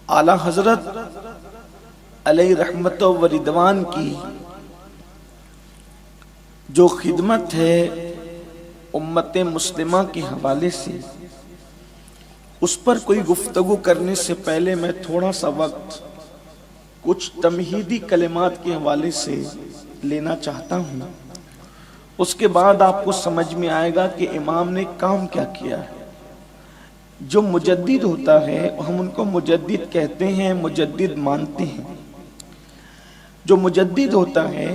اعلی حضرت علیہ رحمت و رضوان کی جو خدمت ہے امت مسلمہ کے حوالے سے، اس پر کوئی گفتگو کرنے سے پہلے میں تھوڑا سا وقت کچھ تمہیدی کلمات کے حوالے سے لینا چاہتا ہوں۔ اس کے بعد آپ کو سمجھ میں آئے گا کہ امام نے کام کیا کیا ہے۔ جو مجدد ہوتا ہے ہم ان کو مجدد کہتے ہیں، مجدد مانتے ہیں۔ جو مجدد ہوتا ہے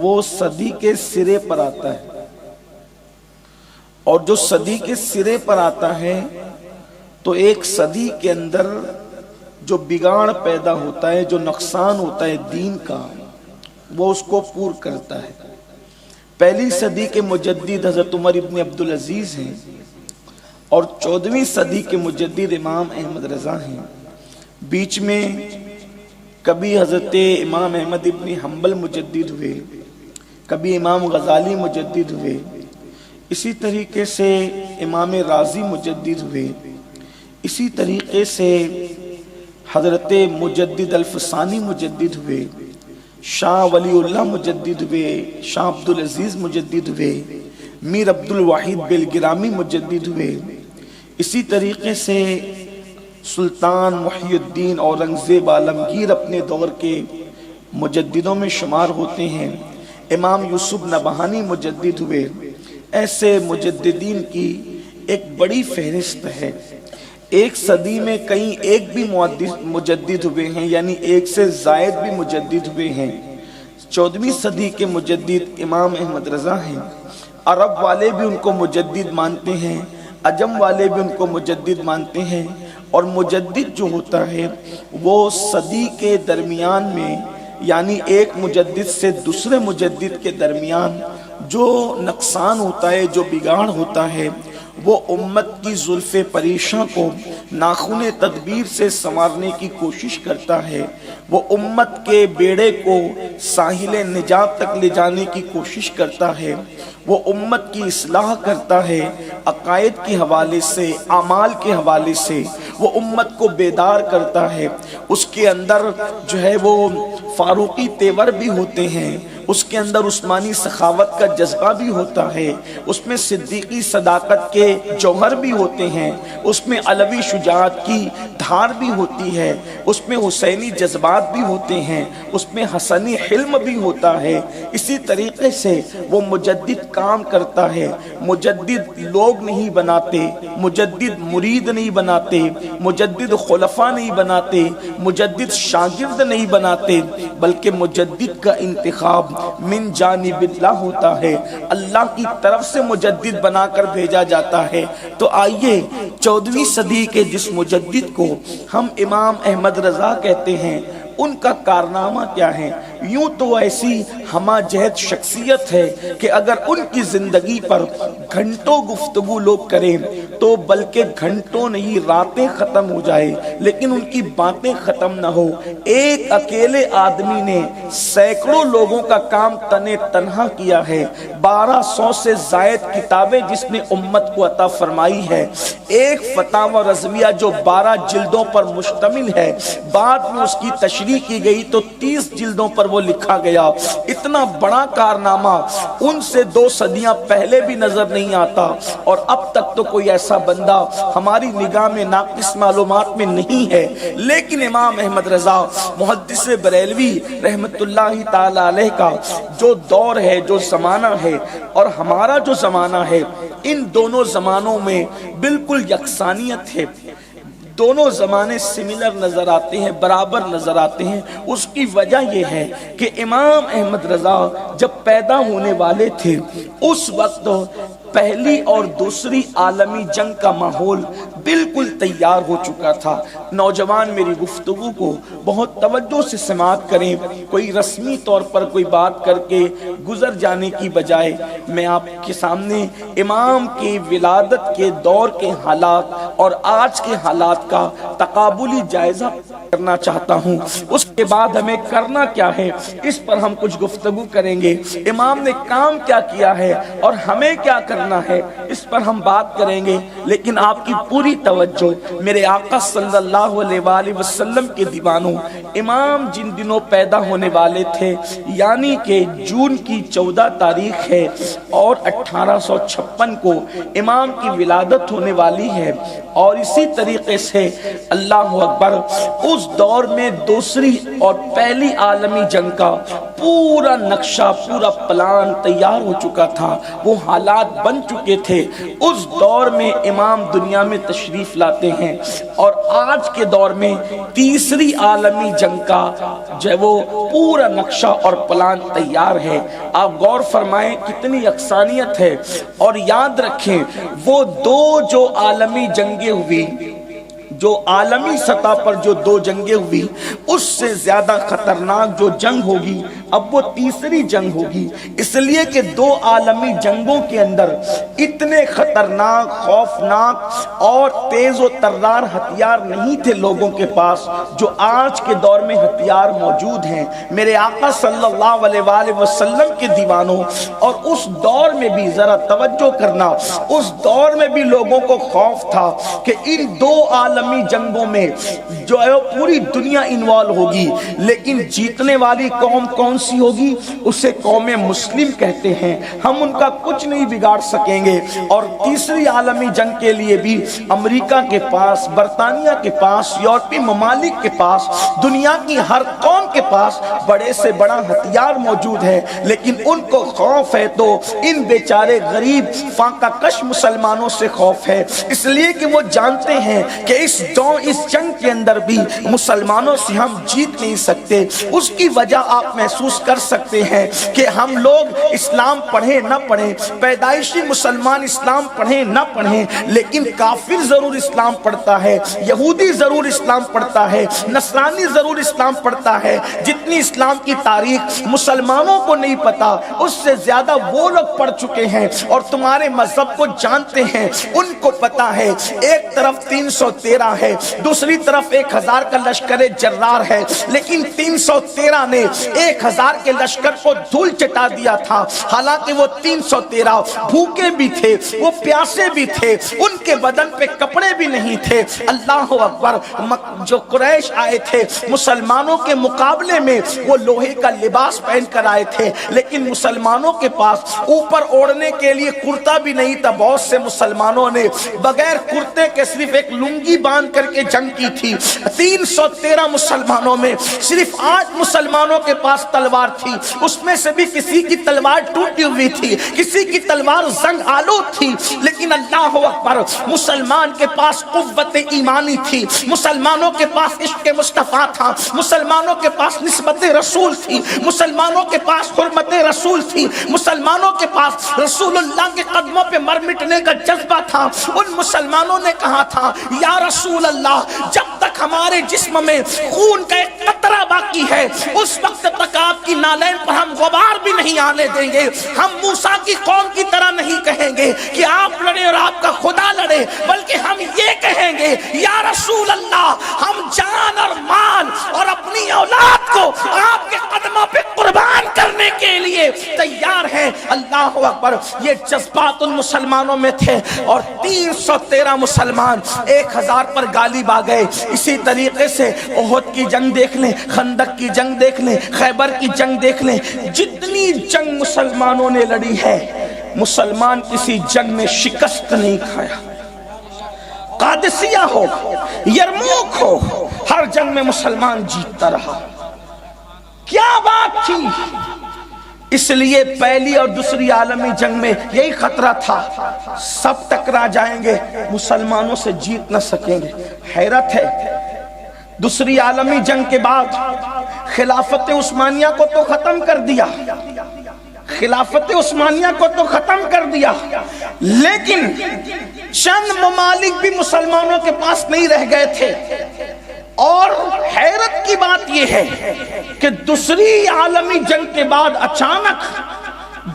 وہ صدی کے سرے پر آتا ہے، اور جو صدی کے سرے پر آتا ہے تو ایک صدی کے اندر جو بگاڑ پیدا ہوتا ہے، جو نقصان ہوتا ہے دین کا، وہ اس کو پور کرتا ہے۔ پہلی صدی کے مجدد حضرت عمر ابن عبدالعزیز ہیں، اور 14ویں صدی کے مجدد امام احمد رضا ہیں۔ بیچ میں کبھی حضرت امام احمد ابن حنبل مجدد ہوئے، کبھی امام غزالی مجدد ہوئے، اسی طریقے سے امام رازی مجدد ہوئے، اسی طریقے سے حضرت مجدد الفسانی مجدد ہوئے، شاہ ولی اللہ مجدد ہوئے، شاہ عبدالعزیز مجدد ہوئے، میر عبد الواحد بلگرامی مجدد ہوئے، اسی طریقے سے سلطان محی الدین اورنگزیب عالمگیر اپنے دور کے مجددوں میں شمار ہوتے ہیں، امام یوسف نبہانی مجدد ہوئے۔ ایسے مجددین کی ایک بڑی فہرست ہے۔ ایک صدی میں کئی ایک بھی مجدد ہوئے ہیں، یعنی ایک سے زائد بھی مجدد ہوئے ہیں۔ 14ویں صدی کے مجدد امام احمد رضا ہیں۔ عرب والے بھی ان کو مجدد مانتے ہیں، عجم والے بھی ان کو مجدد مانتے ہیں، اور مجدد جو ہوتا ہے وہ صدی کے درمیان میں، یعنی ایک مجدد سے دوسرے مجدد کے درمیان جو نقصان ہوتا ہے، جو بگاڑ ہوتا ہے، وہ امت کی زلف پریشاں کو ناخن تدبیر سے سنوارنے کی کوشش کرتا ہے، وہ امت کے بیڑے کو ساحل نجات تک لے جانے کی کوشش کرتا ہے، وہ امت کی اصلاح کرتا ہے، عقائد کے حوالے سے، اعمال کے حوالے سے وہ امت کو بیدار کرتا ہے۔ اس کے اندر جو ہے وہ فاروقی تیور بھی ہوتے ہیں، اس کے اندر عثمانی سخاوت کا جذبہ بھی ہوتا ہے، اس میں صدیقی صداقت کے جوہر بھی ہوتے ہیں، اس میں علوی شجاعت کی دھار بھی ہوتی ہے، اس میں حسینی جذبات بھی ہوتے ہیں، اس میں حسنی حلم بھی ہوتا ہے۔ اسی طریقے سے وہ مجدد کام کرتا ہے۔ مجدد لوگ نہیں بناتے، مجدد مرید نہیں بناتے، مجدد خلفاء نہیں بناتے، مجدد شاگرد نہیں بناتے، بلکہ مجدد کا انتخاب من جانب اللہ ہوتا ہے، اللہ کی طرف سے مجدد بنا کر بھیجا جاتا ہے۔ تو آئیے 14ویں صدی کے جس مجدد کو ہم امام احمد رضا کہتے ہیں، ان کا کارنامہ کیا ہے؟ یوں تو ایسی ہمہ جہت شخصیت ہے کہ اگر ان کی زندگی پر گھنٹوں گفتگو لوگ کریں تو بلکہ گھنٹوں نہیں راتیں ختم ہو جائے، لیکن ان کی باتیں ختم نہ ہو۔ ایک اکیلے آدمی نے سینکڑوں لوگوں کا کام تنے تنہا کیا ہے۔ 1200 سے زائد کتابیں جس نے امت کو عطا فرمائی ہے، ایک فتاوی رضویہ جو 12 جلدوں پر مشتمل ہے، بعد میں اس کی تشریح کی گئی تو 30 جلدوں پر وہ لکھا گیا۔ اتنا بڑا کارنامہ ان سے 2 صدیاں پہلے بھی نظر نہیں آتا، اور اب تک تو کوئی ایسا بندہ ہماری نگاہ میں ناقص معلومات میں نہیں ہے۔ لیکن امام احمد رضا محدث بریلوی رحمت اللہ تعالی علیہ کا جو دور ہے، جو زمانہ ہے، اور ہمارا جو زمانہ ہے، ان دونوں زمانوں میں بالکل یکسانیت ہے۔ دونوں زمانے سملر نظر آتے ہیں، برابر نظر آتے ہیں۔ اس کی وجہ یہ ہے کہ امام احمد رضا جب پیدا ہونے والے تھے اس وقت پہلی اور دوسری عالمی جنگ کا ماحول بالکل تیار ہو چکا تھا۔ نوجوان میری گفتگو کو بہت توجہ سے سماعت کریں، کوئی رسمی طور پر کوئی بات کر کے گزر جانے کی بجائے میں آپ کے سامنے امام کی ولادت کے دور کے حالات اور آج کے حالات کا تقابلی جائزہ کرنا چاہتا ہوں۔ اس کے بعد ہمیں کرنا کیا ہے اس پر ہم کچھ گفتگو کریں گے۔ امام نے کام کیا کیا ہے اور ہمیں کیا کرنا ہے اس پر ہم بات کریں گے، لیکن آپ کی پوری توجہ میرے آقا صلی اللہ علیہ وآلہ وسلم کے دیوانوں، امام جن دنوں پیدا ہونے والے تھے یعنی کہ جون کی 14 تاریخ ہے اور 1856 کو امام کی ولادت ہونے والی ہے، اور اسی طریقے سے اللہ اکبر اس دور میں دوسری اور پہلی عالمی جنگ کا پورا نقشہ، پورا پلان تیار ہو چکا تھا، وہ حالات بن چکے تھے۔ اس دور میں امام دنیا میں تشریف لاتے ہیں، اور آج کے دور میں تیسری عالمی جنگ کا جو ہے وہ پورا نقشہ اور پلان تیار ہے۔ آپ غور فرمائیں کتنی یکسانیت ہے، اور یاد رکھیں وہ دو جو عالمی جنگیں ہوئی، جو عالمی سطح پر جو دو جنگیں ہوئی، اس سے زیادہ خطرناک جو جنگ ہوگی اب وہ تیسری جنگ ہوگی، اس لیے کہ دو عالمی جنگوں کے اندر اتنے خطرناک، خوفناک اور تیز و ترار ہتھیار نہیں تھے لوگوں کے پاس جو آج کے دور میں ہتھیار موجود ہیں۔ میرے آقا صلی اللہ علیہ وآلہ وسلم کے دیوانوں، اور اس دور میں بھی ذرا توجہ کرنا، اس دور میں بھی لوگوں کو خوف تھا کہ ان دو عالمی جنگوں میں جو ہے پوری دنیا انوالو ہوگی، لیکن جیتنے والی قوم کون سی ہوگی؟ اسے قوم مسلم کہتے ہیں، ہم ان کا کچھ نہیں بگاڑ سکیں گے۔ اور تیسری عالمی جنگ کے لیے بھی امریکہ کے پاس، برطانیہ کے پاس، یورپی ممالک کے پاس، دنیا کی ہر قوم کے پاس بڑے سے بڑا ہتھیار موجود ہے، لیکن ان کو خوف ہے تو ان بیچارے غریب فاقہ کش مسلمانوں سے خوف ہے، اس لیے کہ وہ جانتے ہیں کہ اس جنگ کے اندر بھی مسلمانوں سے ہم جیت نہیں سکتے۔ اس کی وجہ آپ محسوس کر سکتے ہیں کہ ہم لوگ اسلام پڑھیں نہ پڑھیں، پیدائشی مسلمان اسلام پڑھیں نہ پڑھیں، لیکن کافر ضرور اسلام پڑھتا ہے، یہودی ضرور اسلام پڑھتا ہے، نصرانی ضرور اسلام پڑھتا ہے۔ جتنی اسلام کی تاریخ مسلمانوں کو نہیں پتا، اس سے زیادہ وہ لوگ پڑھ چکے ہیں اور تمہارے مذہب کو جانتے ہیں، ان کو پتا ہے ایک طرف 313 ہے، دوسری طرف 1000 کا لشکر جرار ہے، لیکن 313 نے 1000 کے لشکر کو دھول چٹا دیا تھا، حالانکہ وہ 313 بھوکے بھی تھے، وہ پیاسے بھی تھے، ان کے بدن پہ کپڑے بھی نہیں تھے۔ اللہ اکبر، جو قریش آئے تھے مسلمانوں کے مقابلے میں وہ لوہے کا لباس پہن کر آئے تھے، لیکن مسلمانوں کے پاس اوپر اوڑھنے کے لیے کرتا بھی نہیں تھا۔ بہت سے مسلمانوں نے بغیر کرتے کے صرف ایک لنگی باندھ کر کے جنگ کی تھی۔ 313 مسلمانوں میں صرف 8 مسلمانوں کے پاس تلوار تھی، اس میں سے بھی کسی کی تلوار ٹوٹی ہوئی تھی، کسی کی تلوار زنگ آلود تھی، لیکن اللہ اکبر مسلمان کے پاس قوت ایمانی تھی، مسلمانوں کے پاس عشق مصطفیٰ تھا، مسلمانوں کے پاس نسبت رسول تھی، مسلمانوں کے پاس حرمت رسول تھی، مسلمانوں کے پاس رسول اللہ کے قدموں پہ مر مٹنے کا جذبہ تھا۔ ان مسلمانوں نے کہا تھا یا رسول اللہ، جب تک ہمارے جسم میں خون کا ایک قطرہ باقی ہے اس وقت تک آپ کی نالین پر ہم غبار بھی نہیں آنے دیں گے۔ ہم موسیٰ کی قوم کی طرح نہیں کہیں گے کہ آپ لڑے اور آپ کا خدا لڑے، بلکہ ہم یہ کہیں گے یا رسول اللہ، ہم جان اور مال اور اپنی اولاد کو آپ کے قدموں پہ قربان کرنے کے لیے تیار ہیں۔ اللہ اکبر، یہ جذبات ان مسلمانوں میں تھے، اور 313 مسلمان 1000 پر غالب آ گئے۔ اسی طریقے سے احد کی جنگ دیکھ لیں، خندق کی جنگ دیکھ لیں، خیبر کی جنگ دیکھ لیں، جتنی جنگ مسلمانوں نے لڑی ہے مسلمان کسی جنگ میں شکست نہیں کھایا۔ قادسیہ ہو، یرموک ہو، ہر جنگ میں مسلمان جیتتا رہا۔ کیا بات تھی؟ اس لیے پہلی اور دوسری عالمی جنگ میں یہی خطرہ تھا، سب ٹکرا جائیں گے، مسلمانوں سے جیت نہ سکیں گے۔ حیرت ہے، دوسری عالمی جنگ کے بعد خلافت عثمانیہ کو تو ختم کر دیا، خلافت عثمانیہ کو تو ختم کر دیا، لیکن چند ممالک بھی مسلمانوں کے پاس نہیں رہ گئے تھے۔ اور حیرت کی بات یہ ہے کہ دوسری عالمی جنگ کے بعد اچانک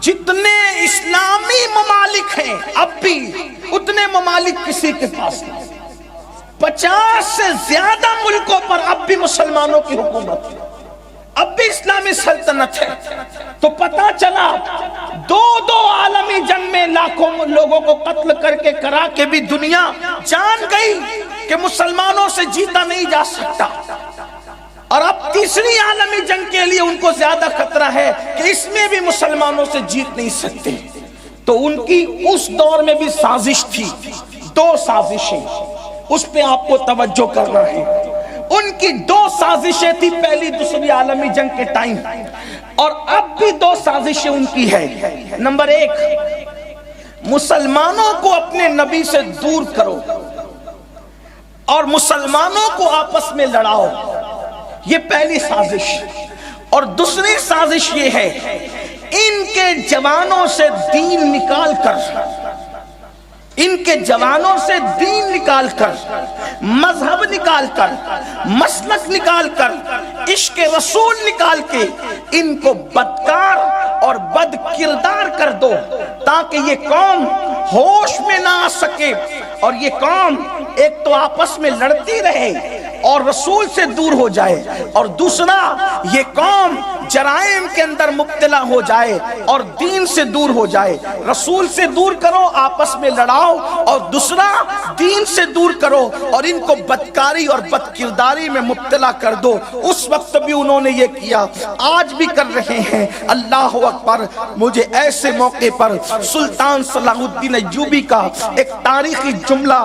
جتنے اسلامی ممالک ہیں اب بھی اتنے ممالک کسی کے پاس نہیں۔ 50 50 سے زیادہ ملکوں پر اب بھی مسلمانوں کی حکومت ہے، اب بھی اسلامی سلطنت ہے۔ تو پتا چلا دو عالمی جنگ میں لاکھوں لوگوں کو قتل کر کے کرا کے بھی دنیا جان گئی کہ مسلمانوں سے جیتا نہیں جا سکتا، اور اب تیسری عالمی جنگ کے لیے ان کو زیادہ خطرہ ہے کہ اس میں بھی مسلمانوں سے جیت نہیں سکتے۔ تو ان کی اس دور میں بھی سازش تھی، 2 سازشیں، اس پہ آپ کو توجہ کرنا ہے۔ ان کی 2 سازشیں تھی پہلی دوسری عالمی جنگ کے ٹائم، اور اب بھی 2 سازشیں ان کی ہے۔ نمبر 1، مسلمانوں کو اپنے نبی سے دور کرو اور مسلمانوں کو آپس میں لڑاؤ، یہ پہلی سازش۔ اور دوسری سازش یہ ہے، ان کے جوانوں سے دین نکال کر، ان کے جوانوں سے دین نکال کر، مذہب نکال کر، مسلک نکال کر، عشق رسول نکال کے ان کو بدکار اور بد کردار کر دو، تاکہ یہ قوم ہوش میں نہ آ سکے، اور یہ قوم ایک تو آپس میں لڑتی رہے اور رسول سے دور ہو جائے، اور دوسرا یہ قوم جرائم کے اندر مبتلا ہو جائے اور دین سے دور ہو جائے۔ رسول سے دور کرو، آپس میں لڑاؤ، اور دوسرا دین سے دور کرو اور ان کو بدکاری اور بد کرداری میں مبتلا کر دو۔ اس وقت بھی انہوں نے یہ کیا، آج بھی کر رہے ہیں۔ اللہ اکبر۔ مجھے ایسے موقع پر سلطان صلاح الدین ایوبی کا ایک تاریخی جملہ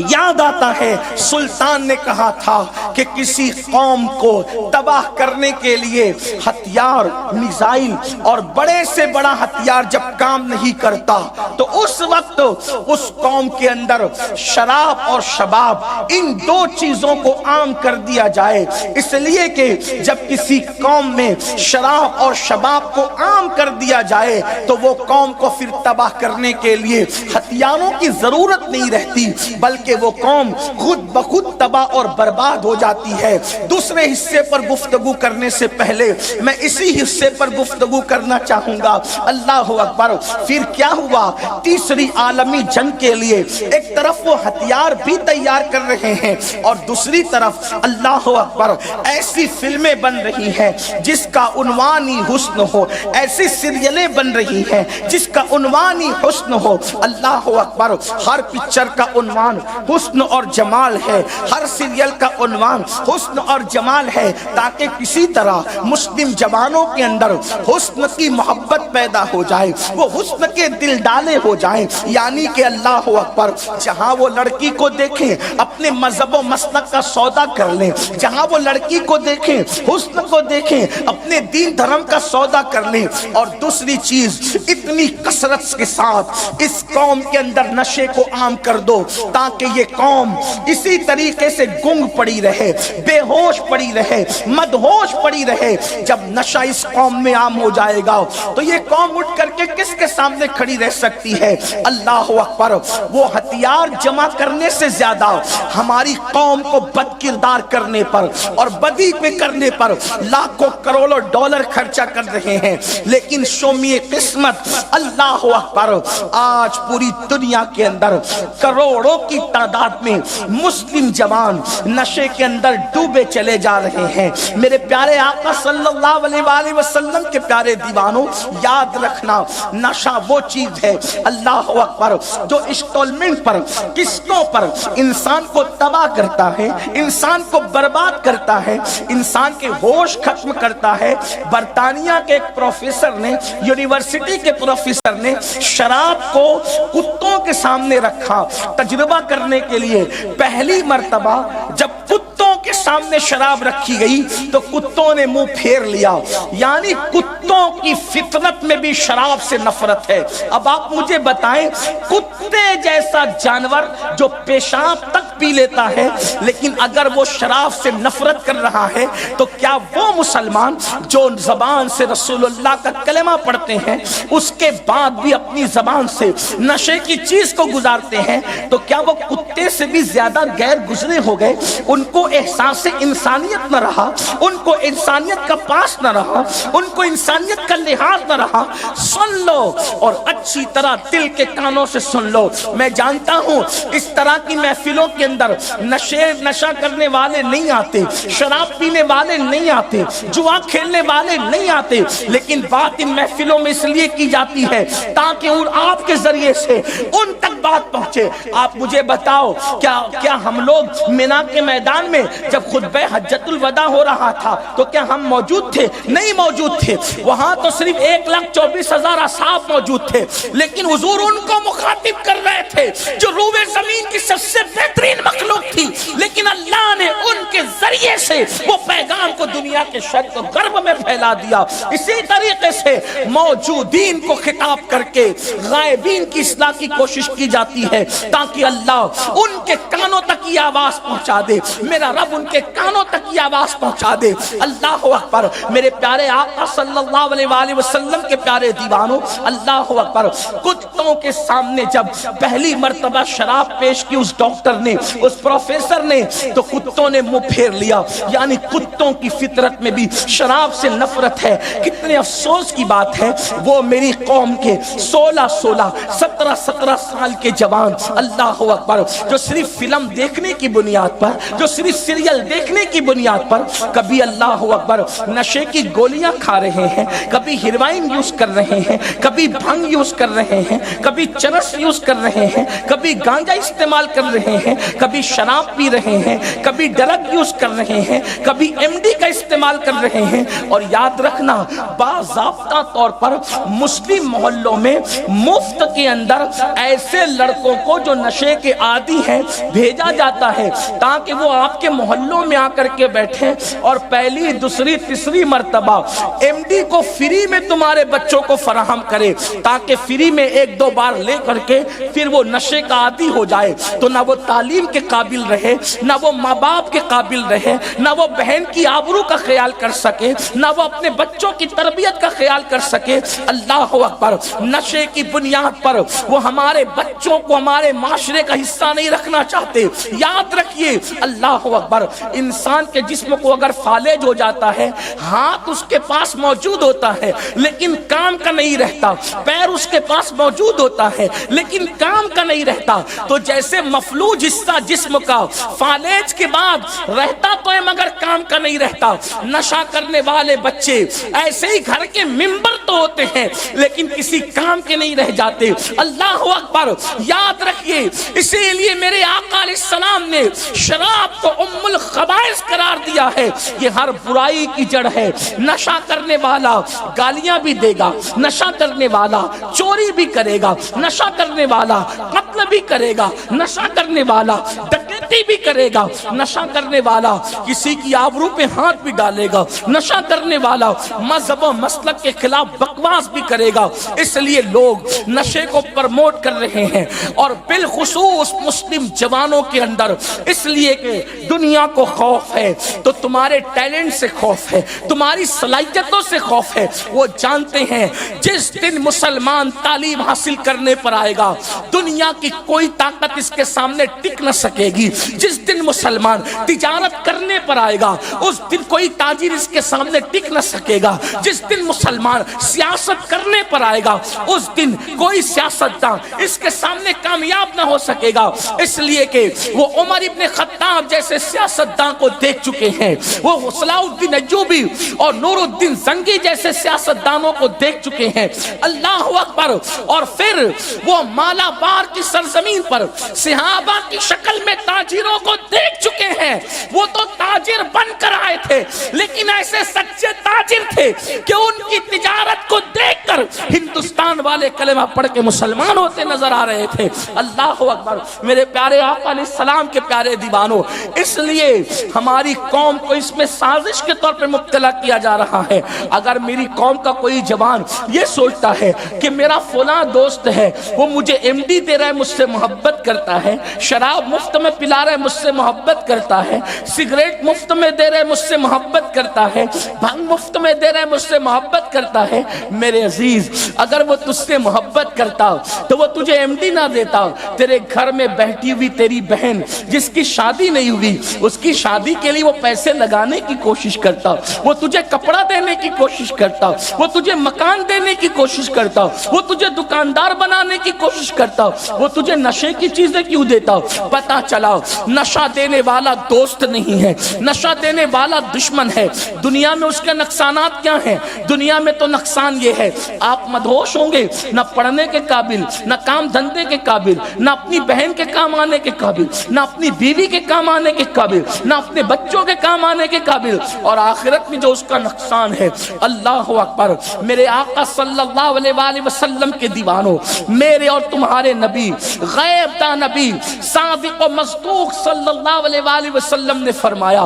یاد آتا ہے۔ سلطان نے کہا تھا کہ کسی قوم کو تباہ کرنے کے لیے ہتھیار، میزائل اور بڑے سے بڑا ہتھیار جب کام نہیں کرتا تو اس وقت اس قوم کے اندر شراب اور شباب، ان 2 چیزوں کو عام کر دیا جائے۔ اس لیے کہ جب کسی قوم میں شراب اور شباب کو عام کر دیا جائے تو وہ قوم کو پھر تباہ کرنے کے لیے ہتھیاروں کی ضرورت نہیں رہتی، بلکہ وہ قوم خود بخود تباہ اور برباد ہو جاتی ہے۔ دوسرے حصے پر گفتگو کرنے سے پہلے میں اسی حصے پر گفتگو کرنا چاہوں گا۔ اللہ اکبر۔ پھر کیا ہوا؟ تیسری عالمی جنگ کے لیے ایک طرف وہ ہتھیار بھی تیار کر رہے ہیں اور دوسری طرف اللہ اکبر ایسی فلمیں بن رہی ہیں جس کا عنوان ہی حسن ہو، ایسی سیریلیں بن رہی ہیں جس کا عنوان ہی حسن ہو۔ اللہ اکبر۔ ہر پکچر کا عنوان حسن اور جمال ہے، ہر سیریل کا عنوان حسن اور جمال ہے، تاکہ کسی طرح مسلم جوانوں کے اندر حسن کی محبت پیدا ہو جائے، وہ حسن کے دل ڈالے ہو جائیں۔ یعنی کہ اللہ اکبر، جہاں وہ لڑکی کو دیکھیں اپنے مذہب و مسلک کا سودا کر لیں، جہاں وہ لڑکی کو دیکھیں حسن کو دیکھیں اپنے دین دھرم کا سودا کر لیں۔ اور دوسری چیز، اتنی کثرت کے ساتھ اس قوم کے اندر نشے کو عام کر دو تاکہ یہ قوم اسی طریقے سے گنگ پڑی رہے، بے ہوش پڑی رہے، مدہوش پڑی رہے۔ جب نشہ اس قوم میں عام ہو جائے گا تو یہ قوم اٹھ کر کے کس کے سامنے کھڑی رہ سکتی ہے؟ اللہ اکبر۔ وہ ہتھیار جمع کرنے سے زیادہ ہماری قوم کو بد کردار کرنے پر اور بدی پہ کرنے پر لاکھوں کروڑوں ڈالر خرچہ کر رہے ہیں، لیکن شومی قسمت اللہ اکبر، آج پوری دنیا کے اندر کروڑوں کی تعداد میں مسلم جوان نشے کے اندر ڈوبے چلے جا رہے ہیں۔ میرے پیارے آقا صلی اللہ علیہ وآلہ وسلم کے پیارے دیوانوں، یاد رکھنا نشہ وہ چیز ہے اللہ اکبر جو انسٹالمنٹ پر، قسطوں پر انسان کو تباہ کرتا ہے، انسان کو برباد کرتا ہے، انسان کے ہوش ختم کرتا ہے۔ برطانیہ کے ایک پروفیسر نے، یونیورسٹی کے پروفیسر نے شراب کو کتوں کے سامنے رکھا تجربہ کرنے کے لیے۔ پہلی مرتبہ جب کتوں کے سامنے شراب رکھی گئی تو کتوں نے منہ پھیر لیا، یعنی کتوں کی فطرت میں بھی شراب سے نفرت ہے۔ اب آپ مجھے بتائیں، کتے جیسا جانور جو پیشاب تک پی لیتا ہے لیکن اگر وہ شراب سے نفرت کر رہا ہے تو کیا وہ مسلمان جو زبان سے رسول اللہ کا کلمہ پڑھتے ہیں اس کے بعد بھی اپنی زبان سے نشے کی چیز کو گزارتے ہیں تو کیا وہ کتے سے بھی زیادہ غیر گزرے ہو گئے؟ ان کو احساس انسانیت نہ رہا، ان کو انسانیت کا پاس نہ رہا، ان کو انسانیت کا لحاظ نہ رہا۔ سن لو اور اچھی طرح دل کے کانوں سے سن لو۔ میں جانتا ہوں اس طرح کی محفلوں کے اندر نشہ کرنے والے نہیں آتے، شراب پینے والے نہیں آتے، جوا کھیلنے والے نہیں آتے، لیکن بات ان محفلوں میں اس لیے کی جاتی ہے تاکہ آپ کے ذریعے سے ان تک بات پہنچے۔ آپ مجھے بتاؤ کیا ہم لوگ مینا کے میدان میں جب خطبہ حجۃ الوداع ہو رہا تھا تو کیا ہم موجود تھے؟ نہیں موجود تھے۔ وہاں تو صرف 1,24,000 اصحاب موجود تھے، لیکن حضور ان کو مخاطب کر رہے تھے جو روئے زمین کی سب سے بہترین مخلوق تھی، لیکن اللہ نے ان کے ذریعے سے وہ پیغام کو دنیا کے شرق و غرب میں پھیلا دیا۔ اسی طریقے سے موجودین کو خطاب کر کے غائبین کی اصلاح کی کوشش کی جاتی ہے تاکہ اللہ ان کے کانوں تک یہ آواز پہنچا دے، میرا رب ان کے کانوں تک یہ آواز پہنچا دے۔ اللہ اکبر، میرے پیارے آقا صلی اللہ علیہ وآلہ وسلم کے پیارے دیوانوں، اللہ اکبر، کتوں کے سامنے جب پہلی مرتبہ شراب پیش کی اس ڈاکٹر نے، اس پروفیسر نے، تو کتوں نے منہ پھیر لیا۔ یعنی کتوں کی فطرت میں بھی شراب سے نفرت ہے۔ کتنے افسوس کی بات ہے، وہ میری قوم کے 16 17 سال کے جوان، اللہ اکبر، جو صرف فلم دیکھنے کی بنیاد پر، جو صرف سیریل دیکھنے کی بنیاد پر کبھی اللہ اکبر نشے کی گولیاں کھا رہے ہیں، کبھی ہیروئن یوز کر رہے ہیں، کبھی بھنگ یوز کر رہے ہیں، کبھی چرس یوز کر رہے ہیں، کبھی گانجا استعمال کر رہے ہیں، کبھی شراب پی رہے ہیں، کبھی ڈرگ یوز کر رہے ہیں، کبھی MD کا استعمال کر رہے ہیں۔ اور یاد رکھنا، باضابطہ طور پر مسلم محلوں میں مفت کے اندر ایسے لڑکوں کو جو نشے کے عادی ہیں بھیجا جاتا ہے تاکہ وہ آپ کے محلوں میں آ کر کے بیٹھیں اور پہلی دوسری تیسری مرتبہ MD کو فری میں تمہارے بچوں کو فراہم کرے تاکہ فری میں 1-2 بار لے کر کے پھر وہ نشے کا عادی ہو جائے تو نہ وہ تعلیم کے قابل رہے، نہ وہ ماں باپ کے قابل رہے، نہ وہ بہن کی آبرو کا خیال کر سکے، نہ وہ اپنے بچوں کی تربیت کا خیال کر سکے۔ اللہ اکبر، نشے کی بنیاد پر وہ ہمارے بچوں کو ہمارے معاشرے کا حصہ نہیں رکھنا چاہتے۔ یاد رکھیے، اللہ اکبر، انسان کے جسم کو اگر فالج ہو جاتا ہے، ہاتھ اس کے پاس موجود ہوتا ہے لیکن کام کا نہیں رہتا، پیر اس کے پاس موجود ہوتا ہے لیکن کام کا نہیں رہتا، تو جیسے مفلوج حصہ جسم کا فالج کے بعد رہتا تو ہے مگر کام کا نہیں رہتا، نشہ کرنے والے بچے ایسے ہی گھر کے ممبر تو ہوتے ہیں لیکن کسی کام کے نہیں رہ جاتے۔ اللہ اکبر، یاد رکھیے، اسی لیے میرے آقا علیہ السلام نے شراب کو ام الخبائث قرار دیا ہے۔ یہ ہر برائی کی جڑ ہے۔ نشہ کرنے والا گالیاں بھی دے گا، نشہ کرنے والا چوری بھی کرے گا، نشہ کرنے والا قتل بھی کرے گا، نشہ کرنے والا ڈکیتی بھی کرے گا، نشہ کرنے والا کسی کی آبرو پہ ہاتھ بھی ڈالے گا، نشہ کرنے والا مذہب و مسلک کے خلاف بکواس بھی کرے گا۔ اس لیے لوگ نشے کو پرموٹ کر رہے ہیں اور بالخصوص مسلم جوانوں کے اندر، اس لیے کہ دنیا کو خوف ہے تو تمہارے ٹیلنٹ سے خوف ہے، تمہاری صلاحیتوں سے خوف ہے۔ وہ جانتے ہیں جس دن مسلمان تعلیم حاصل کرنے پر آئے گا دنیا کی کوئی طاقت اس کے سامنے ٹک نہ سکے گی، جس دن مسلمان تجارت کرنے پر آئے گا اس دن کوئی تاجر اس کے سامنے ٹک نہ سکے گا، جس دن مسلمان سیاست کرنے پر آئے گا اس دن کوئی سیاستدان اس کے سامنے کامیاب نہ ہو سکے گا، اس لیے کہ وہ عمر ابن خطاب جیسے سیاستدان کو دیکھ چکے ہیں، وہ صلاح الدین ایوبی اور نور الدین زنگی جیسے سیاستدانوں کو دیکھ چکے ہیں۔ اللہ اکبر، اور پھر وہ مالا بار کی سرزمین پر صحابہ کی شکل میں تاجروں کو دیکھ چکے ہیں۔ وہ تو تاجر بن کر آئے تھے لیکن ایسے سچے تاجر تھے کہ ان کی تجارت کو دیکھ کر ہندوستان والے کلمہ پڑھ کے مسلمان ہوتے نظر آ رہے تھے۔ اللہ اکبر، میرے پیارے آقا علیہ السلام کے پیارے دیوانوں، اس لیے ہماری قوم کو اس میں سازش کے طور پر مبتلا کیا جا رہا ہے۔ اگر میری قوم کا کوئی جوان یہ سوچتا ہے کہ میرا فلاں دوست ہے، وہ مجھے MD دے رہا ہے، مجھ سے محبت کرتا ہے، شراب مفت میں پلا رہا ہے، مجھ سے محبت کرتا ہے، سگریٹ مفت میں دے رہے مجھ سے محبت کرتا ہے، بھنگ مفت میں دے رہے مجھ سے محبت کرتا ہے۔ میرے عزیز اگر وہ تجھ سے محبت کرتا تو وہ تجھے ایم ڈی نہ دیتا، تیرے گھر میں بیٹھی ہوئی تیری بہن جس کی شادی نہیں ہوئی، اس کی شادی کے لیے وہ پیسے لگانے کی کوشش کرتا، وہ تجھے کپڑا دینے کی کوشش کرتا، وہ تجھے مکان دینے کی کوشش کرتا، وہ تجھے دکاندار بنانے کی کوشش کرتا، وہ تجھے نشے کی چیزیں کیوں دیتا؟ پتا چلا نشہ دینے والا دوست نہیں ہے، نشہ دینے والا دشمن ہے۔ دنیا میں اس کے نقصانات کیا ہیں؟ دنیا میں تو نقصان یہ ہے آپ مدہوش ہوں گے، نہ پڑھنے کے قابل، نہ کام دھندے کے قابل، نہ اپنی بہن کے کام آنے کے قابل، نہ اپنی بیوی کے کام آنے کے قابل، نہ اپنے بچوں کے کام آنے کے قابل، اور آخرت میں جو اس کا نقصان ہے۔ اللہ اکبر! میرے آقا صلی اللہ علیہ وآلہ وسلم کے دیوانوں، میرے اور تمہارے نبی، غیب داں نبی، صادق و مصدوق صلی اللہ علیہ وآلہ وسلم نے فرمایا،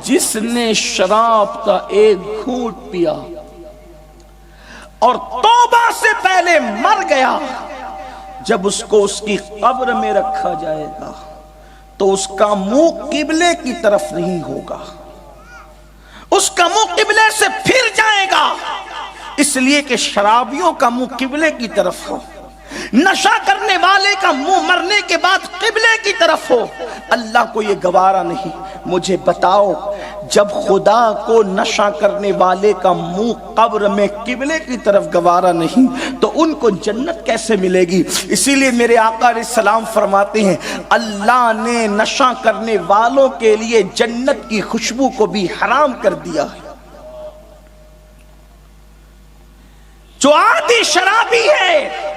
جس نے شراب کا ایک گھونٹ پیا اور توبہ سے پہلے مر گیا، جب اس کو اس کی قبر میں رکھا جائے گا تو اس کا منہ قبلے کی طرف نہیں ہوگا، اس کا منہ قبلے سے پھر جائے گا، اس لیے کہ شرابیوں کا منہ قبلے کی طرف ہو، نشہ کرنے والے کا منہ مرنے کے بعد قبلے کی طرف ہو۔ اللہ کو یہ گوارا نہیں۔ مجھے بتاؤ جب خدا کو نشہ کرنے والے کا منہ قبر میں قبلے کی طرف گوارا نہیں تو ان کو جنت کیسے ملے گی؟ اسی لیے میرے آقا علیہ السلام فرماتے ہیں اللہ نے نشہ کرنے والوں کے لیے جنت کی خوشبو کو بھی حرام کر دیا ہے۔ جو عادی شرابی ہے،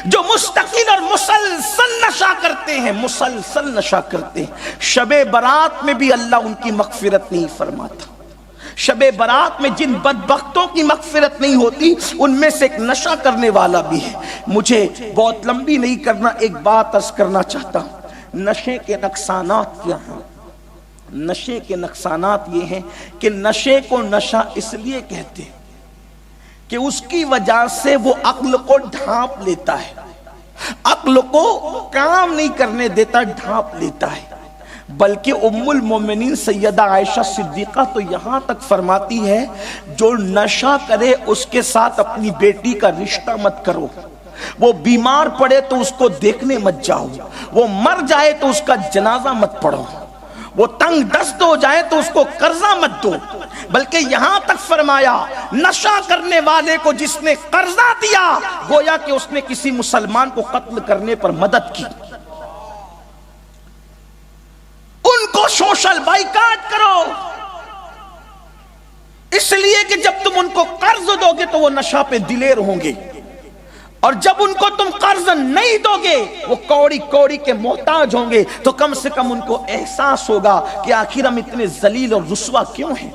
جو مستقل اور مسلسل نشہ کرتے ہیں، مسلسل نشہ کرتے ہیں، شب برات میں بھی اللہ ان کی مغفرت نہیں فرماتا۔ شب برات میں جن بدبختوں کی مغفرت نہیں ہوتی ان میں سے ایک نشہ کرنے والا بھی ہے۔ مجھے بہت لمبی نہیں کرنا، ایک بات عرض کرنا چاہتا ہوں۔ نشے کے نقصانات کیا ہیں؟ نشے کے نقصانات یہ ہیں کہ نشے کو نشہ اس لیے کہتے ہیں کہ اس کی وجہ سے وہ عقل کو ڈھانپ لیتا ہے، عقل کو کام نہیں کرنے دیتا، ڈھانپ لیتا ہے۔ بلکہ ام المومنین سیدہ عائشہ صدیقہ تو یہاں تک فرماتی ہے جو نشہ کرے اس کے ساتھ اپنی بیٹی کا رشتہ مت کرو، وہ بیمار پڑے تو اس کو دیکھنے مت جاؤ، وہ مر جائے تو اس کا جنازہ مت پڑھو، وہ تنگ دست ہو جائے تو اس کو قرضہ مت دو۔ بلکہ یہاں تک فرمایا نشہ کرنے والے کو جس نے قرضہ دیا گویا کہ اس نے کسی مسلمان کو قتل کرنے پر مدد کی۔ ان کو سوشل بائیکاٹ کرو، اس لیے کہ جب تم ان کو قرض دو گے تو وہ نشہ پہ دلیر ہوں گے، اور جب ان کو تم قرض نہیں دو گے وہ کوڑی کوڑی کے محتاج ہوں گے، تو کم سے کم ان کو احساس ہوگا کہ آخر ہم اتنے ذلیل اور رسوا کیوں ہیں۔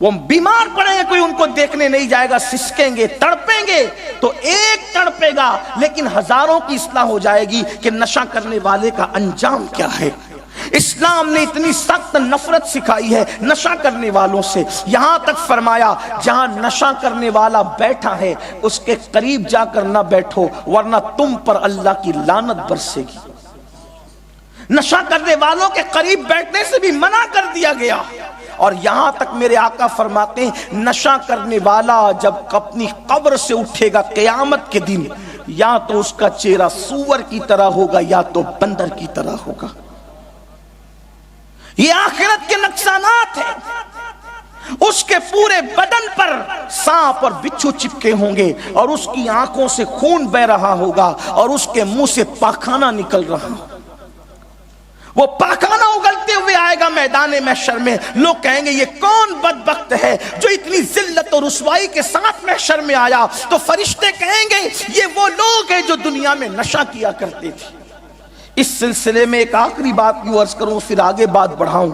وہ بیمار پڑیں گے، کوئی ان کو دیکھنے نہیں جائے گا، سسکیں گے، تڑپیں گے، تو ایک تڑپے گا لیکن ہزاروں کی اصلاح ہو جائے گی کہ نشہ کرنے والے کا انجام کیا ہے۔ اسلام نے اتنی سخت نفرت سکھائی ہے نشہ کرنے والوں سے، یہاں تک فرمایا جہاں نشہ کرنے والا بیٹھا ہے اس کے قریب جا کر نہ بیٹھو ورنہ تم پر اللہ کی لعنت برسے گی۔ نشہ کرنے والوں کے قریب بیٹھنے سے بھی منع کر دیا گیا۔ اور یہاں تک میرے آقا فرماتے ہیں نشہ کرنے والا جب اپنی قبر سے اٹھے گا قیامت کے دن، یا تو اس کا چہرہ سور کی طرح ہوگا یا تو بندر کی طرح ہوگا۔ یہ آخرت کے نقصانات ہیں۔ اس کے پورے بدن پر سانپ اور بچھو چپکے ہوں گے، اور اس کی آنکھوں سے خون بہ رہا ہوگا، اور اس کے منہ سے پاخانہ نکل رہا ہوگا۔ وہ پاخانہ اگلتے ہوئے آئے گا میدان محشر میں، لوگ کہیں گے یہ کون بدبخت ہے جو اتنی ذلت اور رسوائی کے ساتھ محشر میں آیا؟ تو فرشتے کہیں گے یہ وہ لوگ ہیں جو دنیا میں نشہ کیا کرتے تھے۔ اس سلسلے میں ایک آخری بات یوں عرض کروں پھر آگے بات بڑھاؤں۔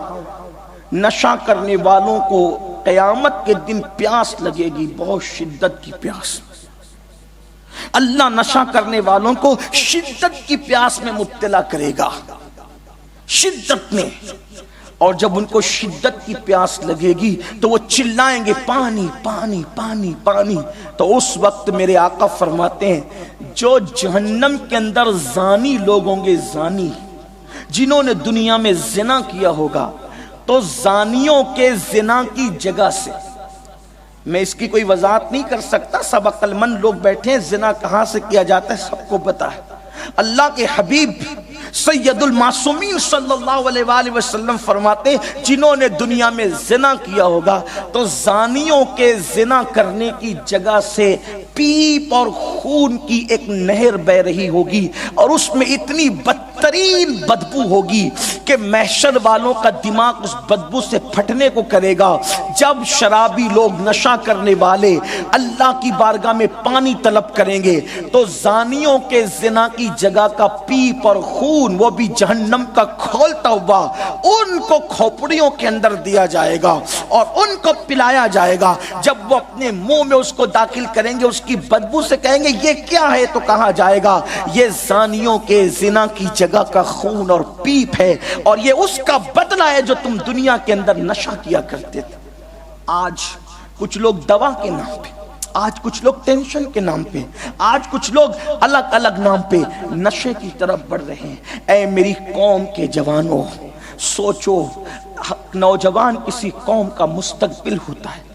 نشہ کرنے والوں کو قیامت کے دن پیاس لگے گی، بہت شدت کی پیاس۔ اللہ نشہ کرنے والوں کو شدت کی پیاس میں مبتلا کرے گا، شدت میں۔ اور جب ان کو شدت کی پیاس لگے گی تو وہ چلائیں گے پانی پانی پانی پانی۔ تو اس وقت میرے آقا فرماتے ہیں جو جہنم کے اندر زانی لوگ ہوں گے، زانی جنہوں نے دنیا میں زنا کیا ہوگا، تو زانیوں کے زنا کی جگہ سے. میں اس کی کوئی وضاحت نہیں کر سکتا، سب عقل مند لوگ بیٹھے ہیں، زنا کہاں سے کیا جاتا ہے سب کو پتا ہے. اللہ کے حبیب سید المعصومین صلی اللہ علیہ وآلہ وسلم فرماتے جنہوں نے دنیا میں زنا کیا ہوگا تو زانیوں کے زنا کرنے کی جگہ سے پیپ اور خون کی ایک نہر بہ رہی ہوگی، اور اس میں اتنی بدترین بدبو ہوگی کہ محشر والوں کا دماغ اس بدبو سے پھٹنے کو کرے گا. جب شرابی لوگ، نشہ کرنے والے اللہ کی بارگاہ میں پانی طلب کریں گے تو زانیوں کے زنا کی جگہ کا پیپ اور خون، وہ بھی جہنم کا کھولتا ہوا، ان کو کھوپڑیوں کے اندر دیا جائے گا اور ان کو پلایا جائے گا. جب وہ اپنے منہ میں اس کو داخل کریں گے، اس کی بدبو سے کہیں گے یہ کیا ہے، تو کہا جائے گا یہ زانیوں کے زنا کی جگہ کا خون اور پیپ ہے، اور یہ اس کا بدلہ ہے جو تم دنیا کے اندر نشہ کیا کرتے تھے. آج کچھ لوگ دوا کے نام پہ، آج کچھ لوگ ٹینشن کے نام پہ، آج کچھ لوگ الگ الگ نام پہ نشے کی طرف بڑھ رہے ہیں. اے میری قوم کے جوانوں، سوچو، نوجوان کسی قوم کا مستقبل ہوتا ہے،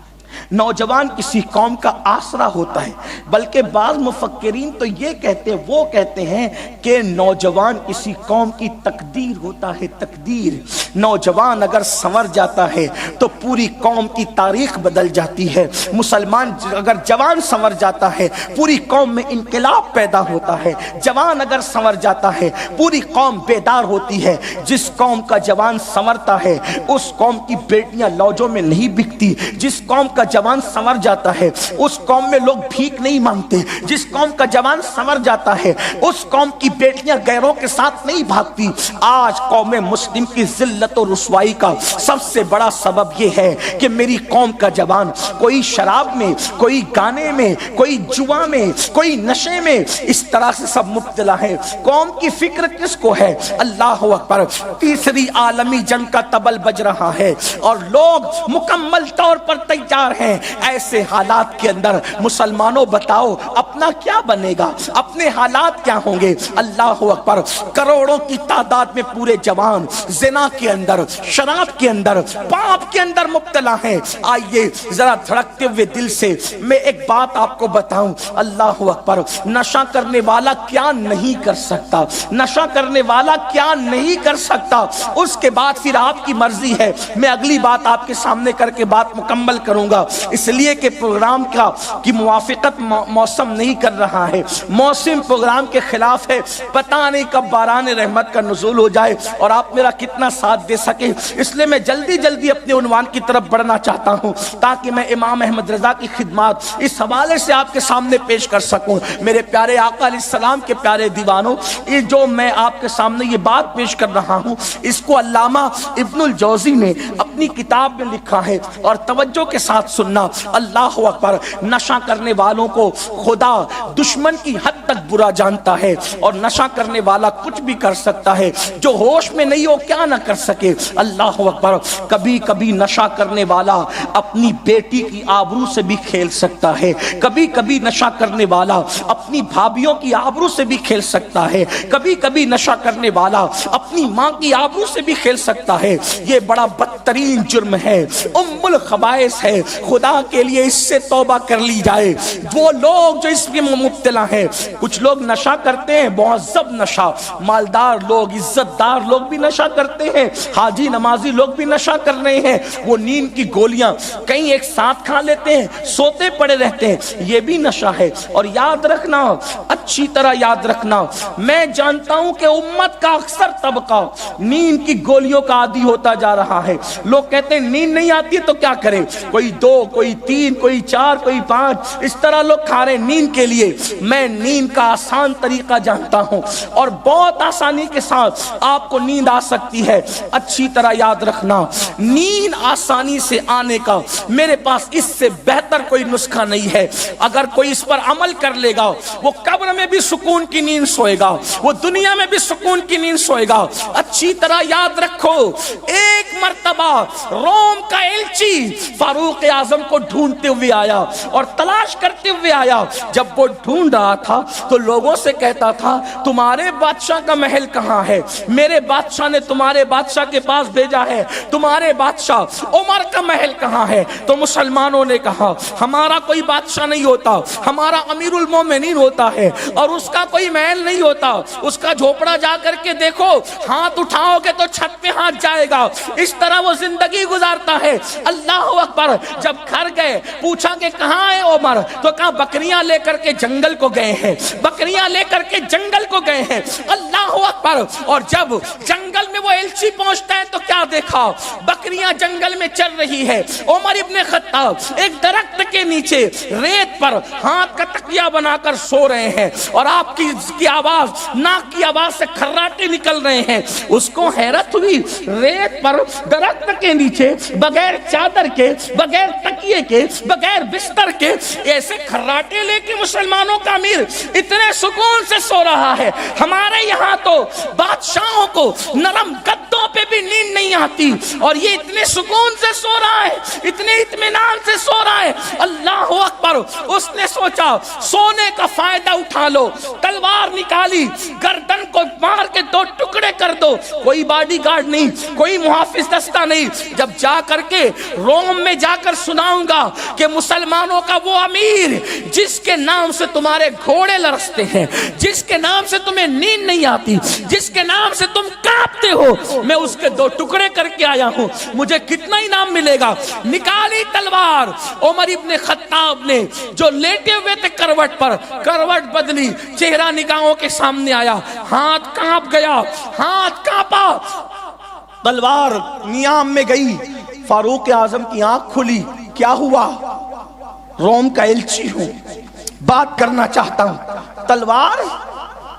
نوجوان کسی قوم کا آسرا ہوتا ہے. بلکہ بعض مفکرین تو یہ کہتے ہیں، وہ کہتے ہیں کہ نوجوان کسی قوم کی تقدیر ہوتا ہے. تقدیر، نوجوان اگر سنور جاتا ہے تو پوری قوم کی تاریخ بدل جاتی ہے. مسلمان اگر جوان سنور جاتا ہے پوری قوم میں انقلاب پیدا ہوتا ہے. جوان اگر سنور جاتا ہے پوری قوم بیدار ہوتی ہے. جس قوم کا جوان سنورتا ہے اس قوم کی بیٹیاں لوجوں میں نہیں بکتی. جس قوم کا جوان سنور جاتا ہے اس قوم میں لوگ بھیک نہیں مانگتے. جس قوم کا جوان سنور جاتا ہے اس قوم کی بیٹیاں غیروں کے ساتھ نہیں بھاگتی. آج قوم مسلم کی ذلت و رسوائی کا سب سے بڑا سبب یہ ہے کہ میری قوم کا جوان کوئی شراب میں، کوئی گانے میں، کوئی جوا میں، کوئی نشے میں، اس طرح سے سب مبتلا ہے. قوم کی فکر کس کو ہے؟ اللہ اکبر. تیسری عالمی جنگ کا طبل بج رہا ہے اور لوگ مکمل طور پر تیار ہیں. ایسے حالات کے اندر مسلمانوں بتاؤ اپنا کیا بنے گا، اپنے حالات کیا ہوں گے؟ اللہ اکبر. کروڑوں کی تعداد میں پورے جوان زنا کے اندر، شراب کے اندر، پاپ کے اندر مبتلا ہیں. آئیے ذرا دھڑکتے ہوئے دل سے میں ایک بات آپ کو بتاؤں. اللہ اکبر. نشہ کرنے والا کیا نہیں کر سکتا، نشہ کرنے والا کیا نہیں کر سکتا. اس کے بعد پھر آپ کی مرضی ہے. میں اگلی بات آپ کے سامنے کر کے بات مکمل کروں گا، اس لیے کہ پروگرام کی موافقت موسم نہیں کر رہا ہے. موسم پروگرام کے خلاف ہے. پتہ نہیں کب باران رحمت کا نزول ہو جائے اور آپ میرا کتنا ساتھ دے سکیں. اس لیے میں جلدی جلدی اپنے عنوان کی طرف بڑھنا چاہتا ہوں تاکہ میں امام احمد رضا کی خدمات اس حوالے سے آپ کے سامنے پیش کر سکوں. میرے پیارے آقا علیہ السلام کے پیارے دیوانوں، یہ جو میں آپ کے سامنے یہ بات پیش کر رہا ہوں اس کو علامہ ابن الجوزی نے اپنی کتاب میں لکھا ہے، اور توجہ کے ساتھ سننا. اللہ اکبر. نشہ کرنے والوں کو خدا دشمن کی حد تک برا جانتا ہے، اور نشہ کرنے والا کچھ بھی کر سکتا ہے. جو ہوش میں نہیں ہو کیا نہ کر سکے. اللہ اکبر. کبھی کبھی نشہ کرنے والا اپنی بیٹی کی آبرو سے بھی کھیل سکتا ہے. کبھی کبھی نشہ کرنے والا اپنی بھابیوں کی آبرو سے بھی کھیل سکتا ہے. کبھی کبھی نشہ کرنے والا اپنی ماں کی آبرو سے بھی کھیل سکتا ہے. یہ بڑا بدترین جرم ہے، ام الخبائث ہے. خدا کے لیے اس سے توبہ کر لی جائے. وہ لوگ جو اس میں مبتلا ہیں، کچھ لوگ نشہ کرتے ہیں، مہذب نشہ، مالدار لوگ، عزت دار لوگ بھی نشہ کرتے ہیں، حاجی نمازی لوگ بھی نشہ کر رہے ہیں. وہ نیند کی گولیاں کہیں ایک ساتھ کھا لیتے ہیں، سوتے پڑے رہتے ہیں، یہ بھی نشہ ہے. اور یاد رکھنا، اچھی طرح یاد رکھنا، میں جانتا ہوں کہ امت کا اکثر طبقہ نیند کی گولیوں کا عادی ہوتا جا رہا ہے. لوگ کہتے ہیں نیند نہیں آتی تو کیا کریں، کوئی 2، کوئی 3، کوئی 4، کوئی 5، اس طرح لوگ کھا رہے ہیں نیند کے لیے. میں نیند کا آسان طریقہ جانتا ہوں اور بہت آسانی کے ساتھ آپ کو نیند آ سکتی ہے. اچھی طرح یاد رکھنا، نیند آسانی سے آنے کا میرے پاس اس سے بہتر کوئی نسخہ نہیں ہے. اگر کوئی اس پر عمل کر لے گا وہ قبر میں بھی سکون کی نیند سوئے گا، وہ دنیا میں بھی سکون کی نیند سوئے گا. اچھی طرح یاد رکھو، ایک مرتبہ روم کا ایلچی فاروق اعظم کو ڈھونڈتے ہوئے آیا اور تلاش کرتے ہوئے آیا. جب وہ ڈھونڈ رہا تھا تو لوگوں سے کہتا تھا تمہارے بادشاہ کا محل کہاں ہے، میرے بادشاہ نے تمہارے بادشاہ کے پاس بھیجا ہے، تمہارے ہمارے بادشاہ عمر کا محل کہاں ہے؟ تو مسلمانوں نے کہا ہمارا کوئی بادشاہ نہیں ہوتا، ہمارا امیر المومنین ہوتا ہے، اور اس کا کوئی محل نہیں ہوتا، اس کا جھوپڑا جا کر کے دیکھو، ہاتھ اٹھاؤ گے تو چھت پہ ہاتھ جائے گا، اس طرح وہ زندگی گزارتا ہے۔ اللہ اکبر۔ جب گھر گئے پوچھا کہ کہاں ہے عمر، تو کہا بکریاں لے کر کے جنگل کو گئے ہیں، بکریاں لے کر کے جنگل کو گئے ہیں۔ اللہ اکبر۔ اور جب جنگل میں وہ ایلچی پہنچتا ہے تو کیا دیکھا؟ بکریاں جنگل میں چل رہی ہے، عمر ابن خطاب ایک درخت کے نیچے ریت پر ہاتھ کا تکیہ بنا کر سو رہے ہیں، اور آپ کی آواز، ناک کی آواز سے کھراٹے نکل رہے ہیں۔ اس کو حیرت ہوئی، ریت پر درخت کے نیچے بغیر چادر کے، بغیر تکیے کے، بغیر بستر کے ایسے کھراٹے لے کے مسلمانوں کا امیر اتنے سکون سے سو رہا ہے۔ ہمارے یہاں تو بادشاہوں کو نرم گدوں پہ بھی نیند نہیں آتی، اور یہ اتنے سکون سے سو رہا ہے، اتنے اطمینان سے سو رہا ہے۔ اللہ اکبر۔ اس نے سوچا سونے کا فائدہ اٹھا لو، تلوار نکالی، گردن کو مار کے دو ٹکڑے کر دو۔ کوئی باڈی گارڈ نہیں، کوئی محافظ دستہ نہیں۔ جب جا کر کے روم میں جا کر سناؤں گا کہ مسلمانوں کا وہ امیر جس کے نام سے تمہارے گھوڑے لرزتے ہیں، جس کے نام سے تمہیں نیند نہیں آتی، جس کے نام سے تم کانپتے ہو، میں اس کے دو ٹکڑے کر کے آیا ہوں، مجھے کتنا انعام ملے گا۔ نکالی تلوار، عمر ابن خطاب نے جو لیٹے ہوئے تھے کروٹ پر، کروٹ بدلی، چہرہ نگاہوں کے سامنے آیا، ہاتھ کانپ گیا، ہاتھ کانپا، تلوار نیام میں گئی۔ فاروق اعظم کی آنکھ کھلی، کیا ہوا؟ روم کا ایلچی ہوں، بات کرنا چاہتا ہوں۔ تلوار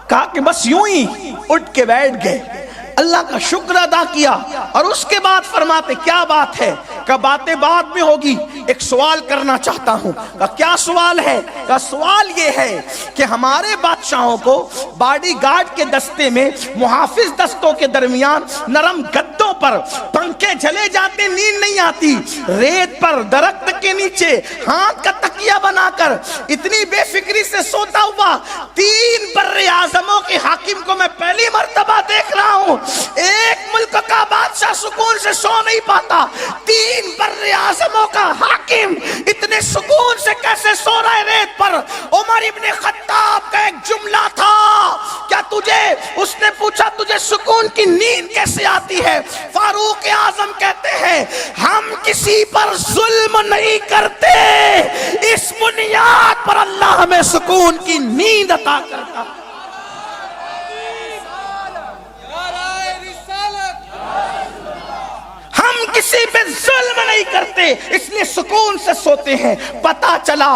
کہا کہ بس یوں ہی اٹھ کے بیٹھ گئے، اللہ کا شکر ادا کیا، اور اس کے بعد فرماتے کیا بات ہے؟ کہ باتیں بعد میں ہوگی، ایک سوال کرنا چاہتا ہوں۔ کہ کیا سوال ہے؟ کہ سوال یہ ہے کہ ہمارے بادشاہوں کو باڈی گارڈ کے دستے میں، محافظ دستوں کے درمیان نرم گدوں پر پنکھے جلے جاتے، نیند نہیں آتی، ریت پر درخت کے نیچے ہاتھ کا تکیہ بنا کر اتنی بے فکری سے سوتا ہوا 3 بر اعظموں کے حاکم کو میں پہلی مرتبہ دیکھ رہا ہوں۔ ایک ملک کا بادشاہ سکون سے سو نہیں پاتا، 3 بر اعظموں کا حاکم اتنے سکون سے کیسے سو رہا ہے ریت پر؟ عمر ابن خطاب کا ایک جملہ تھا، کیا تجھے، اس نے پوچھا تجھے سکون کی نیند کیسے آتی ہے؟ فاروق اعظم کہتے ہیں ہم کسی پر ظلم نہیں کرتے، اس بنیاد پر اللہ ہمیں سکون کی نیند عطا کرتا۔ ہم کسی پہ ظلم نہیں کرتے، اس لیے سکون سے سوتے ہیں۔ پتا چلا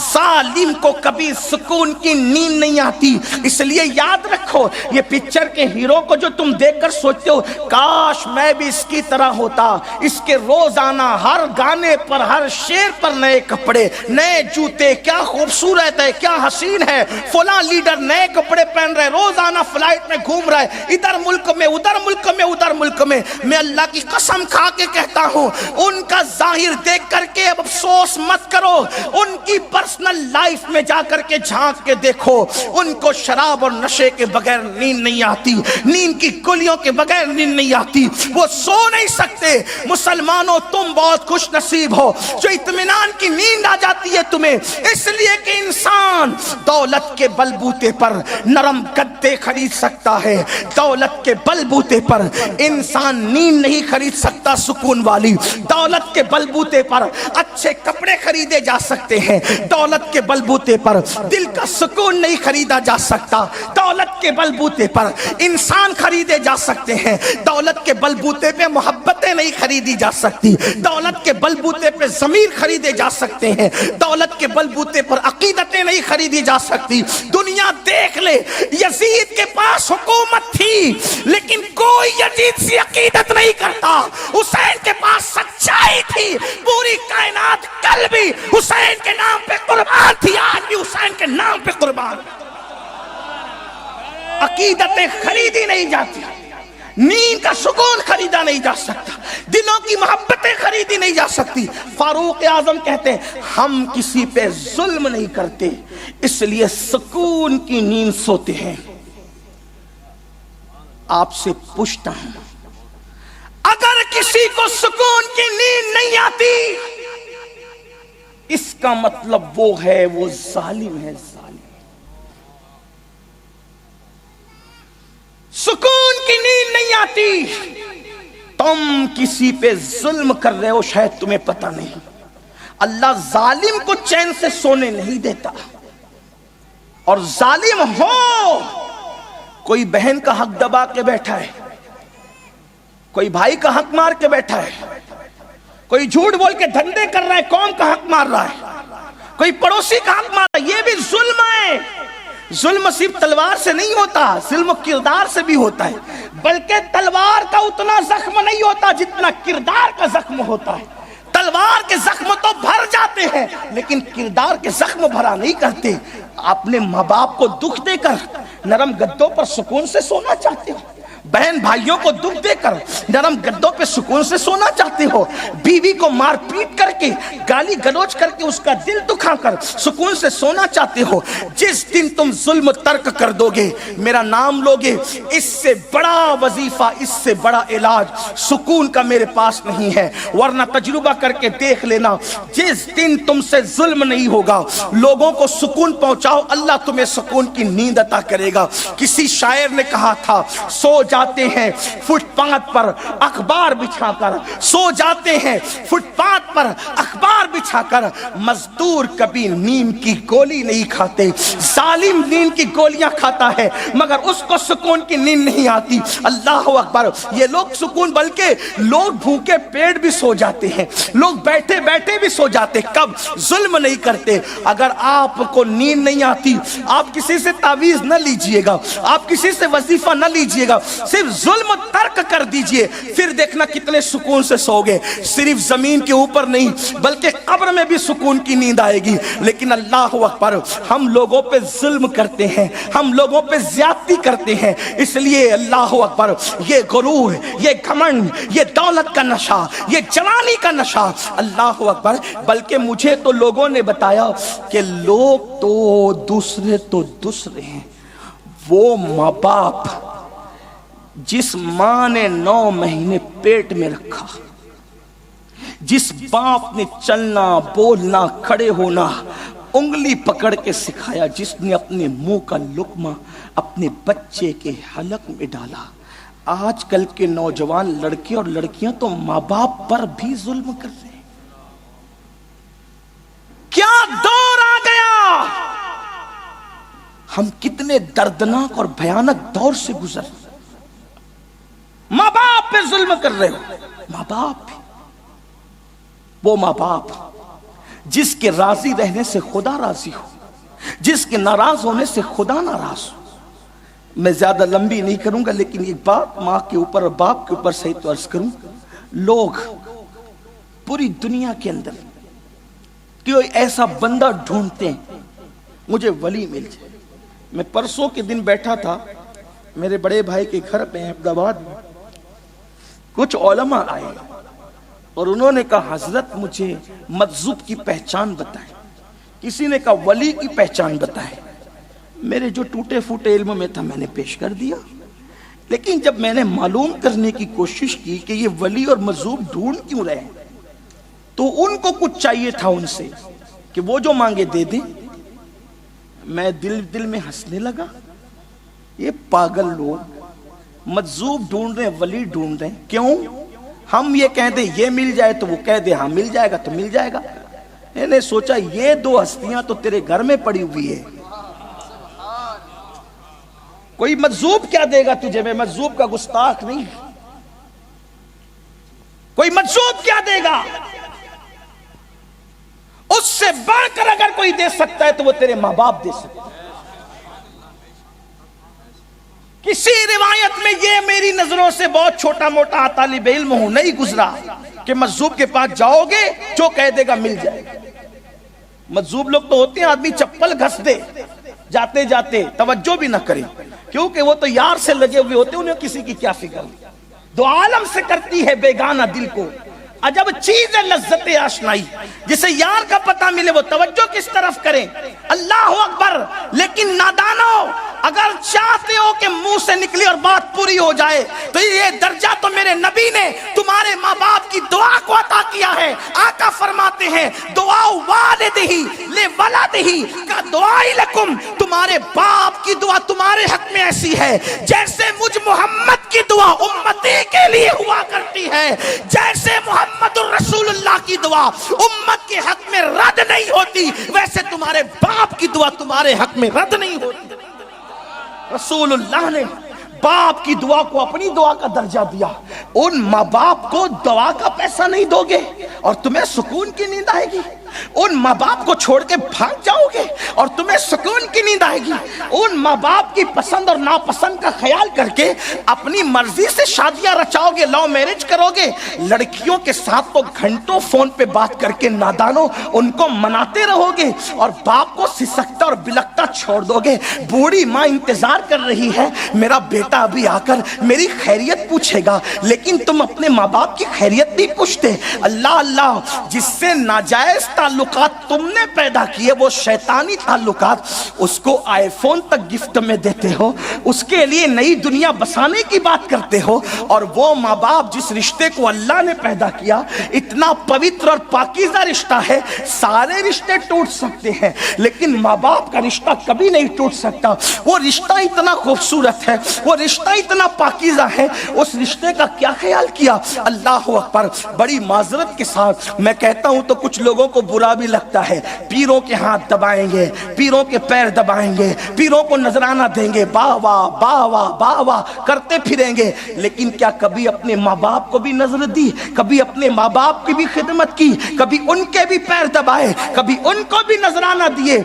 ظالم کو کبھی سکون کی نیند نہیں آتی۔ اس لیے یاد رکھو، یہ پکچر کے ہیرو کو جو تم دیکھ کر سوچتے ہو کاش میں بھی اس کی طرح ہوتا، اس کے روزانہ ہر گانے پر، ہر شعر پر نئے کپڑے، نئے جوتے، کیا خوبصورت ہے، کیا حسین ہے، فلاں لیڈر نئے کپڑے پہن رہے، روزانہ فلائٹ میں گھوم رہا ہے، ادھر ملک میں، ادھر ملک میں، ادھر ملک میں۔ میں اللہ کی قسم کھا کے کہتا ہوں ان کا ظاہر دیکھ کر کے اب افسوس مت کرو، ان کی پرسنل لائف میں جا کر کے جھانک کے دیکھو، ان کو شراب اور نشے کے بغیر نیند نہیں آتی، نیند کی گولیوں کے بغیر نیند نہیں آتی، وہ سو نہیں سکتے۔ مسلمانوں تم بہت خوش نصیب ہو جو اطمینان کی نیند آ جاتی ہے تمہیں، اس لیے کہ انسان دولت کے بلبوتے پر نرم گدے خرید سکتا ہے، دولت کے بلبوتے پر انسان نیند نہیں خرید سکتا سکون والی، دولت کے بلبوتے پر اچھے کپڑے خریدے جا سکتے ہیں، دولت کے بلبوتے پر دل کا سکون نہیں خریدا جا سکتا، دولت کے بلبوتے پر انسان خریدے جا سکتے ہیں، دولت کے بلبوتے پہ محبتیں نہیں خریدی جا سکتی، دولت کے بلبوتے پہ ضمیر خریدے جا سکتے ہیں، دولت کے بلبوتے پر عقیدتیں نہیں خریدی جا سکتی۔ دنیا دیکھ لے، یزید کے پاس حکومت تھی لیکن کوئی یزید سی عقیدت نہیں کرتا، حسین کے پاس سچائی تھی، پوری کائنات کل بھی حسین کے نام پہ قربان تھی، آج بھی حسین کے نام پہ قربان۔ عقیدتیں خریدی نہیں جاتی، نیند کا سکون خریدا نہیں جا سکتا، دلوں کی محبتیں خریدی نہیں جا سکتی۔ فاروق اعظم کہتے ہیں ہم کسی پہ ظلم نہیں کرتے، اس لیے سکون کی نیند سوتے ہیں۔ آپ سے پوچھتا ہوں اگر کسی کو سکون کی نیند نہیں آتی، اس کا مطلب وہ ہے وہ ظالم ہے، ظالم۔ سکون کی نیند نہیں آتی، تم کسی پہ ظلم کر رہے ہو، شاید تمہیں پتہ نہیں۔ اللہ ظالم کو چین سے سونے نہیں دیتا، اور ظالم ہو، کوئی بہن کا حق دبا کے بیٹھا ہے، کوئی بھائی کا حق مار کے بیٹھا ہے، کوئی جھوٹ بول کے دھندے کر رہا ہے، قوم کا حق مار رہا ہے، کوئی پڑوسی کا حق مار رہا ہے، یہ بھی ظلم ہے۔ ظلم صرف تلوار سے نہیں ہوتا، ظلم کردار سے بھی ہوتا ہے، بلکہ تلوار کا اتنا زخم نہیں ہوتا جتنا کردار کا زخم ہوتا ہے۔ تلوار کے زخم تو بھر جاتے ہیں، لیکن کردار کے زخم بھرا نہیں کرتے۔ اپنے ماں باپ کو دکھ دے کر نرم گدوں پر سکون سے سونا چاہتے ہو، بہن بھائیوں کو دکھ دے کر نرم گدوں پہ سکون سے سونا چاہتے ہو، بیوی کو مار پیٹ کر کے، گالی گلوچ کر کے، اس کا دل دکھا کر سکون سے سونا چاہتے ہو۔ جس دن تم ظلم ترک کر دو گے، میرا نام لوگے، اس سے بڑا وظیفہ، اس سے بڑا علاج سکون کا میرے پاس نہیں ہے۔ ورنہ تجربہ کر کے دیکھ لینا، جس دن تم سے ظلم نہیں ہوگا، لوگوں کو سکون پہنچاؤ، اللہ تمہیں سکون کی نیند عطا کرے گا۔ کسی شاعر نے کہا تھا، سو جاتے ہیں فٹ پاتھ پر اخبار بچھا کر، سو جاتے ہیں فٹ پاتھ پر اخبار بچھا کر، مزدور کبھی نیند کی گولی نہیں کھاتے۔ ظالم نیند کی گولیاں کھاتا ہے مگر اس کو سکون کی نیند نہیں آتی۔ اللہ اکبر۔ یہ لوگ سکون، بلکہ لوگ بھوکے پیٹ بھی سو جاتے ہیں، لوگ بیٹھے بیٹھے بھی سو جاتے، کب؟ ظلم نہیں کرتے۔ اگر آپ کو نیند نہیں آتی، آپ کسی سے تعویذ نہ لیجئے گا، آپ کسی سے وظیفہ نہ لیجئے گا، صرف ظلم ترک کر دیجئے، پھر دیکھنا کتنے سکون سے سو گے۔ صرف زمین کے اوپر نہیں بلکہ قبر میں بھی سکون کی نیند آئے گی۔ لیکن اللہ اکبر، ہم لوگوں پہ ظلم کرتے ہیں، ہم لوگوں پہ زیادتی کرتے ہیں، اس لیے اللہ اکبر، یہ غرور، یہ گھمنڈ، یہ دولت کا نشہ، یہ جوانی کا نشہ، اللہ اکبر۔ بلکہ مجھے تو لوگوں نے بتایا کہ لوگ تو دوسرے ہیں، وہ ماں باپ جس ماں نے 9 مہینے پیٹ میں رکھا، جس باپ نے چلنا، بولنا، کھڑے ہونا، انگلی پکڑ کے سکھایا، جس نے اپنے منہ کا لقمہ اپنے بچے کے حلق میں ڈالا، آج کل کے نوجوان لڑکے اور لڑکیاں تو ماں باپ پر بھی ظلم کر رہے ہیں۔ کیا دور آ گیا! ہم کتنے دردناک اور بھیانک دور سے گزر رہے ہیں۔ ماں باپ پہ ظلم کر رہے ہو، ماں باپ، وہ ماں باپ جس کے راضی رہنے سے خدا راضی ہو، جس کے ناراض ہونے سے خدا ناراض ہو۔ میں زیادہ لمبی نہیں کروں گا، لیکن ایک بات ماں کے اوپر اور باپ کے اوپر صحیح تو عرض کروں، لوگ پوری دنیا کے اندر کوئی ایسا بندہ ڈھونڈتے ہیں مجھے ولی مل جائے۔ میں پرسوں کے دن بیٹھا تھا میرے بڑے بھائی کے گھر پہ احمد آباد میں، کچھ علماء آئے اور انہوں نے کہا حضرت مجھے مجذوب کی پہچان بتائیں، کسی نے کہا ولی کی پہچان بتائیں۔ میرے جو ٹوٹے پھوٹے علم میں تھا میں نے پیش کر دیا، لیکن جب میں نے معلوم کرنے کی کوشش کی کہ یہ ولی اور مجذوب ڈھونڈ کیوں رہے تو ان کو کچھ چاہیے تھا ان سے کہ وہ جو مانگے دے دیں۔ میں دل میں ہنسنے لگا، یہ پاگل لوگ مجذوب ڈھونڈ رہے ہیں، ولی ڈھونڈ رہے ہیں، کیوں؟ ہم یہ کہہ دیں یہ مل جائے تو وہ کہہ دے ہاں مل جائے گا تو مل جائے گا۔ میں نے سوچا یہ 2 ہستیاں تو تیرے گھر میں پڑی ہوئی ہے، کوئی مجذوب کیا دے گا تجھے؟ میں مجذوب کا گستاخ نہیں، کوئی مجذوب کیا دے گا؟ اس سے بڑھ کر اگر کوئی دے سکتا ہے تو وہ تیرے ماں باپ دے سکتا ہے۔ کسی روایت میں یہ میری نظروں سے بہت چھوٹا موٹا طالب علم ہوں نہیں گزرا کہ مجذوب کے پاس جاؤ گے جو کہہ دے گا مل جائے گا۔ مجذوب لوگ تو ہوتے ہیں آدمی چپل گھس دے جاتے جاتے توجہ بھی نہ کرے، کیونکہ وہ تو یار سے لگے ہوئے ہوتے، انہیں کسی کی کیا فکر، دو عالم سے کرتی ہے بیگانہ دل کو عجب چیز ہے لذت آشنائی، جسے یار کا پتہ ملے وہ توجہ کس طرف کریں۔ اللہ اکبر۔ لیکن نادانوں، اگر چاہتے ہو کہ منہ سے نکلی اور بات پوری ہو جائے تو یہ درجہ تو میرے نبی نے تمہارے ماں باپ کی دعا کو عطا کیا ہے. آقا فرماتے ہیں دعا والدہ لولدہ کا دعائی لکم، تمہارے باپ کی دعا تمہارے حق میں ایسی ہے جیسے مجھ محمد کی دعا امتی کے لیے ہوا کرتی ہے. جیسے محمد الرسول اللہ کی دعا امت کے حق میں رد نہیں ہوتی، ویسے تمہارے باپ کی دعا تمہارے حق میں رد نہیں ہوتی. رسول اللہ نے باپ کی دعا کو اپنی دعا کا درجہ دیا. ان ماں باپ کو دعا کا پیسہ نہیں دو گے اور تمہیں سکون کی نیند آئے گی؟ ان ماں باپ کو چھوڑ کے بھاگ جاؤ گے اور تمہیں سکون کی نیند آئے گی؟ ان ماں باپ کی پسند اور ناپسند کا خیال کر کے اپنی مرضی سے شادیاں رچاؤ گے، لو میرج کرو گے؟ لڑکیوں کے ساتھ تو گھنٹوں فون پہ بات کر کے نادانو ان کو مناتے رہو گے اور باپ کو سسکتا اور بلکتا چھوڑ دو گے. بوڑھی ماں انتظار کر رہی ہے میرا بیٹا ابھی آ کر میری خیریت پوچھے گا، لیکن تم اپنے ماں باپ کی خیریت نہیں پوچھتے. اللہ اللہ، جس سے ناجائز تعلقات تم نے پیدا کیے، وہ شیطانی تعلقات، اس کو آئی فون تک گفٹ میں دیتے ہو، اس کے لیے نئی دنیا بسانے کی بات کرتے ہو. اور وہ ماں باپ جس رشتے کو اللہ نے پیدا کیا اتنا پوتر اور پاکیزہ رشتہ ہے، سارے رشتے ٹوٹ سکتے ہیں لیکن ماں باپ کا رشتہ کبھی نہیں ٹوٹ سکتا. وہ رشتہ اتنا خوبصورت ہے، وہ رشتہ اتنا پاکیزہ ہے، اس رشتے کا کیا خیال کیا؟ اللہ اکبر. بڑی معذرت کے ساتھ میں کہتا ہوں تو کچھ لوگوں کو برا بھی لگتا ہے، پیروں کے ہاتھ دبائیں گے، پیروں کے پیر دبائیں گے، پیروں کو نذرانہ دیں گے، باہ واہ باہ واہ باہ واہ کرتے پھریں گے، لیکن کیا کبھی اپنے ماں باپ کو بھی نظر دی؟ کبھی اپنے ماں باپ کی بھی خدمت کی؟ کبھی ان کے بھی پیر دبائے؟ کبھی ان کو بھی نذرانہ دیے؟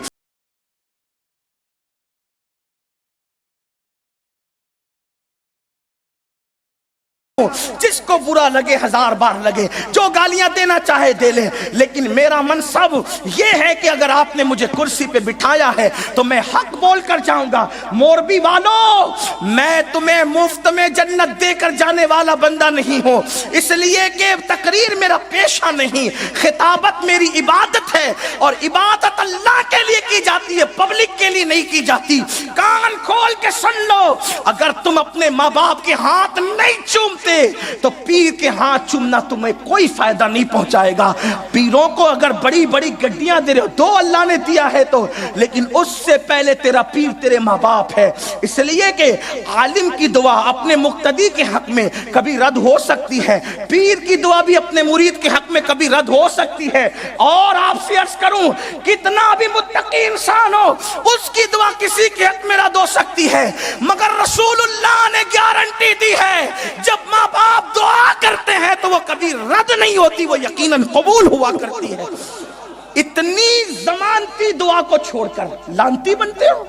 جس کو برا لگے ہزار بار لگے، جو گالیاں دینا چاہے دے لے، لیکن میرا منصب یہ ہے کہ اگر آپ نے مجھے کرسی پہ بٹھایا ہے تو میں حق بول کر جاؤں گا. موربی والو، میں تمہیں مفت میں جنت دے کر جانے والا بندہ نہیں ہوں، اس لیے کہ تقریر میرا پیشہ نہیں، خطابت میری عبادت ہے اور عبادت اللہ کے لیے کی جاتی ہے، پبلک کے لیے نہیں کی جاتی. کان کھول کے سن لو، اگر تم اپنے ماں باپ کے ہاتھ نہیں چومتے تو پیر کے ہاتھ چومنا تمہیں کوئی فائدہ نہیں پہنچائے گا. پیروں کو اگر بڑی بڑی گڈیاں دے رہے ہو، دو اللہ نے دیا ہے تو، لیکن اس سے پہلے تیرا پیر تیرے ماں باپ ہے. اس لیے کہ عالم کی دعا اپنے مقتدی کے حق میں کبھی رد ہو سکتی ہے، پیر کی دعا بھی اپنے مرید کے حق میں کبھی رد ہو سکتی ہے. اور آپ سے عرض کروں، کتنا بھی متقی انسان ہو، اس کی دعا کسی کے حق میں رد ہو سکتی ہے، مگر رسول اللہ نے گارنٹی دی ہے جب ماں باپ دعا کرتے ہیں تو وہ کبھی رد نہیں ہوتی، وہ یقیناً قبول ہوا کرتی ہے. اتنی ضمانتی دعا کو چھوڑ کر لانتی بنتے ہو.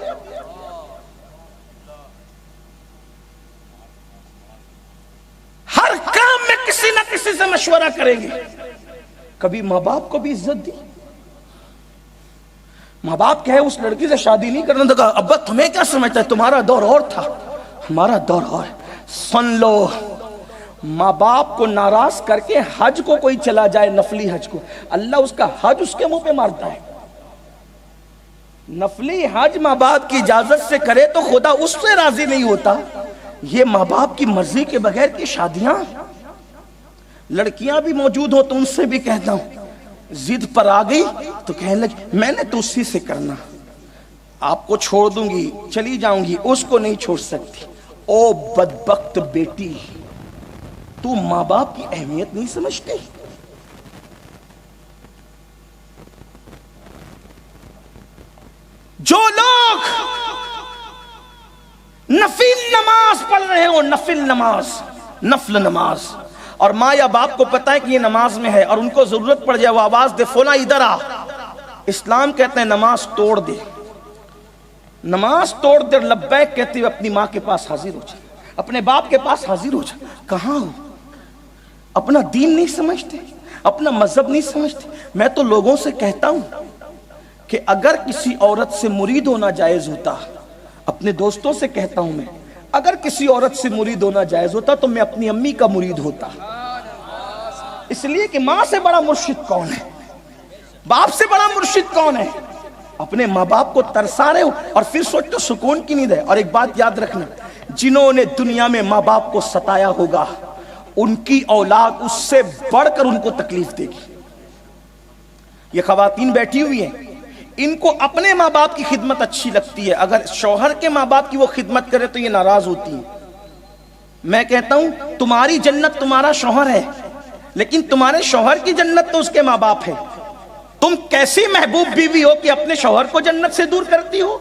ہر کام میں کسی نہ کسی سے مشورہ کریں گے. کبھی ماں باپ کو بھی عزت دی. ماں باپ کہے اس لڑکی سے شادی نہیں کرنا، تو کہا ابا تمہیں کیا سمجھتا ہے، تمہارا دور اور تھا، ہمارا دور اور. سن لو، ماں باپ کو ناراض کر کے حج کو کوئی چلا جائے، نفلی حج کو، اللہ اس کا حج اس کے منہ پہ مارتا ہے. نفلی حج ماں باپ کی اجازت سے کرے تو خدا اس سے راضی نہیں ہوتا. یہ ماں باپ کی مرضی کے بغیر کی شادیاں. لڑکیاں بھی موجود ہو تو ان سے بھی کہتا ہوں، ضد پر آ گئی تو کہنے لگی میں نے تو اسی سے کرنا، آپ کو چھوڑ دوں گی، چلی جاؤں گی، اس کو نہیں چھوڑ سکتی. او بدبخت بیٹی، تو ماں باپ کی اہمیت نہیں سمجھتی؟ جو لوگ نفل نماز پڑھ رہے ہو، نفل نماز، اور ماں یا باپ کو پتا ہے کہ یہ نماز میں ہے اور ان کو ضرورت پڑ جائے، وہ آواز دے فلاں ادھر آ، اسلام کہتے ہیں نماز توڑ دے، نماز توڑ دے، لبیک کہتے ہوئے اپنی ماں کے پاس حاضر ہو جائے، اپنے باپ کے پاس حاضر ہو جائے. کہاں ہو؟ اپنا دین نہیں سمجھتے، اپنا مذہب نہیں سمجھتے. میں تو لوگوں سے کہتا ہوں کہ اگر کسی عورت سے مرید ہونا جائز ہوتا، اپنے دوستوں سے کہتا ہوں میں، اگر کسی عورت سے مرید ہونا جائز ہوتا تو میں اپنی امی کا مرید ہوتا. اس لیے کہ ماں سے بڑا مرشد کون ہے؟ باپ سے بڑا مرشد کون ہے؟ اپنے ماں باپ کو ترسا رہے ہو اور پھر سوچتے سکون کی نیند ہے. اور ایک بات یاد رکھنا, جنہوں نے دنیا میں ماں باپ کو ستایا ہوگا ان کی اولاد اس سے بڑھ کر ان کو تکلیف دے گی. یہ خواتین بیٹھی ہوئی ہیں, ان کو اپنے ماں باپ کی خدمت اچھی لگتی ہے, اگر شوہر کے ماں باپ کی وہ خدمت کرے تو یہ ناراض ہوتی ہیں. میں کہتا ہوں تمہاری جنت تمہارا شوہر ہے, لیکن تمہارے شوہر کی جنت تو اس کے ماں باپ ہے. تم کیسی محبوب بیوی ہو کہ اپنے شوہر کو جنت سے دور کرتی ہو؟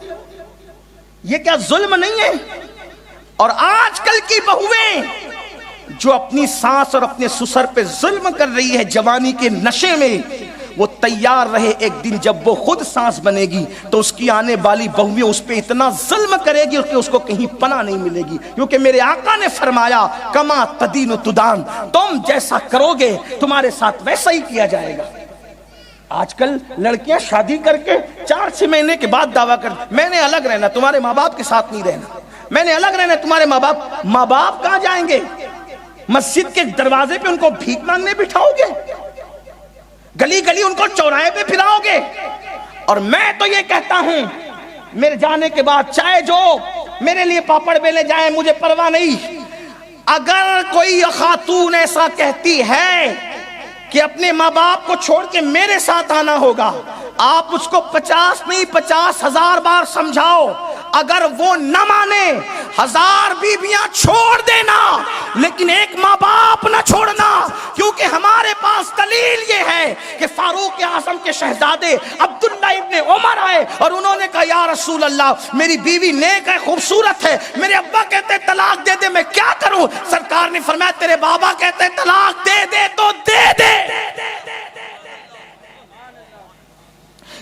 یہ کیا ظلم نہیں ہے؟ اور آج کل کی بہویں جو اپنی ساس اور اپنے سسر پہ ظلم کر رہی ہے جوانی کے نشے میں, وہ تیار رہے ایک دن جب وہ خود سانس بنے گی تو اس کی آنے والی بہویں اس پہ اتنا ظلم کرے گی کہ اس کو کہیں پناہ نہیں ملے گی. کیونکہ میرے آقا نے فرمایا کما تدین تدان, تم جیسا کرو گے تمہارے ساتھ ویسا ہی کیا جائے گا. آج کل لڑکیاں شادی کر کے 4-6 مہینے کے بعد دعویٰ کرتی میں نے الگ رہنا, تمہارے ماں باپ کے ساتھ نہیں رہنا, میں نے الگ رہنا, تمہارے ماں باپ کہاں جائیں گے؟ مسجد کے دروازے پہ ان کو بھیک مانگنے بٹھاؤ گے؟ گلی گلی ان کو چوراہے پہ پھراؤ گے؟ اور میں تو یہ کہتا ہوں میرے جانے کے بعد چاہے جو میرے لیے پاپڑ بیلے جائیں مجھے پرواہ نہیں. اگر کوئی خاتون ایسا کہتی ہے کہ اپنے ماں باپ کو چھوڑ کے میرے ساتھ آنا ہوگا, آپ اس کو 50 نہیں 50,000 بار سمجھاؤ, اگر وہ نہ مانے 1000 بیویاں چھوڑ دینا لیکن ایک ماں باپ نہ چھوڑنا. کیونکہ ہمارے پاس دلیل یہ ہے کہ فاروق اعظم کے شہزادے عبداللہ ابن عمر آئے اور انہوں نے کہا یا رسول اللہ میری بیوی نیک ہے, خوبصورت ہے, میرے ابا کہتے طلاق دے دے, میں کیا کروں؟ سرکار نے فرمایا تیرے بابا کہتے طلاق دے دے تو دے دے.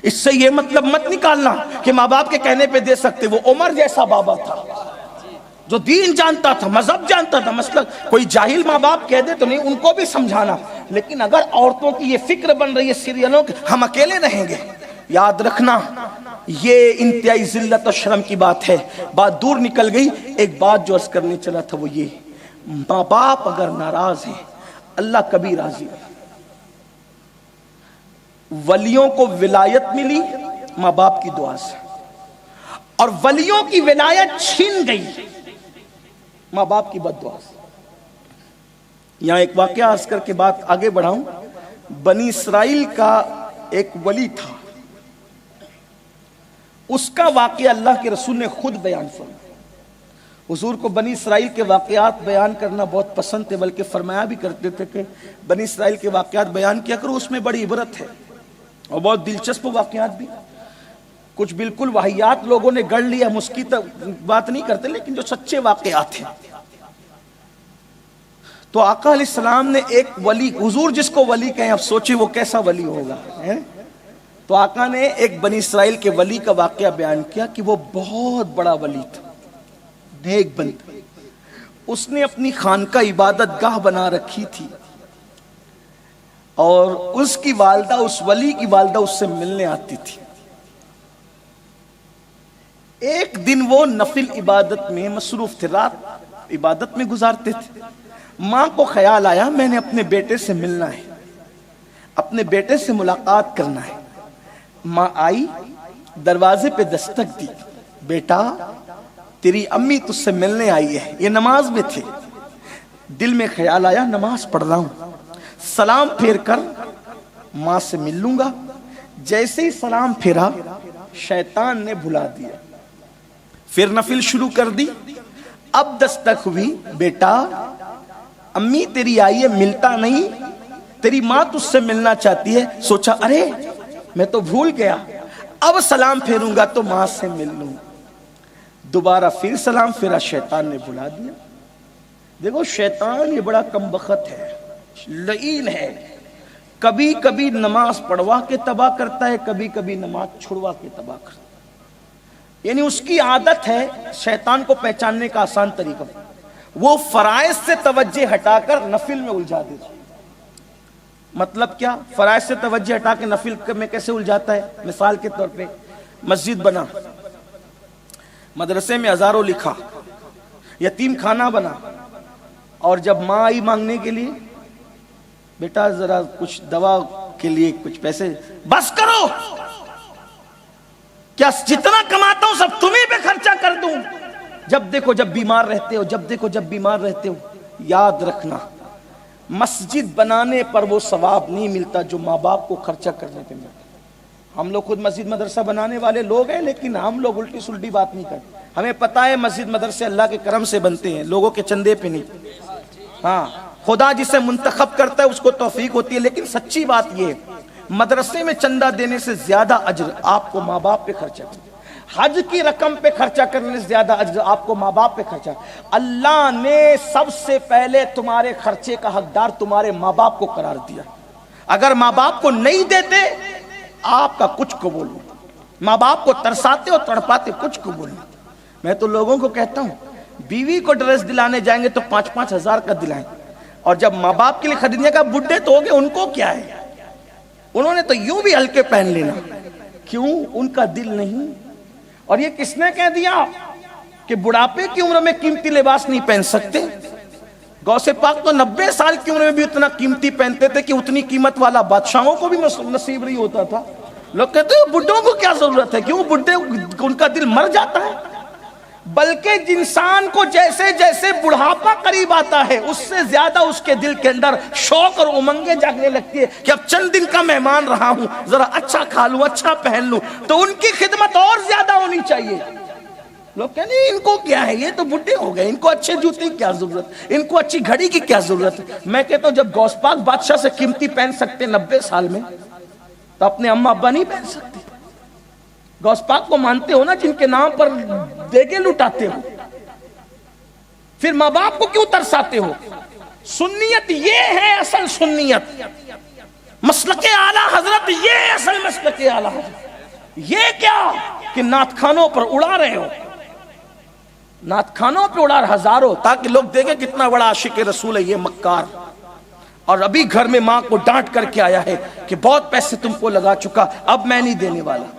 اس سے یہ مطلب مت نکالنا کہ ماں باپ کے کہنے پہ دے سکتے. وہ عمر جیسا بابا تھا جو دین جانتا تھا, مذہب جانتا تھا. مثلا کوئی جاہل ماں باپ کہہ دے تو نہیں, ان کو بھی سمجھانا. لیکن اگر عورتوں کی یہ فکر بن رہی ہے سیریلوں کی ہم اکیلے رہیں گے, یاد رکھنا یہ انتہائی ذلت و شرم کی بات ہے. بات دور نکل گئی. ایک بات جو عرض کرنے چلا تھا وہ یہ, ماں باپ اگر ناراض ہیں اللہ کبھی راضی نہیں. ولیوں کو ولایت ملی ماں باپ کی دعا سے, اور ولیوں کی ولایت چھین گئی ماں باپ کی بد دعا سے. یہاں ایک واقعہ عرض کر کے بات آگے بڑھاؤں. بنی اسرائیل کا ایک ولی تھا, اس کا واقعہ اللہ کے رسول نے خود بیان فرمایا. حضور کو بنی اسرائیل کے واقعات بیان کرنا بہت پسند تھے, بلکہ فرمایا بھی کرتے تھے کہ بنی اسرائیل کے واقعات بیان کیا کرو, اس میں بڑی عبرت ہے اور بہت دلچسپ واقعات بھی. کچھ بالکل واہیات لوگوں نے گڑھ لیا, ہم اس کی بات نہیں کرتے, لیکن جو سچے واقعات ہیں. تو آقا علیہ السلام نے ایک ولی, حضور جس کو ولی کہیں اب سوچیں وہ کیسا ولی ہوگا. تو آقا نے ایک بنی اسرائیل کے ولی کا واقعہ بیان کیا کہ وہ بہت بڑا ولی تھا, نیک بندہ. اس نے اپنی خانقاہ عبادت گاہ بنا رکھی تھی اور اس کی والدہ, اس ولی کی والدہ اس سے ملنے آتی تھی. ایک دن وہ نفل عبادت میں مصروف تھے, رات عبادت میں گزارتے تھے. ماں کو خیال آیا میں نے اپنے بیٹے سے ملنا ہے, اپنے بیٹے سے ملاقات کرنا ہے. ماں آئی, دروازے پہ دستک دی, بیٹا تیری امی تجھ سے ملنے آئی ہے. یہ نماز میں تھے. دل میں خیال آیا نماز پڑھ رہا ہوں, سلام پھیر کر ماں سے مل لوں گا. جیسے ہی سلام پھیرا شیطان نے بھلا دیا, پھر نفل شروع کر دی. اب دستک ہوئی, بیٹا امی تیری آئی ہے, ملتا نہیں, تیری ماں تجھ سے ملنا چاہتی ہے. سوچا ارے میں تو بھول گیا, اب سلام پھیروں گا تو ماں سے مل لوں. دوبارہ پھر سلام پھیرا, شیطان نے بھلا دیا. دیکھو شیطان یہ بڑا کم بخت ہے, لعین ہے. کبھی کبھی نماز پڑھوا کے تباہ کرتا ہے, کبھی کبھی نماز چھڑوا کے تباہ کرتا ہے. یعنی اس کی عادت ہے, شیطان کو پہچاننے کا آسان طریقہ وہ فرائض سے توجہ ہٹا کر نفل میں الجھا دیتا. مطلب کیا؟ فرائض سے توجہ ہٹا کے نفل میں کیسے الجھاتا ہے؟ مثال کے طور پہ مسجد بنا, مدرسے میں ہزاروں لکھا, یتیم خانہ بنا, اور جب ماں آئی مانگنے کے لیے, بیٹا ذرا کچھ دوا کے لیے کچھ پیسے, بس کرو, کیا جتنا کماتا ہوں سب تمہیں پہ خرچہ کر دوں؟ جب دیکھو جب بیمار رہتے ہو، جب دیکھو جب بیمار رہتے ہو، یاد رکھنا مسجد بنانے پر وہ ثواب نہیں ملتا جو ماں باپ کو خرچہ کرنے پہ ملتا۔ ہم لوگ خود مسجد مدرسہ بنانے والے لوگ ہیں، لیکن ہم لوگ الٹی سلٹی بات نہیں کرتے۔ ہمیں پتہ ہے مسجد مدرسے اللہ کے کرم سے بنتے ہیں، لوگوں کے چندے پہ نہیں۔ ہاں، خدا جسے منتخب کرتا ہے اس کو توفیق ہوتی ہے، لیکن سچی بات یہ ہے مدرسے میں چندہ دینے سے زیادہ اجر آپ کو ماں باپ پہ خرچہ کرنا، حج کی رقم پہ خرچہ کرنے سے زیادہ اجر آپ کو ماں باپ پہ خرچہ۔ اللہ نے سب سے پہلے تمہارے خرچے کا حقدار تمہارے ماں باپ کو قرار دیا۔ اگر ماں باپ کو نہیں دیتے آپ کا کچھ قبول نہیں، ماں باپ کو ترساتے اور تڑپاتے کچھ قبول نہیں۔ میں تو لوگوں کو کہتا ہوں بیوی کو ڈریس دلانے جائیں گے تو 5-5 ہزار کا دلائیں، اور جب ماں باپ کے لیے خریدنے کا بڈھے تو ہو گئے، ان کو کیا ہے، انہوں نے تو یوں بھی ہلکے پہن لینا، کیوں؟ ان کا دل نہیں۔ اور یہ کس نے کہہ دیا کہ بڑھاپے کی عمر میں قیمتی لباس نہیں پہن سکتے؟ غوث پاک تو 90 سال کی عمر میں بھی اتنا قیمتی پہنتے تھے کہ اتنی قیمت والا بادشاہوں کو بھی نصیب نہیں ہوتا تھا۔ لوگ کہتے ہیں بڈھوں کو کیا ضرورت ہے، کیوں؟ بڈھے ان کا دل مر جاتا ہے۔ بلکہ انسان کو جیسے جیسے بڑھاپا قریب آتا ہے اس سے زیادہ اس کے دل کے اندر شوق اور امنگیں جاگنے لگتی ہے کہ اب چند دن کا مہمان رہا ہوں، ذرا اچھا کھا لوں، اچھا پہن لوں، تو ان کی خدمت اور زیادہ ہونی چاہیے۔ لوگ کہتے ہیں ان کو کیا ہے، یہ تو بڈھے ہو گئے، ان کو اچھے جوتے کی کیا ضرورت، ان کو اچھی گھڑی کی کیا ضرورت ہے۔ میں کہتا ہوں جب غوث پاک بادشاہ سے قیمتی پہن سکتے 90 سال میں، تو اپنے اماں ابا نہیں پہن سکتے؟ غوث پاک کو مانتے ہو نا، جن کے نام پر دیگیں لٹاتے ہو، پھر ماں باپ کو کیوں ترساتے ہو؟ سنیت یہ ہے اصل سنیت، مسلک اعلیٰ حضرت یہ اصل مسلک اعلیٰ حضرت۔ یہ کیا کہ نعت خانوں پر اڑا رہے ہو، نعت خانوں پر اڑا ہزاروں، تاکہ لوگ دیکھیں کتنا بڑا عاشق رسول ہے یہ مکار، اور ابھی گھر میں ماں کو ڈانٹ کر کے آیا ہے کہ بہت پیسے تم کو لگا چکا، اب میں نہیں دینے والا۔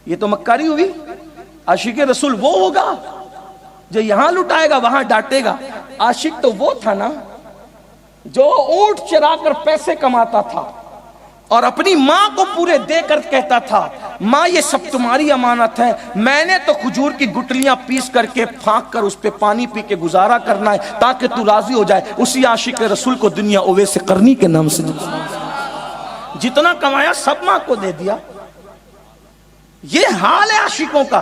یہ تو مکاری ہوئی۔ عاشق رسول وہ ہوگا جو یہاں لٹائے گا وہاں ڈانٹے گا۔ عاشق تو وہ تھا نا جو اونٹ چرا کر پیسے کماتا تھا اور اپنی ماں کو پورے دے کر کہتا تھا ماں یہ سب تمہاری امانت ہے، میں نے تو کھجور کی گٹلیاں پیس کر کے پھانک کر اس پہ پانی پی کے گزارا کرنا ہے تاکہ تو راضی ہو جائے۔ اسی عاشق رسول کو دنیا اویس قرنی کے نام سے جتنا کمایا سب ماں کو دے دیا۔ یہ حال ہے عاشقوں کا۔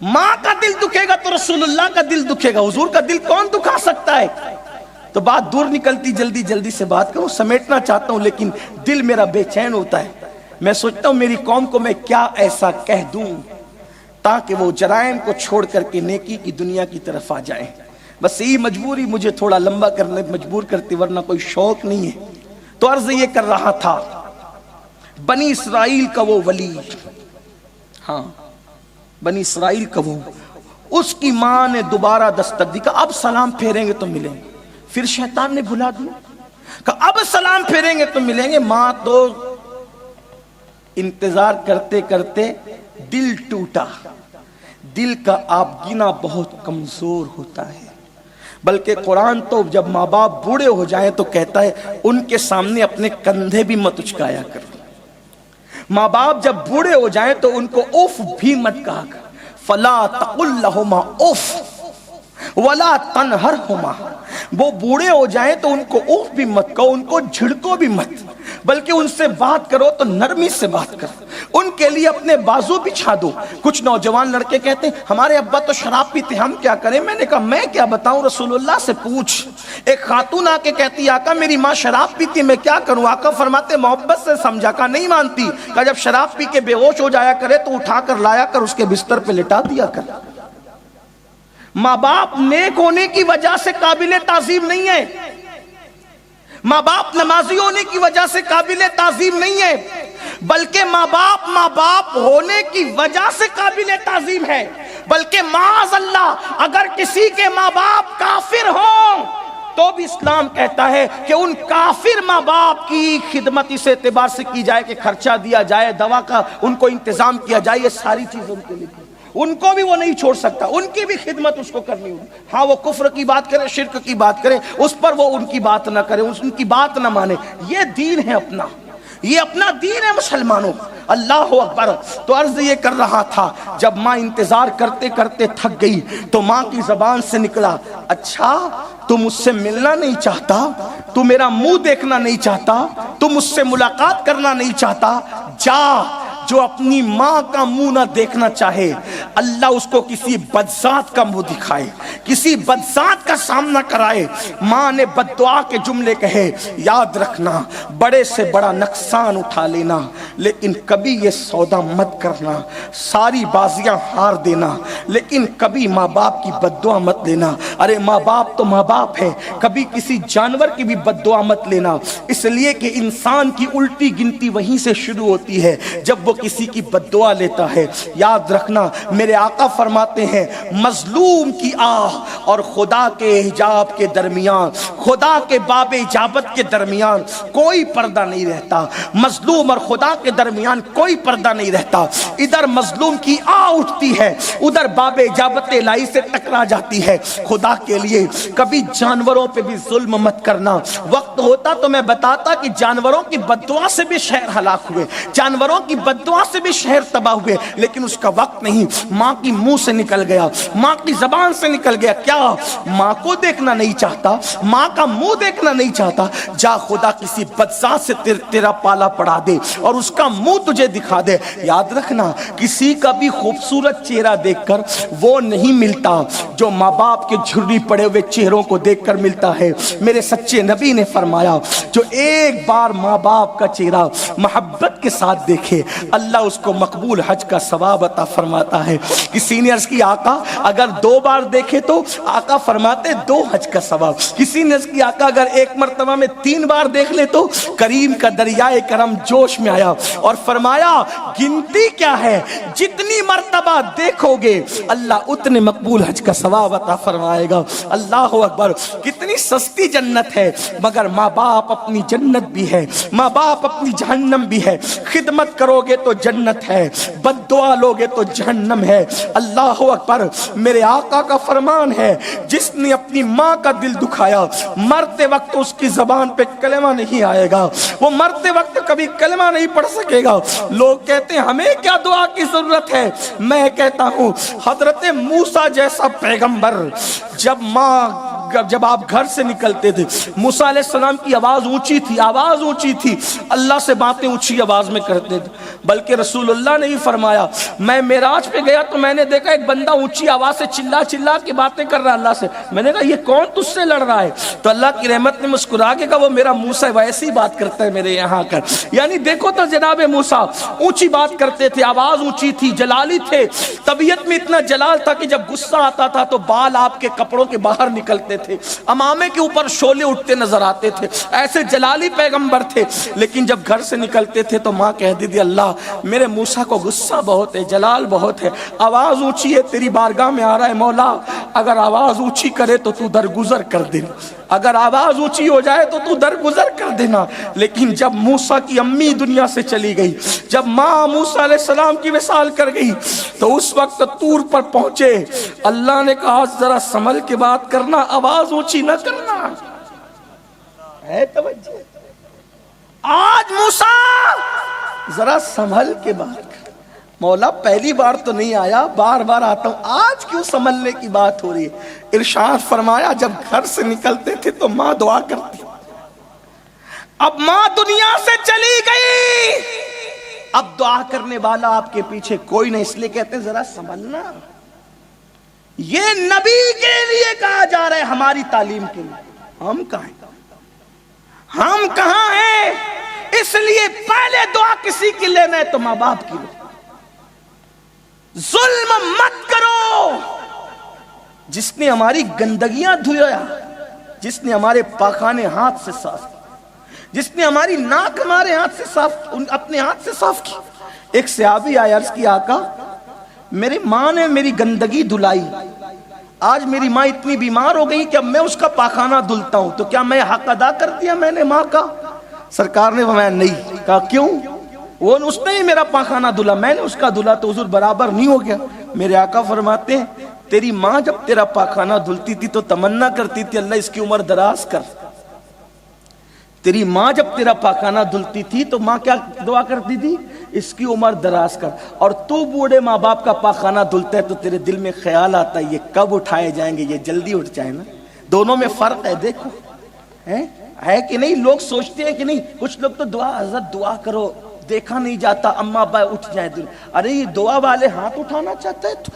ماں کا دل دکھے گا تو رسول اللہ کا دل دکھے گا، حضور کا دل کون دکھا سکتا ہے؟ تو بات دور نکلتی، جلدی جلدی سے بات کروں، سمیٹنا چاہتا ہوں لیکن دل میرا بے چین ہوتا ہے۔ میں سوچتا ہوں میری قوم کو میں کیا ایسا کہہ دوں تاکہ وہ جرائم کو چھوڑ کر کے نیکی کی دنیا کی طرف آ جائیں۔ بس یہی مجبوری مجھے تھوڑا لمبا کرنے مجبور کرتی، ورنہ کوئی شوق نہیں ہے۔ تو عرض یہ کر رہا تھا بنی اسرائیل کا وہ ولی، ہاں بنی اسرائیل کا وہ، اس کی ماں نے دوبارہ دستک دی کہ اب سلام پھیریں گے تو ملیں گے۔ پھر شیطان نے بھلا دیا کہ اب سلام پھیریں گے تو ملیں گے۔ ماں تو انتظار کرتے کرتے دل ٹوٹا۔ دل کا آبگینہ بہت کمزور ہوتا ہے، بلکہ قرآن تو جب ماں باپ بوڑھے ہو جائیں تو کہتا ہے ان کے سامنے اپنے کندھے بھی مت اچکایا کرو۔ ماں باپ جب بوڑھے ہو جائیں تو ان کو اوف بھی مت کہا کر، فلا تقل لہما اوف ولا تنہرہما۔ وہ بوڑھے ہو جائیں تو ان کو اوف بھی مت کہو، ان کو جھڑکو بھی مت، بلکہ ان سے بات کرو تو نرمی سے بات کرو، ان کے لیے اپنے بازو بچھا دو۔ کچھ نوجوان لڑکے کہتے ہیں ہمارے ابا تو شراب پیتے، ہم کیا کریں؟ میں نے کہا میں کیا بتاؤں، رسول اللہ سے پوچھ۔ ایک خاتون آ کے کہتی آقا میری ماں شراب پیتی میں کیا کروں؟ آقا فرماتے محبت سے سمجھا، کہا نہیں مانتی، کہا جب شراب پی کے بے ہوش ہو جایا کرے تو اٹھا کر لایا کر اس کے بستر پہ لٹا دیا کر۔ ماں باپ نیک ہونے کی وجہ سے قابل تعظیم نہیں ہے، ماں باپ نمازی ہونے کی وجہ سے قابل تعظیم نہیں ہے، بلکہ ماں باپ ہونے کی وجہ سے قابل تعظیم ہے۔ بلکہ معاذ اللہ اگر کسی کے ماں باپ کافر ہوں تو بھی اسلام کہتا ہے کہ ان کافر ماں باپ کی خدمت اس اعتبار سے کی جائے کہ خرچہ دیا جائے، دوا کا ان کو انتظام کیا جائے، یہ ساری چیز ان کے لیے، ان کو بھی وہ نہیں چھوڑ سکتا، ان کی بھی خدمت اس کو کرنی ہوگی۔ ہاں وہ کفر کی بات کرے، شرک کی بات کرے، اس پر وہ ان کی بات نہ کرے، ان کی بات نہ مانے، یہ دین ہے اپنا۔ یہ اپنا دین ہے مسلمانوں. اللہ اکبر. تو عرض یہ کر رہا تھا جب ماں انتظار کرتے کرتے تھک گئی تو ماں کی زبان سے نکلا, اچھا تو مجھ سے ملنا نہیں چاہتا, تو میرا منہ دیکھنا نہیں چاہتا, تو مجھ سے ملاقات کرنا نہیں چاہتا, جا. جو اپنی ماں کا منہ نہ دیکھنا چاہے اللہ اس کو کسی بدذات کا منہ دکھائے, کسی بدذات کا سامنا کرائے. ماں نے بد دعا کے جملے کہے, یاد رکھنا بڑے سے بڑا نقصان اٹھا لینا لیکن کبھی یہ سودا مت کرنا, ساری بازیاں ہار دینا لیکن کبھی ماں باپ کی بد دعا مت لینا. ارے ماں باپ تو ماں باپ ہے, کبھی کسی جانور کی بھی بد دعا مت لینا, اس لیے کہ انسان کی الٹی گنتی وہیں سے شروع ہوتی ہے جب وہ کسی کی بد دعا لیتا ہے. یاد رکھنا میرے آقا فرماتے ہیں مظلوم کی آہ اور خدا کے حجاب کے درمیان, خدا کے باب اجابت کے درمیان کوئی پردہ نہیں رہتا. مظلوم اور خدا کے درمیان کوئی پردہ نہیں رہتا. ادھر مظلوم کی آہ اٹھتی ہے, ادھر باب اجابت الہی سے ٹکرا جاتی ہے. خدا کے لیے کبھی جانوروں پہ بھی ظلم مت کرنا. وقت ہوتا تو میں بتاتا کہ جانوروں کی بد دعا سے بھی شہر ہلاک ہوئے, جانوروں کی بد دعا سے بھی شہر تباہ ہوئے, لیکن اس کا وقت نہیں. ماں کی منہ سے نکل گیا, ماں کی زبان سے نکل گیا, کیا ماں کو دیکھنا نہیں چاہتا, ماں کا منہ دیکھنا نہیں چاہتا, جا خدا کسی بدذات سے تیرا پالا پڑا دے اور اس کا منہ تجھے دکھا دے. یاد رکھنا کسی کا بھی خوبصورت چہرہ دیکھ کر وہ نہیں ملتا جو ماں باپ کے جھری پڑے ہوئے چہروں کو دیکھ کر ملتا ہے. میرے سچے نبی نے فرمایا جو ایک بار ماں باپ کا چہرہ محبت کے ساتھ دیکھے اللہ اس کو مقبول حج کا ثواب عطا فرماتا ہے. کسی نے عرض کی آقا اگر 2 بار دیکھے تو آقا فرماتے 2 حج کا ثواب. کسی نے عرض کی آقا اگر 1 مرتبہ میں 3 بار دیکھ لے تو کریم کا دریائے کرم جوش میں آیا اور فرمایا گنتی کیا ہے, جتنی مرتبہ دیکھو گے اللہ اتنے مقبول حج کا ثواب عطا فرمائے گا. اللہ اکبر. کتنی سستی جنت ہے مگر ماں باپ اپنی جنت بھی ہے, ماں باپ اپنی جہنم بھی ہے. خدمت کرو گے تو جنت ہے, بد دعا لوگے تو جہنم ہے. اللہ اکبر. میرے آقا کا فرمان ہے جس نے اپنی ماں کا دل دکھایا مرتے وقت اس کی زبان پہ کلمہ نہیں آئے گا, وہ مرتے وقت کبھی کلمہ نہیں پڑھ سکے گا. لوگ کہتے ہیں ہمیں کیا دعا کی ضرورت ہے, میں کہتا ہوں حضرت موسیٰ جیسا پیغمبر جب آپ گھر سے نکلتے تھے, موسیٰ علیہ السلام کی آواز اونچی تھی, آواز اونچی تھی, اللہ سے باتیں اونچی آواز میں کرتے تھے. بلکہ رسول اللہ نے ہی فرمایا میں معراج پہ گیا تو میں نے دیکھا ایک بندہ اونچی آواز سے چلا چلا کے باتیں کر رہا اللہ سے. میں نے کہا یہ کون تجھ سے لڑ رہا ہے؟ تو اللہ کی رحمت نے مسکرا کے کہا وہ میرا موسیٰ ویسی بات کرتا ہے میرے یہاں کر. یعنی دیکھو تو جناب موسیٰ اونچی بات کرتے تھے, آواز اونچی تھی, جلالی تھے, طبیعت میں اتنا جلال تھا کہ جب غصہ آتا تھا تو بال آپ کے کپڑوں کے باہر نکلتے تھے, امامے کے اوپر شعلے اٹھتے نظر آتے تھے, ایسے جلالی پیغمبر تھے. لیکن جب گھر سے نکلتے تھے تو ماں کہتی تھی اللہ میرے موسیٰ کو غصہ بہت ہے, جلال بہت ہے, آواز اونچی ہے, تیری بارگاہ میں آ رہا ہے مولا اگر آواز اونچی کرے تو تو درگزر کر دینا, اگر آواز اونچی ہو جائے تو تو درگزر کر دینا. لیکن جب موسیٰ کی امی دنیا سے چلی گئی, جب ماں موسیٰ علیہ السلام کی وصال کر گئی تو اس وقت طور پر پہنچے, اللہ نے کہا ذرا سنبھل کے بات کرنا, آواز اونچی نہ کرنا. ہے توجہ. آج موسیٰ ذرا سنبھل کے بات کر. مولا پہلی بار تو نہیں آیا, بار بار آتا ہوں, آج کیوں سنبھلنے کی بات ہو رہی ہے؟ ارشاد فرمایا جب گھر سے نکلتے تھے تو ماں دعا کرتی, اب ماں دنیا سے چلی گئی, اب دعا کرنے والا آپ کے پیچھے کوئی نہیں, اس لیے کہتے ہیں ذرا سنبھلنا. یہ نبی کے لیے کہا جا رہا ہے, ہماری تعلیم کے لیے. ہم کہاں ہیں, ہم کہاں ہیں؟ اس لیے پہلے دعا کسی کے لیے نہیں تو ماں باپ کی. ظلم مت کرو. جس نے ہماری گندگیاں دھویا, جس نے ہمارے پاخانے ہاتھ سے صاف, جس نے ہماری ناک ہمارے ہاتھ سے صاف, اپنے ہاتھ سے صاف کی. ایک صحابی آیا, عرض کی آقا میری ماں نے میری گندگی دھلائی, آج میری ماں اتنی بیمار ہو گئی کہ اب میں اس کا پاخانہ دھلتا ہوں, تو کیا میں حق ادا کر دیا میں نے ماں کا؟ سرکار نے فرمایا نہیں. کہا کیوں؟ وہ اس نے ہی میرا پاخانہ دھلا, میں نے اس کا دھلا تو حضور برابر نہیں ہو گیا. میرے آقا فرماتے ہیں تیری ماں جب تیرا پاخانہ دھلتی تھی تو تمنا کرتی تھی اللہ اس کی عمر دراز کر, تیری ماں جب تیرا پاخانہ دھلتی تھی تو ماں کیا دعا کرتی تھی؟ اس کی عمر دراز کر. اور تو بوڑھے ماں باپ کا پاخانہ دھلتا ہے تو تیرے دل میں خیال آتا ہے یہ کب اٹھائے جائیں گے, یہ جلدی اٹھ جائیں نا. دونوں میں فرق ہے, دیکھو ہے کہ نہیں. لوگ سوچتے ہیں کہ نہیں, کچھ لوگ تو دعا, حضرت دعا کرو, دیکھا نہیں جاتا اماں ابا اٹھ جائیں. ارے یہ دعا والے ہاتھ اٹھانا چاہتا ہے تو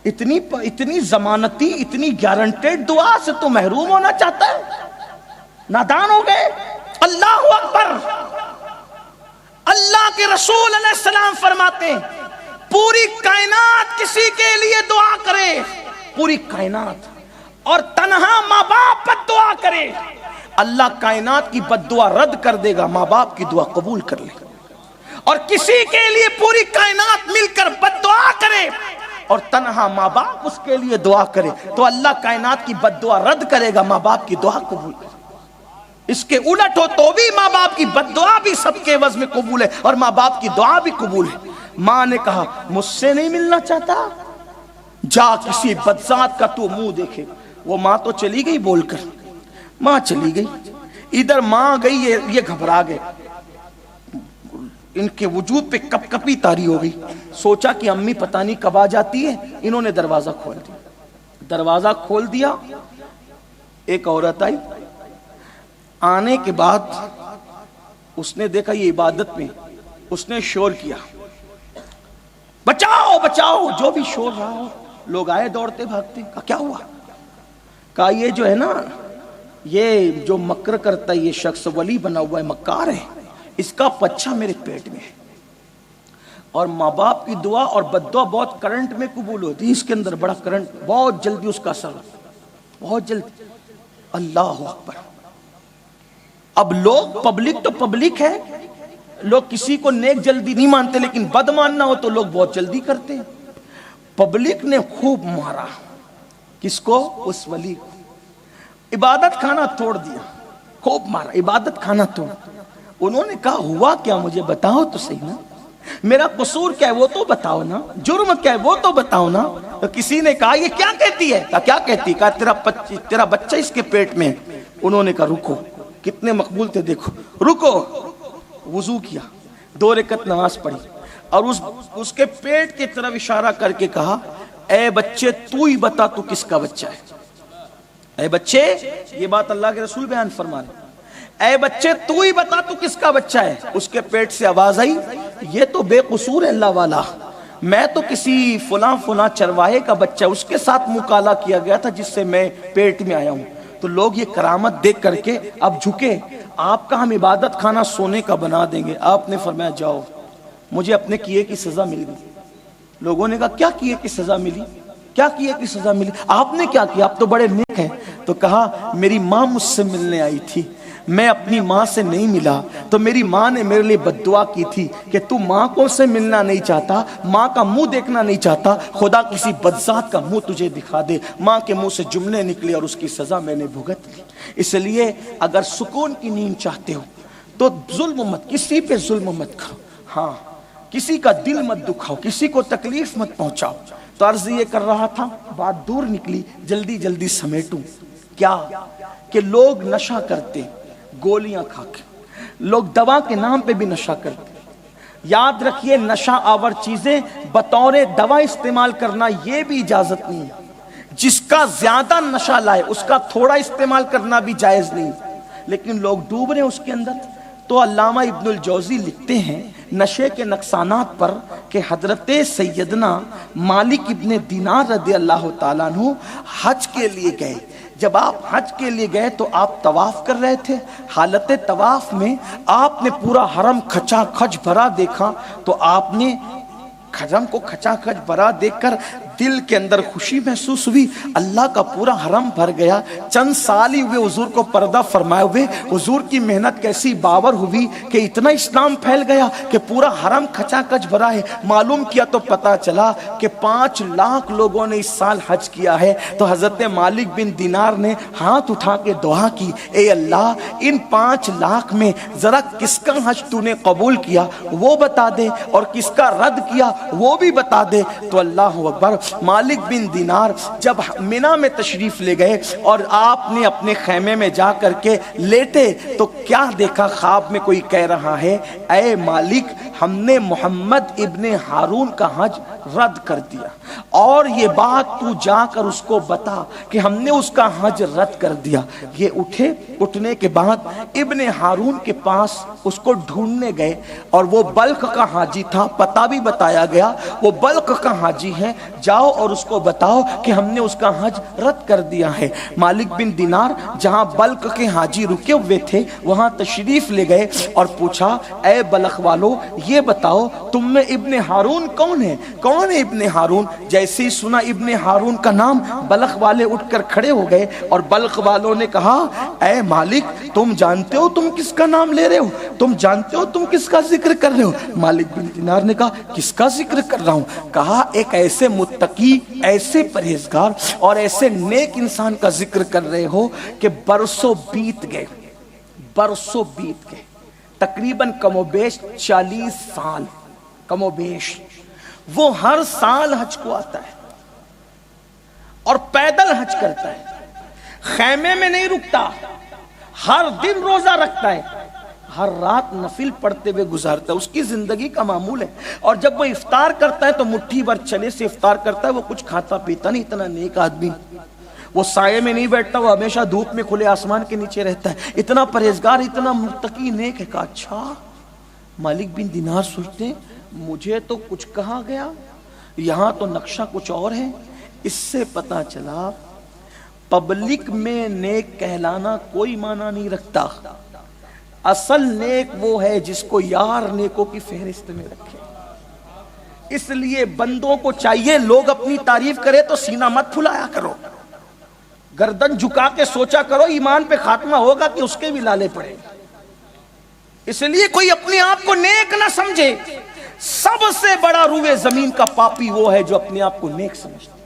اتنی ضمانتی, اتنی گارنٹیڈ دعا سے تو محروم ہونا چاہتا ہے. نادان ہو گئے. اللہ اکبر. اللہ کے رسول علیہ السلام فرماتے ہیں پوری کائنات کسی کے لیے دعا کرے, پوری کائنات, اور تنہا ماں باپ پر دعا کرے, اللہ کائنات کی بد دعا رد کر دے گا, ماں باپ کی دعا قبول کر لے گا. اور کسی کے لیے پوری کائنات مل کر بد دعا کرے اور تنہا ماں باپ اس کے لیے دعا کرے تو اللہ کائنات کی بد دعا رد کرے گا, ماں باپ کی دعا قبول کرے. اس کے الٹ ہو تو بھی ماں باپ کی بد دعا بھی سب کے عوض میں قبول ہے اور ماں باپ کی دعا بھی قبول ہے. ماں نے کہا مجھ سے نہیں ملنا چاہتا, جا کسی بدذات کا تو منہ دیکھے. وہ ماں تو چلی گئی بول کر, ماں چلی گئی. ادھر ماں گئی, یہ گھبرا گئے, ان کے وجود پہ کپ کپی طاری ہو گئی. سوچا کہ امی پتہ نہیں کب آ جاتی ہے. انہوں نے دروازہ کھول دیا. دروازہ کھول دیا, ایک عورت آئی. آنے کے بعد اس نے دیکھا یہ عبادت میں, اس نے شور کیا بچاؤ بچاؤ, جو بھی شور رہا ہو. لوگ آئے دوڑتے بھاگتے. کہا کیا ہوا؟ کہا یہ جو ہے نا, یہ جو مکر کرتا ہے یہ شخص ولی بنا ہوا ہے, مکار ہے, اس کا پچھا میرے پیٹ میں ہے. اور ماں باپ کی دعا اور بد دعا بہت کرنٹ میں قبول ہوتی ہے. اس کے اندر بڑا کرنٹ, بہت جلدی اس کا اثر, بہت جلدی. اللہ اکبر. اب لوگ, پبلک تو پبلک ہے, لوگ کسی کو نیک جلدی نہیں مانتے, لیکن بد ماننا ہو تو لوگ بہت جلدی کرتے ہیں. پبلک نے خوب مارا. کس کو؟ اس ولی کو. عبادت خانہ توڑ دیا, خوب مارا, عبادت خانہ توڑ. انہوں نے کہا ہوا کیا, مجھے بتاؤ تو صحیح نا, میرا قصور کیا ہے وہ تو بتاؤ نا, جرم کیا ہے وہ تو بتاؤ نا. تو کسی نے کہا یہ کیا کہتی ہے؟ کہا کیا کہتی؟ کہا تیرا بچہ اس کے پیٹ میں. انہوں نے کہا رکو, کتنے مقبول تھے دیکھو, رکو. وضو کیا, 2 رکعت نماز پڑھی اور اس کے پیٹ کی طرف اشارہ کر کے کہا اے بچے تو ہی بتا تو کس کا بچہ ہے. اے بچے, یہ بات اللہ کے رسول بیان فرما رہے, اے بچے تو ہی بتا تو کس کا بچہ ہے. اس کے پیٹ سے آواز آئی یہ تو بے قصور ہے اللہ والا, میں تو کسی فلاں چرواہے کا بچہ, اس کے ساتھ مکالہ کیا گیا تھا جس سے میں پیٹ میں آیا ہوں. تو لوگ یہ کرامت دیکھ کر کے اب جھکے, آپ کا ہم عبادت خانہ سونے کا بنا دیں گے. آپ نے فرمایا جاؤ, مجھے اپنے کیے کی سزا مل گئی. لوگوں نے کہا کیا کیے کی سزا ملی, کیا کیے کی سزا ملی, آپ نے کیا کیا, آپ تو بڑے نیک ہیں. تو کہا میری ماں مجھ سے ملنے آئی تھی, میں اپنی ماں سے نہیں ملا تو میری ماں نے میرے لیے بد دعا کی تھی کہ تو ماں کو سے ملنا نہیں چاہتا, ماں کا منہ دیکھنا نہیں چاہتا, خدا کسی بدذات کا منہ تجھے دکھا دے. ماں کے منہ سے جملے نکلے اور اس کی سزا میں نے بھگت لی. اس لیے اگر سکون کی نیند چاہتے ہو تو ظلم مت, کسی پہ ظلم مت کرو, ہاں کسی کا دل مت دکھاؤ, کسی کو تکلیف مت پہنچاؤ. تو عرض یہ کر رہا تھا, بات دور نکلی, جلدی جلدی سمیٹوں. کیا کہ لوگ نشہ کرتے, گولیاں کھا کے, لوگ دوا کے نام پہ بھی نشہ کرتے. یاد رکھیے نشہ آور چیزیں بطور دوا استعمال کرنا یہ بھی اجازت نہیں ہے. جس کا زیادہ نشہ لائے اس کا تھوڑا استعمال کرنا بھی جائز نہیں, لیکن لوگ ڈوب رہے اس کے اندر. تو علامہ ابن الجوزی لکھتے ہیں نشے کے نقصانات پر کہ حضرت سیدنا مالک ابن دینار رضی اللہ تعالیٰ عنہ حج کے لیے گئے. جب آپ حج کے لیے گئے تو آپ طواف کر رہے تھے. حالت طواف میں آپ نے پورا حرم کھچا کھچ بھرا دیکھا تو آپ نے حرم کو کھچا کھچ بھرا دیکھ کر دل کے اندر خوشی محسوس ہوئی, اللہ کا پورا حرم بھر گیا. چند سال ہی ہوئے حضور کو پردہ فرمائے ہوئے, حضور کی محنت کیسی باور ہوئی کہ اتنا اسلام پھیل گیا کہ پورا حرم کھچا کھچ بھرا ہے. معلوم کیا تو پتا چلا کہ 5 لاکھ لوگوں نے اس سال حج کیا ہے. تو حضرت مالک بن دینار نے ہاتھ اٹھا کے دعا کی, اے اللہ ان 5 لاکھ میں ذرا کس کا حج تو نے قبول کیا وہ بتا دے اور کس کا رد کیا وہ بھی بتا دے. تو اللہ اکبر, مالک بن دینار جب منا میں تشریف لے گئے اور آپ نے اپنے خیمے میں جا کر کے لیٹے تو کیا دیکھا؟ خواب میں کوئی کہہ رہا ہے اے مالک ہم نے محمد ابن ہارون کا حج رد کر دیا، اور یہ بات تو جا کر اس کو بتا کہ ہم نے اس کا حج رد کر دیا۔ یہ اٹھے، اٹھنے کے بعد ابن ہارون کے پاس اس کو ڈھونڈنے گئے، اور وہ بلخ کا حاجی تھا، پتہ بھی بتایا گیا وہ بلخ کا حاجی ہے، جاؤ اور اس کو بتاؤ کہ ہم نے اس کا حج رد کر دیا ہے۔ مالک بن دینار جہاں بلخ کے حاجی رکے ہوئے تھے وہاں تشریف لے گئے اور پوچھا اے بلخ والو یہ بتاؤ تم میں ابن ہارون کون ہے؟ کون ہے ابن ہارون؟ جیسے ہی سنا ابن ہارون کا نام بلخ والے اٹھ کر کھڑے ہو گئے، اور بلخ والوں نے کہا اے مالک تم جانتے ہو تم کس کا نام لے رہے ہو؟ تم جانتے ہو تم کس کا ذکر کر رہے ہو؟ مالک بن دینار نے کہا کس کا ذکر کر رہا ہوں؟ کہا ایک ایسے متقی، ایسے پرہیزگار اور ایسے نیک انسان کا ذکر کر رہے ہو کہ برسوں بیت گئے، برسوں بیت گئے، تقریباً کم و بیش 40 سال، کم و بیش وہ ہر سال حج کو آتا ہے اور پیدل حج کرتا ہے، خیمے میں نہیں رکتا، ہر دن روزہ رکھتا ہے، ہر رات نفل پڑھتے ہوئے گزارتا ہے، اس کی زندگی کا معمول ہے۔ اور جب وہ افطار کرتا ہے تو مٹھی بھر چنے سے افطار کرتا ہے، وہ کچھ کھاتا پیتا نہیں، اتنا نیک آدمی، وہ سائے میں نہیں بیٹھتا، وہ ہمیشہ دھوپ میں کھلے آسمان کے نیچے رہتا ہے، اتنا پرہیزگار، اتنا متقی نیک ہے۔ کہا اچھا۔ مالک بن دینار سوچتے ہیں مجھے تو کچھ کہا گیا، یہاں تو نقشہ کچھ اور ہے۔ اس سے پتا چلا پبلک میں نیک کہلانا کوئی معنی نہیں رکھتا، اصل نیک وہ ہے جس کو یار نیکوں کی فہرست میں رکھے۔ اس لیے بندوں کو چاہیے لوگ اپنی تعریف کرے تو سینہ مت پھلایا کرو، گردن جھکا کے سوچا کرو ایمان پہ خاتمہ ہوگا کہ اس کے بھی لالے پڑے۔ اس لیے کوئی اپنے آپ کو نیک نہ سمجھے، سب سے بڑا روئے زمین کا پاپی وہ ہے جو اپنے آپ کو نیک سمجھتا۔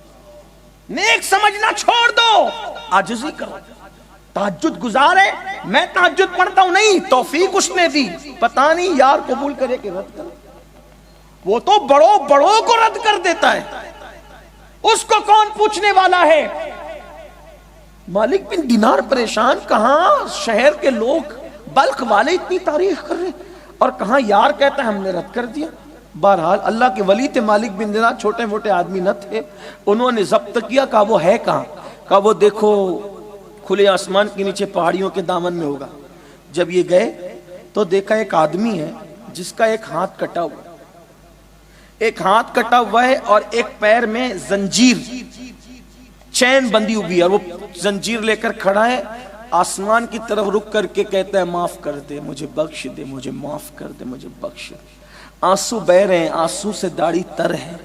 نیک سمجھنا چھوڑ دو، عاجزی کرو۔ تہجد گزار ہے، میں تہجد پڑھتا ہوں، نہیں، توفیق اس نے دی، پتہ نہیں یار قبول کرے کہ رد کرے۔ وہ تو بڑوں بڑوں کو رد کر دیتا ہے، اس کو کون پوچھنے والا ہے؟ مالک بن دینار پریشان، کہاں شہر کے لوگ بلخ والے اتنی تعریف کر رہے اور کہاں یار کہتا ہے ہم نے رد کر دیا۔ بہرحال اللہ کے ولی تھے مالک بن دینار، چھوٹے موٹے آدمی نہ تھے، انہوں نے ضبط کیا، کہا وہ ہے کہاں؟ کہا وہ دیکھو کھلے آسمان کے نیچے پہاڑیوں کے دامن میں ہوگا۔ جب یہ گئے تو دیکھا ایک آدمی ہے جس کا ایک ہاتھ کٹا ہوا ہے، ایک ہاتھ کٹا ہوا ہے اور ایک پیر میں زنجیر چین بندی ہوئی ہے، اور وہ زنجیر لے کر کھڑا ہے، آسمان کی طرف رک کر کے کہتا ہے معاف کر دے، مجھے بخش دے، مجھے معاف کر دے، مجھے بخش دے۔ آنسو بہ رہے ہیں، آنسو سے داڑھی تر ہے،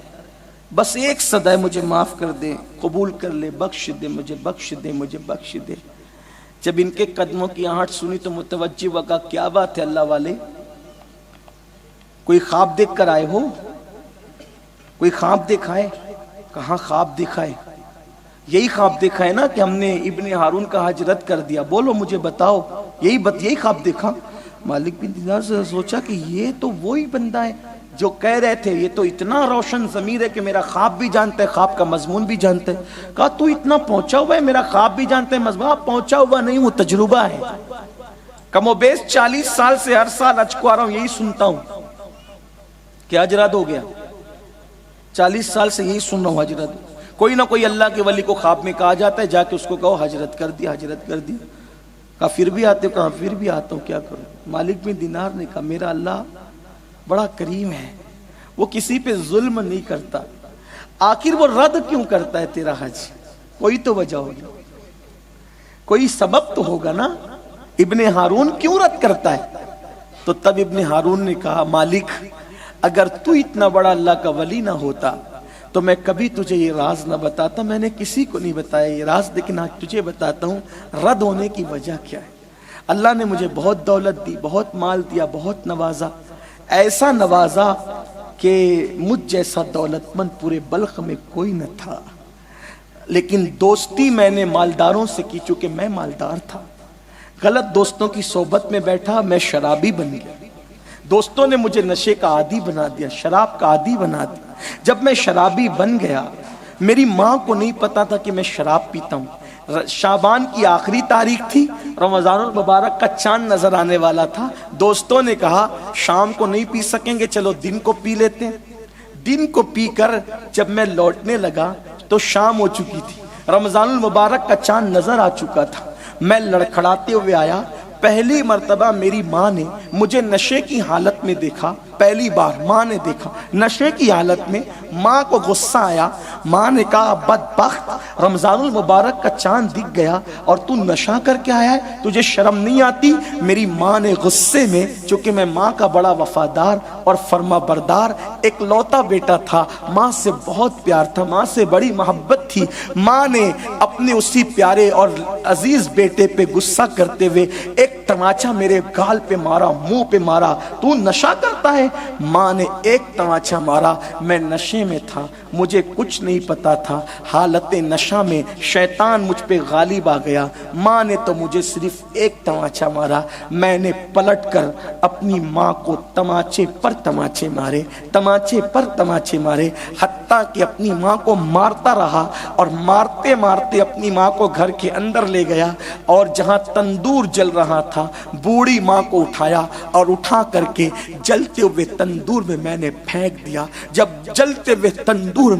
بس ایک صدا ہے مجھے معاف کر دے، قبول کر لے، بخش دے، مجھے بخش دے، مجھے بخش دے۔ جب ان کے قدموں کی آہٹ سنی تو متوجہ ہوا، کہا کیا بات ہے اللہ والے، کوئی خواب دیکھ کر آئے ہو؟ کوئی خواب دیکھا ہے؟ کہاں خواب دیکھا ہے؟ یہی خواب دیکھا ہے نا کہ ہم نے ابن ہارون کا حج رد کر دیا، بولو مجھے بتاؤ، یہی خواب دیکھا؟ مالک بن دینار سے سوچا کہ یہ تو وہی بندہ ہے جو کہہ رہے تھے، یہ تو اتنا روشن ضمیر ہے کہ میرا خواب بھی جانتا ہے، خواب کا مضمون بھی جانتا ہے۔ کہا تو اتنا پہنچا ہوا ہے، میرا خواب بھی جانتا ہے، مضمون پہنچا ہوا نہیں، وہ تجربہ ہے۔ کم و بیش 40 سال سے ہر سال حج کو آ رہا ہوں، یہی سنتا ہوں کہ حج رد ہو گیا، 40 سال سے یہی سن رہا ہوں حج رد۔ کوئی نہ کوئی اللہ کے ولی کو خواب میں کہا جاتا ہے، جا کے اس کو کہو حج رد کر دیا، حج رد کر دیا۔ کہا پھر بھی آتے ہو؟ کہا پھر بھی آتا ہوں، کیا کروں؟ مالک بن دینار نے کہا میرا اللہ بڑا کریم ہے، وہ کسی پہ ظلم نہیں کرتا، آخر وہ رد کیوں کرتا ہے تیرا حج؟ کوئی تو وجہ ہوگی، کوئی سبب تو ہوگا نا، ابن ہارون کیوں رد کرتا ہے؟ تو تب ابن ہارون نے کہا مالک اگر تو اتنا بڑا اللہ کا ولی نہ ہوتا تو میں کبھی تجھے یہ راز نہ بتاتا، میں نے کسی کو نہیں بتایا یہ راز، لیکن آج تجھے بتاتا ہوں رد ہونے کی وجہ کیا ہے۔ اللہ نے مجھے بہت دولت دی، بہت مال دیا، بہت نوازا، ایسا نوازا کہ مجھ جیسا دولت مند پورے بلخ میں کوئی نہ تھا، لیکن دوستی میں نے مالداروں سے کی، چونکہ میں مالدار تھا، غلط دوستوں کی صحبت میں بیٹھا، میں شرابی بن گیا، دوستوں نے مجھے نشے کا عادی بنا دیا، شراب کا عادی بنا دیا۔ جب میں شرابی بن گیا میری ماں کو نہیں پتا تھا کہ میں شراب پیتا ہوں. شعبان کی آخری تاریخ تھی, رمضان المبارک کا چاند نظر آنے والا تھا. دوستوں نے کہا شام کو نہیں پی سکیں گے, چلو دن کو پی لیتے ہیں. دن کو پی کر جب میں لوٹنے لگا تو شام ہو چکی تھی, رمضان المبارک کا چاند نظر آ چکا تھا. میں لڑکھڑاتے ہوئے آیا. پہلی مرتبہ میری ماں نے مجھے نشے کی حالت میں دیکھا, پہلی بار ماں نے دیکھا نشے کی حالت میں. ماں کو غصہ آیا. ماں نے کہا بدبخت, رمضان المبارک کا چاند دکھ گیا اور تو نشہ کر کے آیا ہے, تجھے شرم نہیں آتی؟ میری ماں نے غصے میں, چونکہ میں ماں کا بڑا وفادار اور فرما بردار ایک لوتا بیٹا تھا, ماں سے بہت پیار تھا, ماں سے بڑی محبت تھی, ماں نے اپنے اسی پیارے اور عزیز بیٹے پہ غصہ کرتے ہوئے ایک تماچا میرے گال پہ مارا, منہ پہ مارا. تو نشہ کرتا ہے؟ ماں نے ایک تماچا مارا. میں نشے میں تھا, مجھے کچھ نہیں پتا تھا. حالت نشہ میں شیطان مجھ پہ غالب آ گیا. ماں نے تو مجھے صرف ایک تماچا مارا. میں نے پلٹ کر اپنی ماں کو تماچے پر تماچے مارے, تماچے پر تماچے مارے, حتیٰ کہ اپنی ماں کو مارتا رہا. اور مارتے مارتے اپنی ماں کو گھر کے اندر لے گیا, اور جہاں تندور جل رہا تھا بوڑھی ماں کو اٹھایا اور اٹھا کر کے جلتے ہوئے تندور میں میں نے پھینک دیا. جب جلتے ہوئے تندور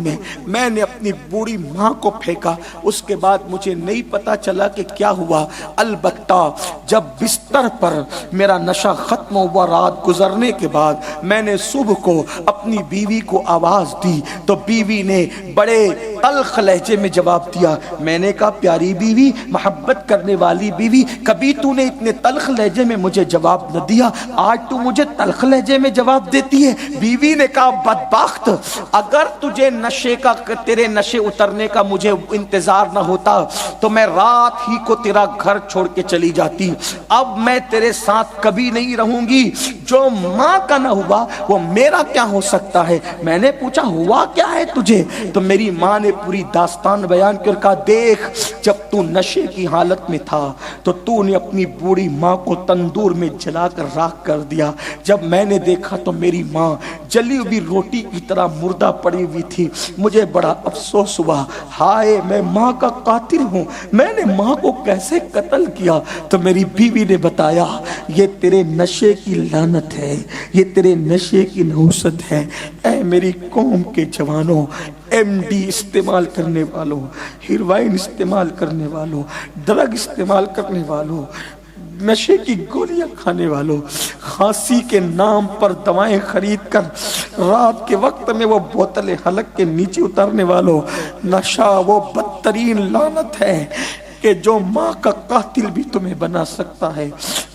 میں نے اپنی بوڑھی ماں کو پھینکا, اس کے بعد مجھے نہیں پتا چلا کہ کیا ہوا. البتہ جب بستر پر میرا نشہ ختم ہوا, رات گزرنے کے بعد میں نے صبح کو اپنی بیوی کو آواز دی تو بیوی نے بڑے تلخ لہجے میں جواب دیا. میں نے کہا پیاری بیوی, محبت کرنے والی بیوی, کبھی تو نے اتنے تلخ لہجے میں مجھے جواب نہ دیا, آج تو مجھے تلخ لہجے میں جواب دیتی ہے. بیوی نے کہا بدبخت, اگر تجھے نشے کا, تیرے نشے اترنے کا مجھے انتظار نہ ہوتا تو میں رات ہی کو تیرا گھر چھوڑ کے چلی جاتی. اب میں تیرے ساتھ کبھی نہیں رہوں گی. جو ماں کا نہ ہوا وہ میرا کیا ہو سکتا ہے؟ میں نے پوچھا ہوا کیا ہے تجھے؟ تو میری ماں نے پوری داستان بیان کر کہا دیکھ, جب تو نشے کی حالت میں تھا تو تو نے اپنی بوڑھی ماں کو تندور میں جلا کر راکھ کر دیا. جب میں نے دیکھا تو میری ماں جلی ہوئی روٹی کی طرح مردہ پڑی ہوئی تھی. مجھے بڑا افسوس ہوا, ہائے میں ماں کا قاتل ہوں, میں نے ماں کو کیسے قتل کیا؟ تو میری بیوی نے بتایا یہ تیرے نشے کی لعنت ہے, یہ تیرے نشے کی نحوست ہے. اے میری قوم کے جوانوں, ایم ڈی استعمال کرنے والوں, ہیروائن استعمال کرنے والوں, ڈرگ استعمال کرنے والوں, نشے کی گولیاں کھانے والوں, کھانسی کے نام پر دوائیں خرید کر رات کے وقت میں وہ بوتلیں حلق کے نیچے اتارنے والوں, نشہ وہ بدترین لعنت ہے کہ جو ماں کا قاتل بھی تمہیں بنا سکتا ہے,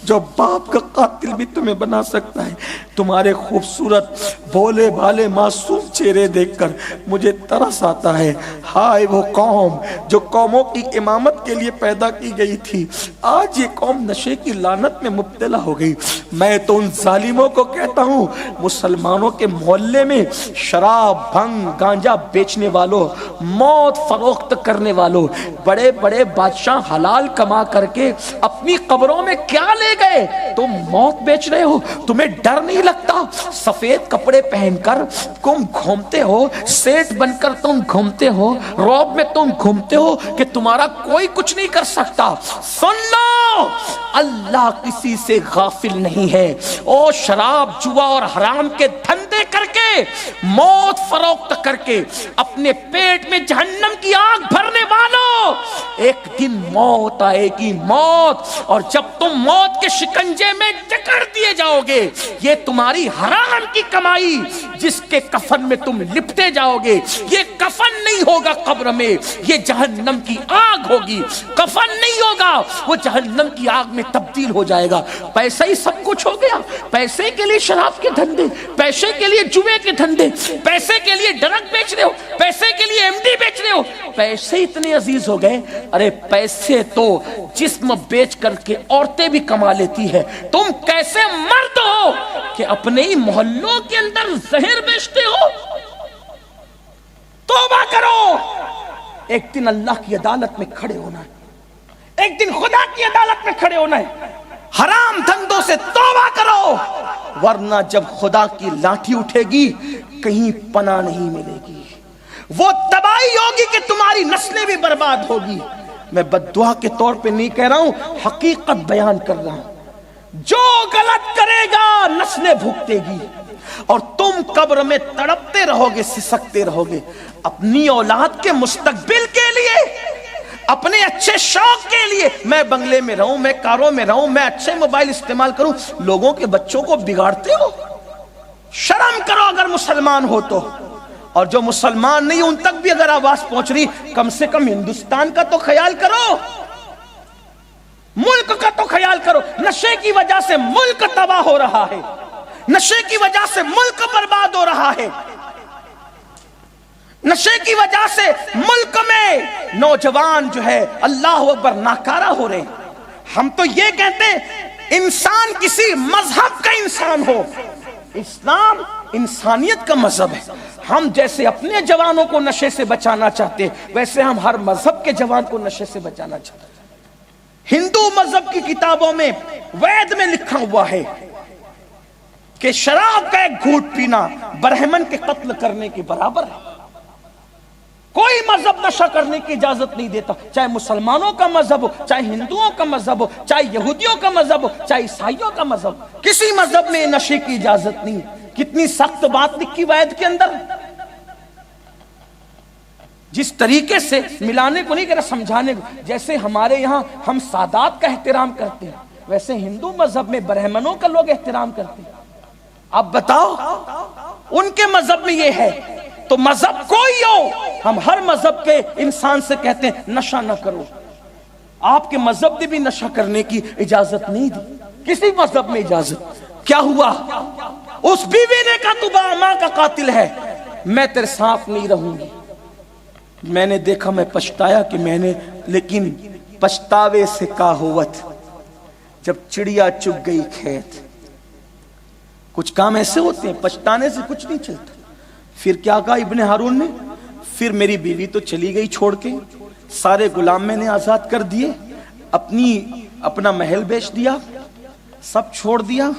جو باپ کا قاتل بھی تمہیں بنا سکتا ہے. تمہارے خوبصورت بھولے بھالے معصوم چہرے دیکھ کر مجھے ترس آتا ہے. ہائے وہ قوم جو قوموں کی امامت کے لیے پیدا کی گئی تھی, آج یہ قوم نشے کی لعنت میں مبتلا ہو گئی. میں تو ان ظالموں کو کہتا ہوں, مسلمانوں کے محلے میں شراب, بھنگ, گانجا بیچنے والوں, موت فروخت کرنے والوں, بڑے بڑے بادشاہ حلال کما کر کے اپنی قبروں میں کیا لے گئے؟ تم موت بیچ رہے ہو, تمہیں ڈر نہیں لگتا؟ سفید کپڑے پہن کر تم گھومتے ہو, سیٹ بن کر تم گھومتے ہو, رعب میں تم گھومتے ہو کہ تمہارا کوئی کچھ نہیں کر سکتا. سن لو, اللہ کسی سے غافل نہیں ہے. او شراب, جوا اور حرام کے دھندے کر کے, موت فروخت کر کے اپنے پیٹ میں جہنم کی آگ بھرنے والوں, ایک دن موت آئے گی, موت. اور جب تم موت کے شکنجے میں جکڑ دیے جاؤ گے, یہ تمہاری حرام کی کمائی جس کے کفن میں تم لپٹے جاؤ گے, یہ کفن نہیں ہوگا قبر میں, یہ جہنم کی آگ ہوگی. کفن نہیں ہوگا, وہ جہنم کی آگ میں تبدیل ہو جائے گا. پیسہ ہی سب کچھ ہو گیا. پیسے کے لیے شراب کے دھندے, پیسے کے لیے جوے کے دھندے, پیسے کے لیے ڈرگ بیچ رہے ہو, پیسے کے لیے ایم ڈی بیچ رہے ہو. پیسے اتنے عزیز ہو گئے. ارے پیسے تو جسم بیچ کر کے عورتیں بھی کما لیتی ہے. تم کیسے مرد ہو کہ اپنے ہی محلوں کے اندر زہر بیچتے ہو؟ توبہ کرو. ایک دن اللہ کی عدالت میں کھڑے ہونا ہے, ایک دن خدا کی عدالت میں کھڑے ہونا ہے. حرام دھندوں سے توبہ کرو, ورنہ جب خدا کی لاٹھی اٹھے گی کہیں پناہ نہیں ملے گی, وہ تباہی ہوگی کہ تمہاری نسلیں بھی برباد ہوگی. میں بد دعا کے طور پہ نہیں کہہ رہا ہوں، حقیقت بیان کر رہا ہوں. جو غلط کرے گا نسلیں بھگتے گی، اور تم قبر میں تڑپتے رہو گے، سسکتے رہو گے. اپنی اولاد کے مستقبل کے لیے، اپنے اچھے شوق کے لیے میں بنگلے میں رہوں، میں کاروں میں رہوں، میں اچھے موبائل استعمال کروں، لوگوں کے بچوں کو بگاڑتے ہو. شرم کرو اگر مسلمان ہو تو. اور جو مسلمان نہیں ان تک بھی اگر آواز پہنچ رہی، کم سے کم ہندوستان کا تو خیال کرو، ملک کا تو خیال کرو. نشے کی وجہ سے ملک تباہ ہو رہا ہے، نشے کی وجہ سے ملک برباد ہو رہا ہے، نشے کی وجہ سے ملک میں نوجوان جو ہے اللہ اکبر ناکارہ ہو رہے ہیں. ہم تو یہ کہتے ہیں انسان کسی مذہب کا انسان ہو. اسلام انسانیت کا مذہب ہے. ہم جیسے اپنے جوانوں کو نشے سے بچانا چاہتے ہیں، ویسے ہم ہر مذہب کے جوان کو نشے سے بچانا چاہتے ہیں. ہندو مذہب کی کتابوں میں وید میں لکھا ہوا ہے کہ شراب کا ایک گھونٹ پینا برہمن کے قتل کرنے کے برابر ہے. کوئی مذہب نشہ کرنے کی اجازت نہیں دیتا، چاہے مسلمانوں کا مذہب ہو، چاہے ہندوؤں کا مذہب ہو، چاہے یہودیوں کا مذہب ہو، چاہے عیسائیوں کا مذہب ہو. کسی مذہب میں نشے کی اجازت نہیں. کتنی سخت بات لکھی وید کے اندر. جس طریقے سے ملانے کو نہیں کہہ رہا، سمجھانے کو. جیسے ہمارے یہاں ہم سادات کا احترام کرتے ہیں، ویسے ہندو مذہب میں برہمنوں کا لوگ احترام کرتے ہیں. اب بتاؤ ان کے مذہب میں یہ ہے، تو مذہب کوئی ہو، ہم ہر مذہب کے انسان سے کہتے ہیں نشہ نہ کرو. آپ کے مذہب نے بھی نشہ کرنے کی اجازت نہیں دی، کسی مذہب میں اجازت. کیا ہوا؟ اس بیوی نے کہا تو ماں کا قاتل ہے، میں تیرے ساتھ نہیں رہوں گی. میں نے دیکھا، میں پچھتایا کہ میں نے، لیکن پچھتاوے سے کا ہوت، جب چڑیا چگ گئی کھیت. کچھ کام ایسے ہوتے ہیں پچھتانے سے کچھ نہیں چلتا. پھر کیا کہا ابن ہارون نے؟ پھر میری بیوی تو چلی گئی چھوڑ کے، سارے غلام میں نے آزاد کر دیے، اپنا محل بیچ دیا، سب چھوڑ دیا،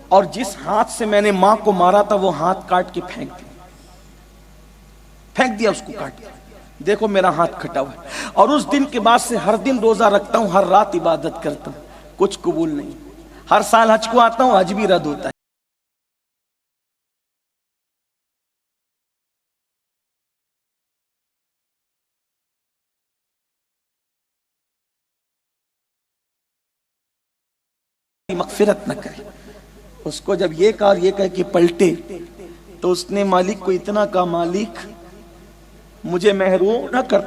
اور جس ہاتھ سے میں نے ماں کو مارا تھا وہ ہاتھ کاٹ کے پھینک دیا اس کو کاٹ کے. دیکھو میرا ہاتھ کھٹا ہوا ہے. اور اس دن کے بعد سے ہر دن روزہ رکھتا ہوں، ہر رات عبادت کرتا ہوں، کچھ قبول نہیں. ہر سال حج کو آتا ہوں، حج بھی رد ہوتا ہے. مغفرت نہ کرے. اس کو جب یہ کہا، یہ کہہ کہ پلٹے، تو اس نے مالک کو اتنا کہا، مالک مجھے محروم نہ کر،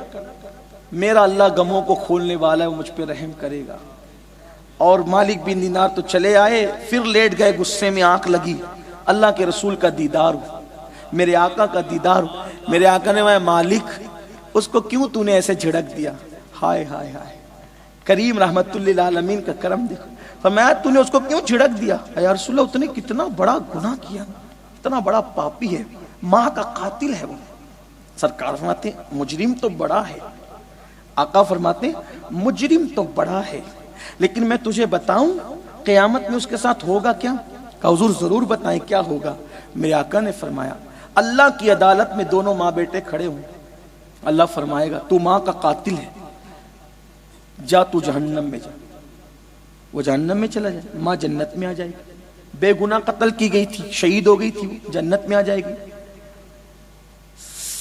میرا اللہ غموں کو کھولنے والا ہے، وہ مجھ پہ رحم کرے گا. اور مالک بن دینار تو چلے آئے، پھر لیٹ گئے. غصے میں آنکھ لگی، اللہ کے رسول کا دیدار ہو، میرے آقا کا دیدار ہو. میرے آقا نے کہا مالک اس کو کیوں تو نے ایسے جھڑک دیا؟ ہائے ہائے ہائے، کریم رحمت اللہ عالمین کا کرم دیکھو. فرمایا تو نے اس کو کیوں جھڑک دیا؟ یا رسول اللہ، اس نے کتنا بڑا گناہ کیا، اتنا بڑا پاپی ہے، ماں کا قاتل ہے وہ. سرکار فرماتے ہیں مجرم تو بڑا ہے. آقا فرماتے ہیں مجرم تو بڑا ہے، لیکن میں تجھے بتاؤں قیامت میں اس کے ساتھ ہوگا کیا؟ کہا حضور ضرور بتائیں کیا ہوگا. میرے آقا نے فرمایا اللہ کی عدالت میں دونوں ماں بیٹے کھڑے ہوں. اللہ فرمائے گا تو ماں کا قاتل ہے، جا تو جہنم میں جا. وہ جہنم میں چلا جائے، ماں جنت میں آ جائے گی. بے گناہ قتل کی گئی تھی، شہید ہو گئی تھی، وہ جنت میں آ جائے گی.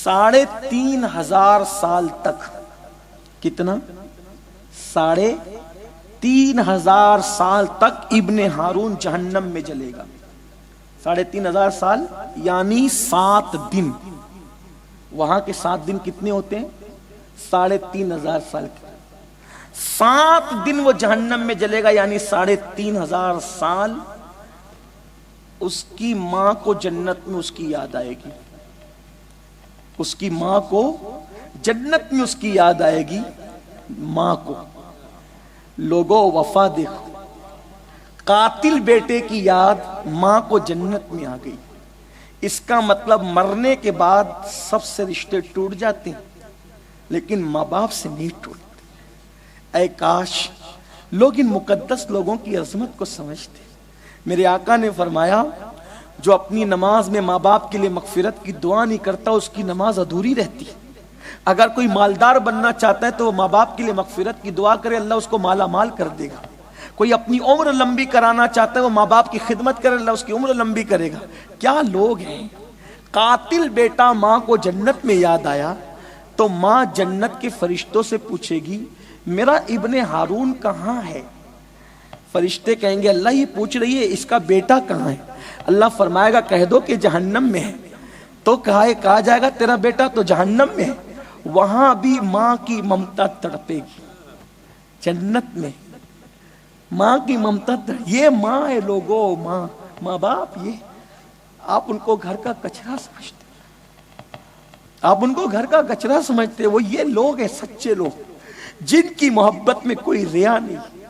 3,500 سال تک، کتنا؟ 3,500 سال تک ابن ہارون جہنم میں جلے گا. 3,500 سال یعنی 7 دن. وہاں کے 7 دن کتنے ہوتے ہیں؟ 3,500 سال کے. 7 دن وہ جہنم میں جلے گا، یعنی 3,500 سال. اس کی ماں کو جنت میں اس کی یاد آئے گی، اس کی ماں کو جنت میں اس کی یاد آئے گی. ماں کو لوگوں وفا دیکھو، قاتل بیٹے کی یاد ماں کو جنت میں آ گئی. اس کا مطلب مرنے کے بعد سب سے رشتے ٹوٹ جاتے ہیں، لیکن ماں باپ سے نہیں ٹوٹتے. اے کاش لوگ ان مقدس لوگوں کی عظمت کو سمجھتے. میرے آقا نے فرمایا جو اپنی نماز میں ماں باپ کے لیے مغفرت کی دعا نہیں کرتا اس کی نماز ادھوری رہتی ہے۔ اگر کوئی مالدار بننا چاہتا ہے تو وہ ماں باپ کے لیے مغفرت کی دعا کرے، اللہ اس کو مالا مال کر دے گا۔ کوئی اپنی عمر لمبی کرانا چاہتا ہے وہ ماں باپ کی خدمت کرے، اللہ اس کی عمر لمبی کرے گا۔ کیا لوگ ہیں، قاتل بیٹا ماں کو جنت میں یاد آیا تو ماں جنت کے فرشتوں سے پوچھے گی میرا ابن ہارون کہاں ہے؟ فرشتے کہیں گے اللہ یہ پوچھ رہی ہے اس کا بیٹا کہاں ہے؟ اللہ فرمائے گا کہہ دو کہ جہنم میں ہے۔ تو کہا جائے گا تیرا بیٹا تو جہنم میں ہے، وہاں بھی ماں کی ممتا تڑپے گی۔ جنت میں ماں کی ممتا یہ ماں ہے لوگوں، ماں باپ، یہ آپ ان کو گھر کا کچرا سمجھتے، آپ ان کو گھر کا کچرا سمجھتے، وہ یہ لوگ ہیں سچے لوگ جن کی محبت میں کوئی ریا نہیں،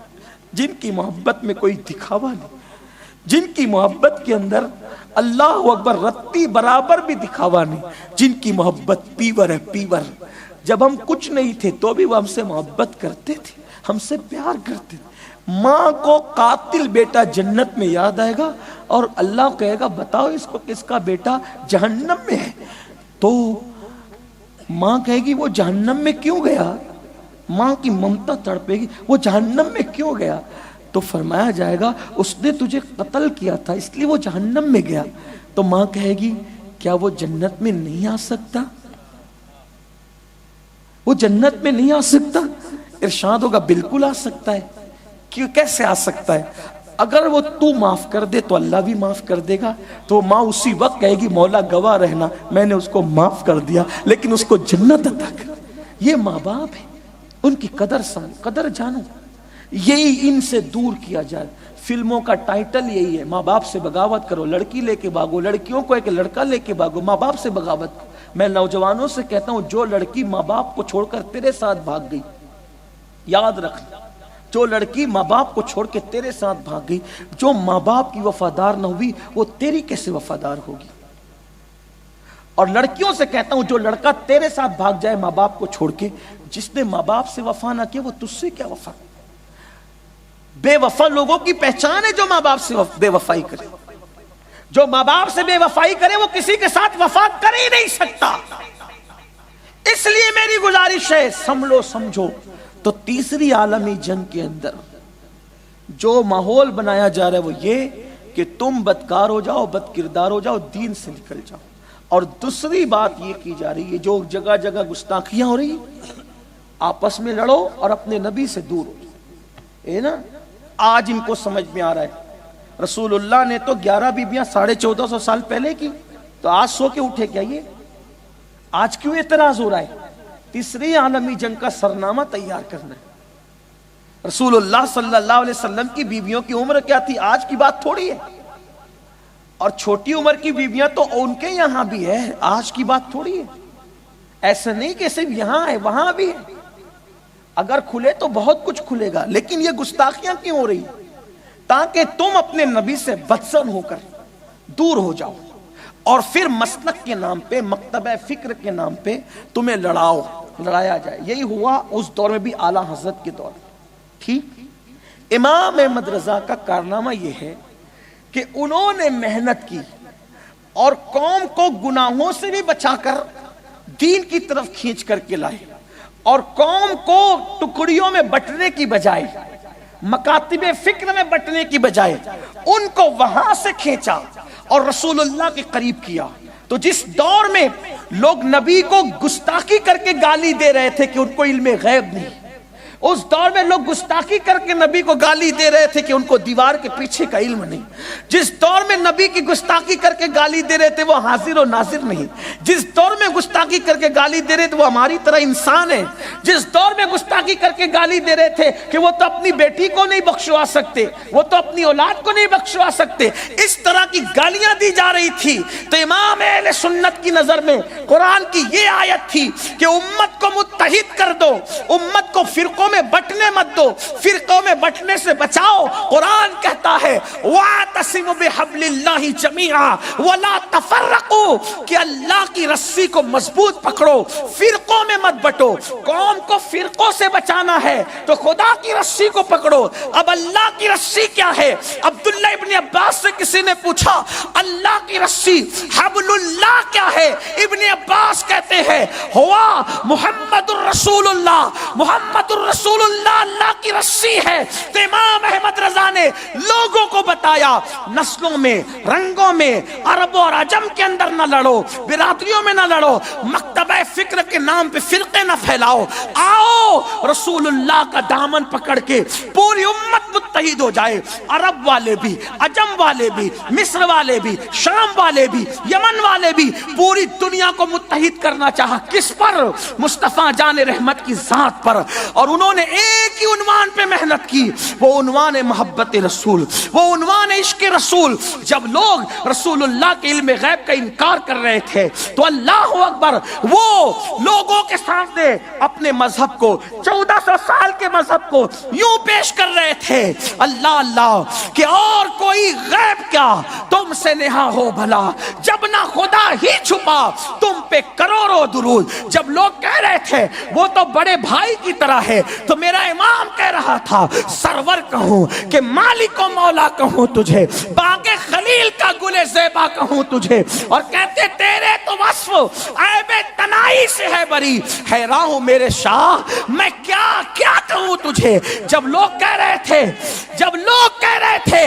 جن کی محبت میں کوئی دکھاوا نہیں، جن کی محبت کے اندر اللہ اکبر رتی برابر بھی دکھاوا نہیں، جن کی محبت پیور ہے، پیور۔ جب ہم کچھ نہیں تھے تو بھی وہ ہم سے محبت کرتے تھے، ہم سے پیار کرتے تھے۔ ماں کو قاتل بیٹا جنت میں یاد آئے گا اور اللہ کہے گا بتاؤ اس کو کس کا بیٹا جہنم میں ہے؟ تو ماں کہے گی وہ جہنم میں کیوں گیا؟ ماں کی ممتا تڑپے گی وہ جہنم میں کیوں گیا؟ تو فرمایا جائے گا اس نے تجھے قتل کیا تھا اس لیے وہ جہنم میں گیا۔ تو ماں کہے گی کیا وہ جنت میں نہیں آ سکتا؟ وہ جنت میں نہیں آ سکتا؟ ارشاد ہوگا بالکل آ سکتا ہے۔ کیوں کیسے آ سکتا ہے؟ اگر وہ تو معاف کر دے تو اللہ بھی معاف کر دے گا۔ تو ماں اسی وقت کہے گی مولا گواہ رہنا میں نے اس کو معاف کر دیا لیکن اس کو جنت عطا کر۔ یہ ماں باپ ہے، ان کی قدر جانو، یہی ان سے دور کیا جائے۔ فلموں کا ٹائٹل یہی ہے ماں باپ سے بغاوت کرو، لڑکی لے کے بھاگو، لڑکیوں کو ایک لڑکا لے کے بھاگو، ماں باپ سے بغاوت کرو۔ میں نوجوانوں سے کہتا ہوں جو لڑکی ماں باپ کو چھوڑ کر تیرے ساتھ بھاگ گئی، یاد رکھنا، جو لڑکی ماں باپ کو چھوڑ کے تیرے ساتھ بھاگ گئی، جو ماں باپ کی وفادار نہ ہوئی وہ تیری کیسے وفادار ہوگی؟ اور لڑکیوں سے کہتا ہوں جو لڑکا تیرے ساتھ بھاگ جائے ماں باپ کو چھوڑ کے، جس نے ماں باپ سے وفا نہ کیا وہ تجھ سے کیا وفا؟ بے وفا لوگوں کی پہچان ہے جو ماں باپ سے بے وفائی کرے۔ جو ماں باپ سے بے وفائی کرے وہ کسی کے ساتھ وفا کر ہی نہیں سکتا۔ اس لیے میری گزارش ہے سنبھلو سمجھو۔ تو تیسری عالمی جنگ کے اندر جو ماحول بنایا جا رہا ہے وہ یہ کہ تم بدکار ہو جاؤ، بد کردار ہو جاؤ، دین سے نکل جاؤ۔ اور دوسری بات یہ کی جا رہی ہے جو جگہ جگہ گستاخیاں ہو رہی ہیں، آپس میں لڑو اور اپنے نبی سے دور ہو جاؤ، ہے نا؟ آج ان کو سمجھ میں آ رہا ہے رسول اللہ نے تو 11 بیویاں 1450 سال پہلے کی، تو آج سو کے اٹھے کیا یہ؟ آج کیوں اعتراض ہو رہا ہے؟ تیسری عالمی جنگ کا سرنامہ تیار کرنا ہے۔ رسول اللہ صلی اللہ علیہ وسلم کی بیویوں کی عمر کیا تھی؟ آج کی بات تھوڑی ہے۔ اور چھوٹی عمر کی بیویاں تو ان کے یہاں بھی ہے، آج کی بات تھوڑی ہے۔ ایسا نہیں کہ صرف یہاں ہے، وہاں بھی ہے۔ اگر کھلے تو بہت کچھ کھلے گا، لیکن یہ گستاخیاں کیوں ہو رہی؟ تاکہ تم اپنے نبی سے بدسن ہو کر دور ہو جاؤ اور پھر مسلک کے نام پہ، مکتبہ فکر کے نام پہ تمہیں لڑایا جائے۔ یہی ہوا اس دور میں بھی اعلیٰ حضرت کے دور میں۔ ٹھیک، امام احمد رضا کا کارنامہ یہ ہے کہ انہوں نے محنت کی اور قوم کو گناہوں سے بھی بچا کر دین کی طرف کھینچ کر کے لائے، اور قوم کو ٹکڑیوں میں بٹنے کی بجائے، مکاتب فکر میں بٹنے کی بجائے ان کو وہاں سے کھینچا اور رسول اللہ کے قریب کیا۔ تو جس دور میں لوگ نبی کو گستاخی کر کے گالی دے رہے تھے کہ ان کو علم غیب نہیں، اس دور میں لوگ گستاخی کر کے نبی کو گالی دے رہے تھے کہ ان کو دیوار کے پیچھے کا علم نہیں، جس دور میں نبی کی گستاخی کر کے گالی دے رہے تھے وہ حاضر و ناظر نہیں، جس دور میں گستاخی کر کے گالی دے رہے تھے وہ ہماری طرح انسان ہے، جس دور میں گستاخی کر کے گالی دے رہے تھے کہ وہ تو اپنی بیٹی کو نہیں بخشوا سکتے، وہ تو اپنی اولاد کو نہیں بخشوا سکتے، اس طرح کی گالیاں دی جا رہی تھی۔ تو امام اہل سنت کی نظر میں قرآن کی یہ آیت تھی کہ امت کو متحد کر دو، امت کو فرقوں میں بٹنے مت دو، فرقوں میں بٹنے سے بچاؤ۔ قرآن کہتا ہے وَاعْتَصِمُوا بِحَبْلِ اللَّهِ جَمِيعًا وَلَا تَفَرَّقُوا، کہ اللہ کی رسی کو مضبوط پکڑو، فرقوں میں مت بٹو۔ قوم کو فرقوں سے بچانا ہے تو خدا کی رسی کو پکڑو۔ اب اللہ کی رسی کیا ہے؟ عبداللہ ابن عباس سے کسی نے پوچھا پوچھا اللہ کی رسی حبل اللہ کیا ہے؟ ابن عباس کہتے ہیں ہوا محمد الرسول اللہ، محمد الرسول اللہ اللہ کی رسی ہے۔ تو امام احمد رضا نے لوگوں کو بتایا نسلوں میں، رنگوں میں، عرب اور عجم کے اندر نہ لڑو، برادریوں میں نہ لڑو، مکتبہ فکر کے نام پہ فرقے نہ پھیلاؤ، آؤ رسول اللہ کا دامن پکڑ کے پوری امت متحد ہو جائے، عرب والے بھی، عجم والے بھی، مصر والے بھی، شام والے بھی، یمن والے بھی، پوری دنیا کو متحد کرنا چاہا کس پر؟ مصطفیٰ جان رحمت کی ذات پر۔ اور انہوں نے ایک ہی عنوان پہ محنت کی، وہ عنوان محبت رسول، وہ عنوان عشق رسول۔ جب لوگ رسول اللہ کے علم غیب کا انکار کر رہے تھے تو اللہ اکبر وہ لوگوں کے سامنے اپنے مذہب کو، 1400 سال کے مذہب کو یوں پیش کر رہے تھے اللہ اللہ کہ اور کوئی غیب کیا تم سے نہا ہو بھلا، جب نہ خدا ہی چھپا تم پہ کروڑوں درود۔ جب لوگ کہہ رہے تھے وہ تو بڑے بھائی کی طرح ہے، تو میرا امام کہہ رہا تھا سرور کہوں کہ مالک و مولا کہوں تجھے، باغ خلیل کا گل زیبا کہوں تجھے، اور کہتے تیرے تو وصف عیب تنائی سے ہے بری، حیران ہوں میرے شاہ میں کیا کیا کہوں تجھے۔ جب لوگ کہہ رہے تھے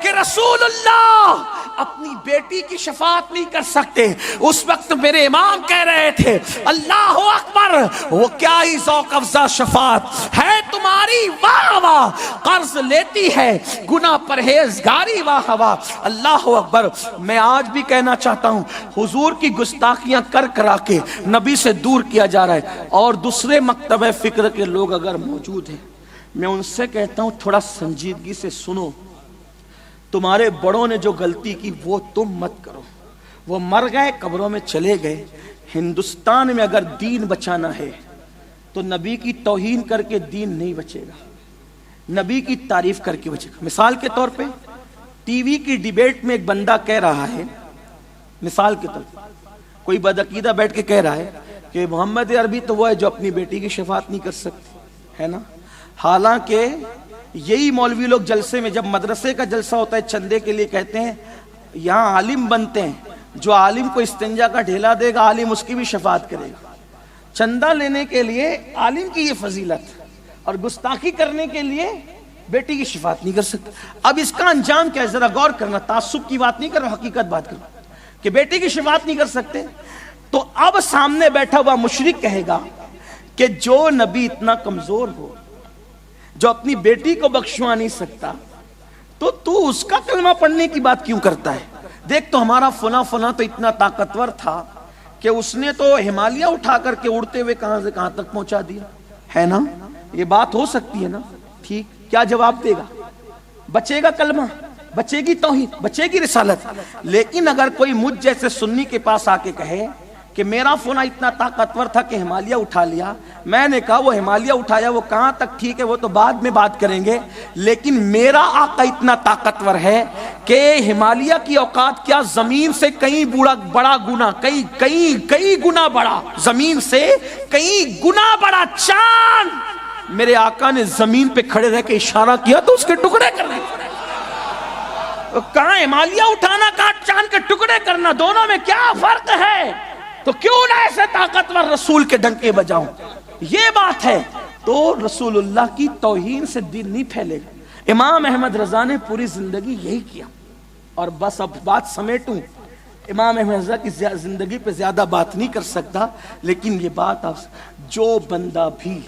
کہ رسول اللہ اپنی بیٹی کی شفاعت نہیں کر سکتے، اس وقت میرے امام کہہ رہے تھے اللہ اکبر وہ کیا ہی ذوق افزا شفاعت ہے تمہاری، واہ واہ قرض لیتی ہے گناہ پرہیزگاری، واہ واہ اللہ اکبر۔ میں آج بھی کہنا چاہتا ہوں حضور کی گستاخیاں کر کرا کے نبی سے دور کیا جا رہا ہے، اور دوسرے مکتبہ فکر کے لوگ اگر موجود ہیں میں ان سے کہتا ہوں تھوڑا سنجیدگی سے سنو، تمہارے بڑوں نے جو غلطی کی وہ تم مت کرو، وہ مر گئے قبروں میں چلے گئے۔ ہندوستان میں اگر دین بچانا ہے تو نبی کی توہین کر کے دین نہیں بچے گا، نبی کی تعریف کر کے بچے گا۔ مثال کے طور پہ ٹی وی کی ڈیبیٹ میں ایک بندہ کہہ رہا ہے، مثال کے طور پہ کوئی بدعقیدہ بیٹھ کے کہہ رہا ہے کہ محمد عربی تو وہ ہے جو اپنی بیٹی کی شفاعت نہیں کر سکتے، ہے نا؟ حالانکہ یہی مولوی لوگ جلسے میں جب مدرسے کا جلسہ ہوتا ہے چندے کے لیے کہتے ہیں یہاں عالم بنتے ہیں، جو عالم کو استنجا کا ڈھیلا دے گا عالم اس کی بھی شفاعت کرے گا۔ چندہ لینے کے لیے عالم کی یہ فضیلت اور گستاخی کرنے کے لیے بیٹی کی شفاعت نہیں کر سکتا۔ اب اس کا انجام کیا ہے ذرا غور کرنا، تعصب کی بات نہیں کر رہا، حقیقت بات کر رہا کہ بیٹی کی شفاعت نہیں کر سکتے۔ تو اب سامنے بیٹھا ہوا مشرک کہے گا کہ جو نبی اتنا کمزور ہو، جو اپنی بیٹی کو بخشوا نہیں سکتا، تو اس کا کلمہ پڑھنے کی بات کیوں کرتا ہے؟ دیکھ تو ہمارا فلاں تو اتنا طاقتور تھا کہ اس نے تو ہمالیہ اٹھا کر کے اڑتے ہوئے کہاں سے کہاں تک پہنچا دیا، ہے نا؟ یہ بات ہو سکتی ہے نا؟ ٹھیک، کیا جواب دے گا؟ بچے گا کلمہ، بچے گی توحید، بچے گی رسالت۔ لیکن اگر کوئی مجھ جیسے سنی کے پاس آ کے کہے کہ میرا فونا اتنا طاقتور تھا کہ ہمالیہ اٹھا لیا، میں نے کہا وہ ہمالیہ اٹھایا وہ کہاں تک ٹھیک ہے وہ تو بعد میں بات کریں گے، لیکن میرا آقا اتنا طاقتور ہے کہ ہمالیہ کی اوقات کیا زمین سے کئی بڑا گنا، کئی گنا بڑا، زمین سے کئی گنا بڑا چاند میرے آقا نے زمین پہ کھڑے رہ کے اشارہ کیا تو اس کے ٹکڑے کرنے۔ کہاں ہمالیہ اٹھانا، کہاں چاند کے ٹکڑے کرنا، دونوں میں کیا فرق ہے؟ تو کیوں نہ ایسے طاقتور رسول کے ڈنکے بجاؤں؟ یہ بات ہے۔ تو رسول اللہ کی توہین سے دین نہیں پھیلے گا۔ امام احمد رضا نے پوری زندگی یہی کیا۔ اور بس اب بات سمیٹوں، امام احمد رضا کی زندگی پہ زیادہ بات نہیں کر سکتا، لیکن یہ بات جو بندہ بھی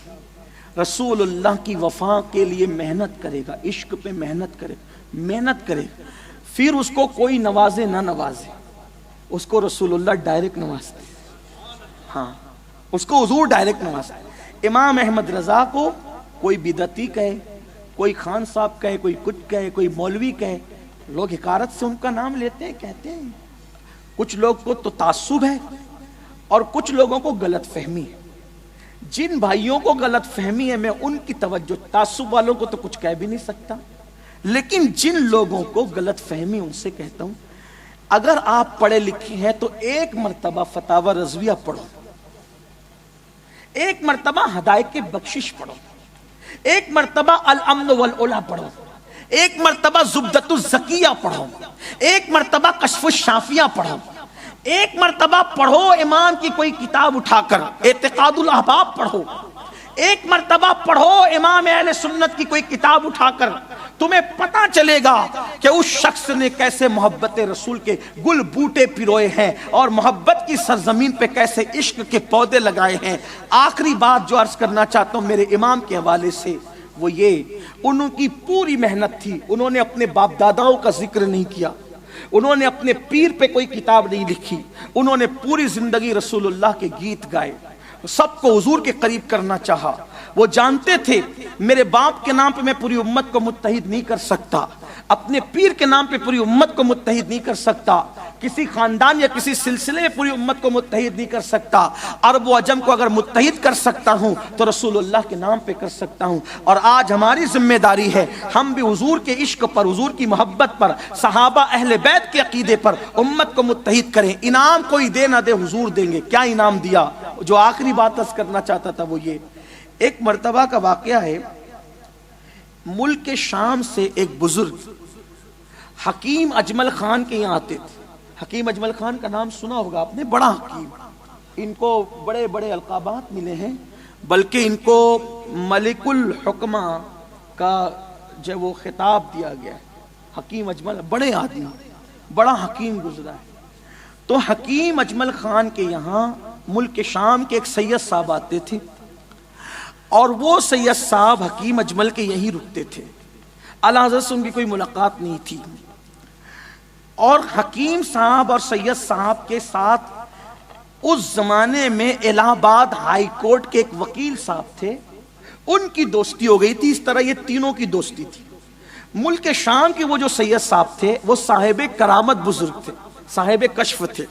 رسول اللہ کی وفا کے لیے محنت کرے گا، عشق پہ محنت کرے، پھر اس کو کوئی نوازے نہ نوازے، اس کو رسول اللہ ڈائریکٹ نوازتے، ہاں اس کو حضور ڈائریکٹ نوازتے۔ امام احمد رضا کو کوئی بدعتی کہے، کوئی خان صاحب کہے، کوئی کچھ کہے، کوئی مولوی کہے، لوگ حقارت سے ان کا نام لیتے ہیں، کہتے ہیں۔ کچھ لوگ کو تو تعصب ہے اور کچھ لوگوں کو غلط فہمی ہے۔ جن بھائیوں کو غلط فہمی ہے میں ان کی توجہ، تعصب والوں کو تو کچھ کہہ بھی نہیں سکتا، لیکن جن لوگوں کو غلط فہمی ان سے کہتا ہوں اگر آپ پڑھے لکھے ہیں تو ایک مرتبہ فتاوی رضویہ پڑھو، ایک مرتبہ ہدایت کی بخشش پڑھو، ایک مرتبہ الامن والعلا پڑھو، ایک مرتبہ زبدۃ الزکیہ پڑھو، ایک مرتبہ کشف الشافیہ پڑھو، ایک مرتبہ پڑھو امام کی کوئی کتاب اٹھا کر اعتقاد الاحباب پڑھو، ایک مرتبہ پڑھو امام اہل سنت کی کوئی کتاب اٹھا کر، تمہیں پتا چلے گا کہ اس شخص نے کیسے محبت رسول کے گل بوٹے پروئے ہیں اور محبت کی سرزمین پہ کیسے عشق کے پودے لگائے ہیں۔ آخری بات جو عرض کرنا چاہتا ہوں میرے امام کے حوالے سے وہ یہ، انہوں کی پوری محنت تھی، انہوں نے اپنے باپ داداؤں کا ذکر نہیں کیا، انہوں نے اپنے پیر پہ کوئی کتاب نہیں لکھی، انہوں نے پوری زندگی رسول اللہ کے گیت گائے، سب کو حضور کے قریب کرنا چاہا۔ وہ جانتے تھے میرے باپ کے نام پہ میں پوری امت کو متحد نہیں کر سکتا، اپنے پیر کے نام پہ پوری امت کو متحد نہیں کر سکتا، کسی خاندان یا کسی سلسلے میں پوری امت کو متحد نہیں کر سکتا، عرب و عجم کو اگر متحد کر سکتا ہوں تو رسول اللہ کے نام پہ کر سکتا ہوں۔ اور آج ہماری ذمہ داری ہے ہم بھی حضور کے عشق پر، حضور کی محبت پر، صحابہ اہل بیت کے عقیدے پر امت کو متحد کریں۔ انعام کوئی دے نہ دے حضور دیں گے۔ کیا انعام دیا؟ جو آخری بات عرض کرنا چاہتا تھا وہ یہ، ایک مرتبہ کا واقعہ ہے، ملک شام سے ایک بزرگ حکیم اجمل خان کے یہاں آتے تھے۔ حکیم اجمل خان کا نام سنا ہوگا آپ نے، بڑا حکیم، ان کو بڑے بڑے القابات ملے ہیں، بلکہ ان کو ملک الحکمہ کا جو وہ خطاب دیا گیا ہے۔ حکیم اجمل بڑے آدمی، بڑا حکیم گزرا ہے۔ تو حکیم اجمل خان کے یہاں ملک شام کے ایک سید صاحب آتے تھے، اور وہ سید صاحب حکیم اجمل کے یہیں رکتے تھے، اعلیٰ حضرت سے ان کی کوئی ملاقات نہیں تھی۔ اور حکیم صاحب اور سید صاحب کے ساتھ اس زمانے میں الہ آباد ہائی کورٹ کے ایک وکیل صاحب تھے، ان کی دوستی ہو گئی تھی۔ اس طرح یہ تینوں کی دوستی تھی۔ ملک شام کے وہ جو سید صاحب تھے وہ صاحب کرامت بزرگ تھے، صاحب کشف تھے۔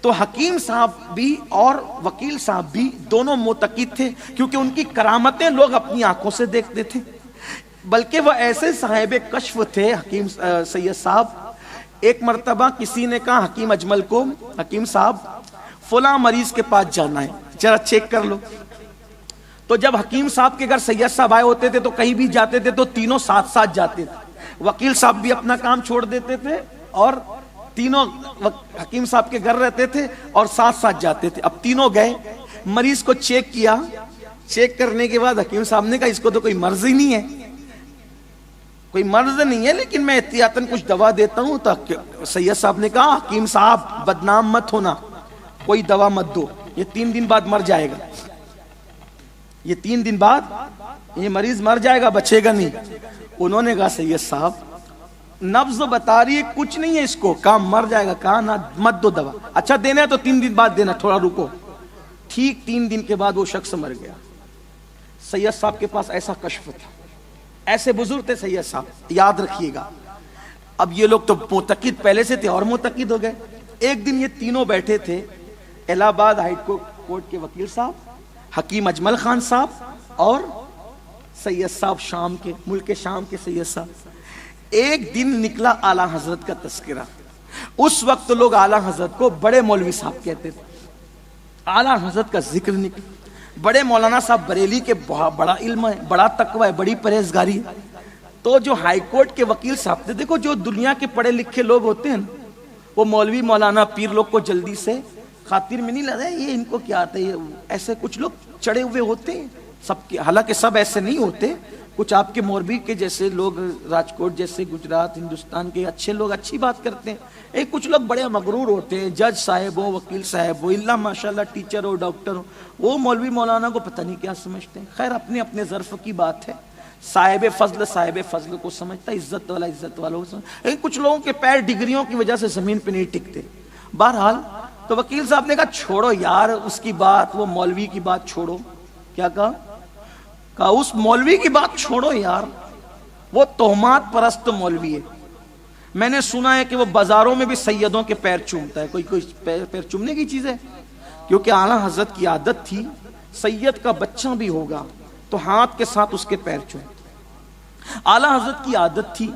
تو حکیم صاحب بھی اور وکیل صاحب بھی دونوں معتقد تھے، کیونکہ ان کی کرامتیں لوگ اپنی آنکھوں سے دیکھتے تھے، بلکہ وہ ایسے صاحب کشف تھے حکیم سید صاحب۔ ایک مرتبہ کسی نے کہا حکیم اجمل کو، حکیم صاحب فلاں مریض کے پاس جانا ہے، ذرا چیک کر لو۔ تو جب حکیم صاحب کے گھر سید صاحب آئے ہوتے تھے تو کہیں بھی جاتے تھے تو تینوں ساتھ ساتھ جاتے تھے، وکیل صاحب بھی اپنا کام چھوڑ دیتے تھے اور تینوں حکیم صاحب کے گھر رہتے تھے اور ساتھ ساتھ جاتے تھے۔ اب تینوں گئے، مریض کو چیک کیا، چیک کرنے کے بعد حکیم صاحب نے کہا اس کو تو کوئی مرض ہی نہیں ہے، کوئی مرض نہیں ہے، لیکن میں احتیاطاً کچھ دوا دیتا ہوں۔ تو سید صاحب نے کہا حکیم صاحب بدنام مت ہونا، کوئی دوا مت دو، یہ 3 دن بعد مر جائے گا، یہ 3 دن بعد یہ مریض مر جائے گا، بچے گا نہیں۔ انہوں نے کہا سید صاحب نبض بتا رہی ہے کچھ نہیں ہے اس کو، کہا مر جائے گا، کہا نہ مت دو دوا، اچھا دینا ہے تو 3 دن بعد دینا، تھوڑا رکو۔ ٹھیک 3 دن کے بعد وہ شخص مر گیا۔ سید صاحب کے پاس ایسا کشف تھا، ایسے بزرگ تھے سید صاحب، یاد رکھیے گا۔ اب یہ لوگ تو معتقد پہلے سے تھے اور معتقد ہو گئے۔ ایک دن یہ تینوں بیٹھے تھے، الہ آباد ہائی کورٹ کے وکیل صاحب، حکیم اجمل خان صاحب اور سید صاحب شام کے، ملک شام کے سید صاحب۔ ایک دن نکلا اعلیٰ حضرت کا تذکرہ۔ اس وقت لوگ اعلیٰ حضرت کو بڑے مولوی صاحب کہتے تھے، اعلیٰ حضرت کا ذکر نکلا۔ بڑے مولانا صاحب بریلی کے، بڑا علم ہے، بڑا تقوی ہے، بڑی پرہیزگاری ہے۔ تو جو ہائی کورٹ کے وکیل صاحب تھے، دیکھو جو دنیا کے پڑھے لکھے لوگ ہوتے ہیں وہ مولوی مولانا پیر لوگ کو جلدی سے خاطر میں نہیں لگا، یہ ان کو کیا آتا ہے، ایسے کچھ لوگ چڑے ہوئے ہوتے ہیں سب کے، حالانکہ سب ایسے نہیں ہوتے، کچھ آپ کے موربی کے جیسے لوگ، راجکوٹ جیسے، گجرات ہندوستان کے اچھے لوگ اچھی بات کرتے ہیں، ایک کچھ لوگ بڑے مغرور ہوتے ہیں، جج صاحب ہو، وکیل صاحب ہو، اللہ ماشاءاللہ ٹیچر ہو، ڈاکٹر ہو، وہ مولوی مولانا کو پتہ نہیں کیا سمجھتے ہیں۔ خیر اپنے اپنے ظرف کی بات ہے، صاحب فضل کو سمجھتا ہے، عزت والا عزت والوں کو سمجھتا ہے، کچھ لوگوں کے پیر ڈگریوں کی وجہ سے زمین پہ نہیں ٹکتے۔ بہرحال تو وکیل صاحب نے کہا چھوڑو یار اس کی بات، وہ مولوی کی بات چھوڑو۔ کیا کہا اس مولوی کی بات چھوڑو یار، وہ تہمات پرست مولوی ہے۔ میں نے سنا ہے کہ وہ بازاروں میں بھی سیدوں کے پیر چومتا ہے، کوئی پیر چومنے کی چیز ہے، کیونکہ اعلیٰ حضرت کی عادت تھی سید کا بچہ بھی ہوگا تو ہاتھ کے ساتھ اس کے پیر چومتے۔ اعلیٰ حضرت کی عادت تھی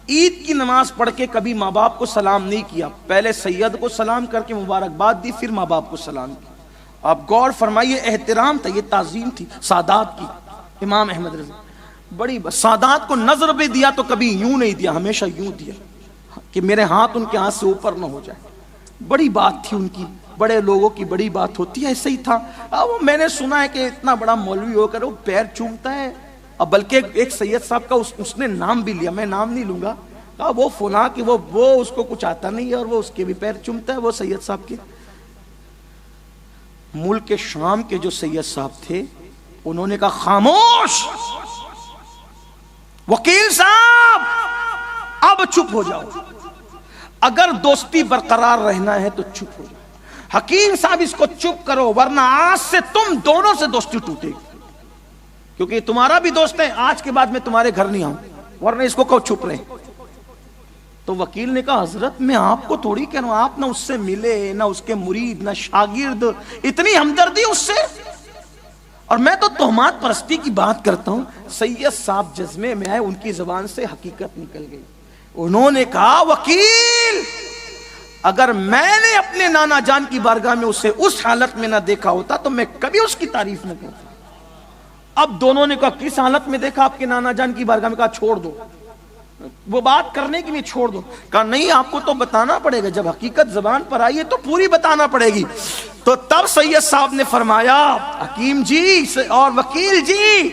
عید کی نماز پڑھ کے کبھی ماں باپ کو سلام نہیں کیا، پہلے سید کو سلام کر کے مبارکباد دی، پھر ماں باپ کو سلام کیا۔ آپ غور فرمائیے، احترام تھا، یہ تعظیم تھی سادات کی، امام احمد رضا۔ بڑی سادات کو نظر بھی دیا تو کبھی یوں نہیں دیا، ہمیشہ یوں دیا کہ میرے ہاتھ ان کے ہاتھ سے اوپر نہ ہو جائے. بڑی بات تھی ان کی، بڑے لوگوں کی بڑی بات ہوتی ہے. ایسے ہی تھا. وہ میں نے سنا ہے کہ اتنا بڑا مولوی ہو کر وہ پیر چومتا ہے. اب بلکہ ایک سید صاحب کا اس نے نام بھی لیا، میں نام نہیں لوں گا، وہ فلاں کہ وہ اس کو کچھ آتا نہیں ہے اور وہ اس کے بھی پیر چومتا ہے. وہ سید صاحب کے ملک شام کے جو سید صاحب تھے انہوں نے کہا خاموش وکیل صاحب، اب چپ ہو جاؤ، اگر دوستی برقرار رہنا ہے تو چپ ہو جاؤ. حکیم صاحب اس کو چپ کرو ورنہ آج سے تم دونوں سے دوستی ٹوٹے گی، کیونکہ تمہارا بھی دوست ہے، آج کے بعد میں تمہارے گھر نہیں آؤں، ورنہ اس کو کہو چپ رہے. تو وکیل نے کہا حضرت میں آپ کو تھوڑی کہہ رہا ہوں، آپ نہ اس سے ملے، نہ اس کے مرید، نہ شاگرد، اتنی ہمدردی اس سے، اور میں تو تہمات پرستی کی بات کرتا ہوں. سید صاحب جذبے میں آئے، ان کی زبان سے حقیقت نکل گئی. انہوں نے کہا وکیل اگر میں نے اپنے نانا جان کی بارگاہ میں اسے اس حالت میں نہ دیکھا ہوتا تو میں کبھی اس کی تعریف نہ کرتا. اب دونوں نے کہا کس حالت میں دیکھا آپ کے نانا جان کی بارگاہ میں؟ کہا چھوڑ دو وہ بات کرنے کے لیے، چھوڑ دو. کہا نہیں آپ کو تو بتانا پڑے گا، جب حقیقت زبان پر آئی ہے تو پوری بتانا پڑے گی. تو تب سید صاحب نے فرمایا حکیم جی اور وکیل جی،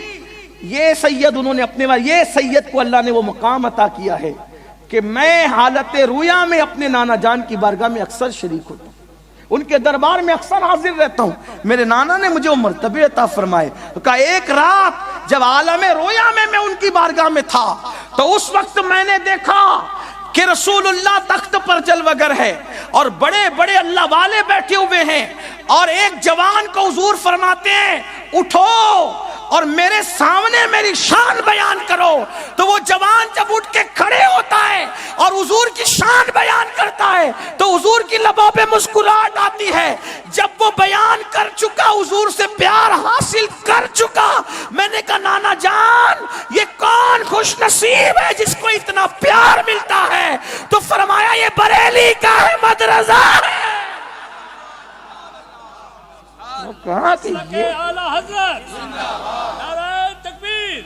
یہ سید انہوں نے اپنے یہ سید کو اللہ نے وہ مقام عطا کیا ہے کہ میں حالت رویا میں اپنے نانا جان کی بارگاہ میں اکثر شریک ہوتا ہوں، ان کے دربار میں اکثر حاضر رہتا ہوں. میرے نانا نے مجھے وہ مرتبے عطا فرمائے. کہا ایک رات جب عالم رویا میں ان کی بارگاہ میں تھا تو اس وقت میں نے دیکھا کہ رسول اللہ تخت پر جلوگر ہے اور بڑے بڑے اللہ والے بیٹھے ہوئے ہیں، اور ایک جوان کو حضور فرماتے ہیں اٹھو اور میرے سامنے میری شان بیان کرو. تو وہ جوان جب اٹھ کے کھڑے ہوتا ہے اور حضور کی شان بیان کرتا ہے تو حضور کی لبوں پہ مسکراہٹ آتی ہے. جب وہ بیان کر چکا، حضور سے پیار حاصل کر چکا، میں نے کہا نانا جان یہ کون خوش نصیب ہے جس کو اتنا پیار ملتا ہے؟ تو فرمایا یہ بریلی کا احمد رضا ہے. کہا کہ یہ اعلیٰ حضرت، نعرہ تکبیر،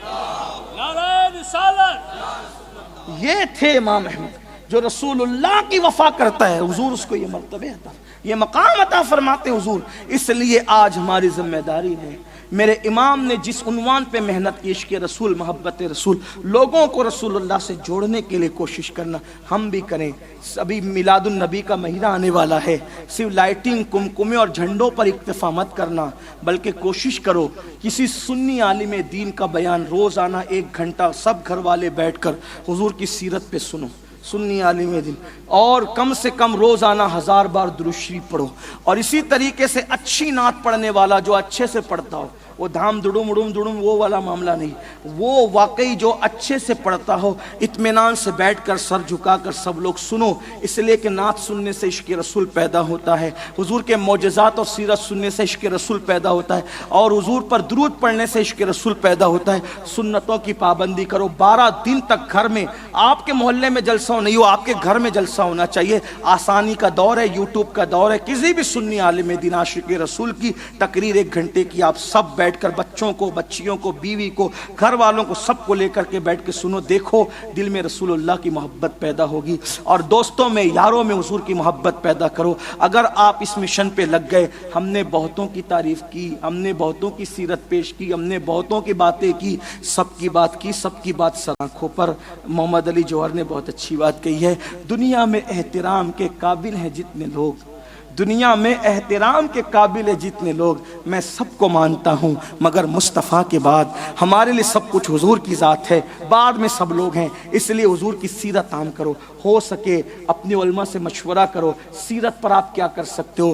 نعرہ رسالت، یہ تھے امام احمد جو رسول اللہ کی وفا کرتا ہے. حضور اس کو یہ مرتبہ عطا، یہ مقام عطا فرماتے حضور. اس لیے آج ہماری ذمہ داری ہے، میرے امام نے جس عنوان پہ محنت کی عشق رسول، محبت رسول، لوگوں کو رسول اللہ سے جوڑنے کے لیے کوشش کرنا، ہم بھی کریں. ابھی میلاد النبی کا مہینہ آنے والا ہے، صرف لائٹنگ، کمکمے اور جھنڈوں پر اکتفا مت کرنا، بلکہ کوشش کرو کسی سنی عالم دین کا بیان روزانہ 1 گھنٹہ سب گھر والے بیٹھ کر حضور کی سیرت پہ سنو. سنی عالم دین، اور کم سے کم روزانہ 1000 بار درود شریف پڑھو. اور اسی طریقے سے اچھی نعت پڑھنے والا جو اچھے سے پڑھتا ہو، وہ دھام دڑم اڑم دڑم وہ والا معاملہ نہیں، وہ واقعی جو اچھے سے پڑھتا ہو، اطمینان سے بیٹھ کر سر جھکا کر سب لوگ سنو. اس لیے کہ نعت سننے سے عشق رسول پیدا ہوتا ہے، حضور کے معجزات اور سیرت سننے سے عشق رسول پیدا ہوتا ہے، اور حضور پر درود پڑھنے سے عشق رسول پیدا ہوتا ہے. سنتوں کی پابندی کرو. 12 دن تک گھر میں، آپ کے محلے میں جلسہ نہیں ہو، آپ کے گھر میں جلسہ ہونا چاہیے. آسانی کا دور ہے، یوٹیوب کا دور ہے، کسی بھی سنی عالم دین عاشق رسول کی تقریر 1 گھنٹے کی آپ سب بیٹھ کر بچوں کو، بچیوں کو، بیوی کو، گھر والوں کو، سب کو لے کر کے بیٹھ کے سنو. دیکھو دل میں رسول اللہ کی محبت پیدا ہوگی، اور دوستوں میں، یاروں میں حضور کی محبت پیدا کرو. اگر آپ اس مشن پہ لگ گئے، ہم نے بہتوں کی تعریف کی، ہم نے بہتوں کی سیرت پیش کی، ہم نے بہتوں کی باتیں کی، سب کی بات کی، سب کی بات سر آنکھوں پر. محمد علی جوہر نے بہت اچھی بات کہی ہے، دنیا میں احترام کے قابل ہیں جتنے لوگ، دنیا میں احترام کے قابل جتنے لوگ، میں سب کو مانتا ہوں، مگر مصطفیٰ کے بعد ہمارے لیے سب کچھ حضور کی ذات ہے، بعد میں سب لوگ ہیں. اس لیے حضور کی سیرت عام کرو، ہو سکے اپنے علماء سے مشورہ کرو. سیرت پر آپ کیا کر سکتے ہو؟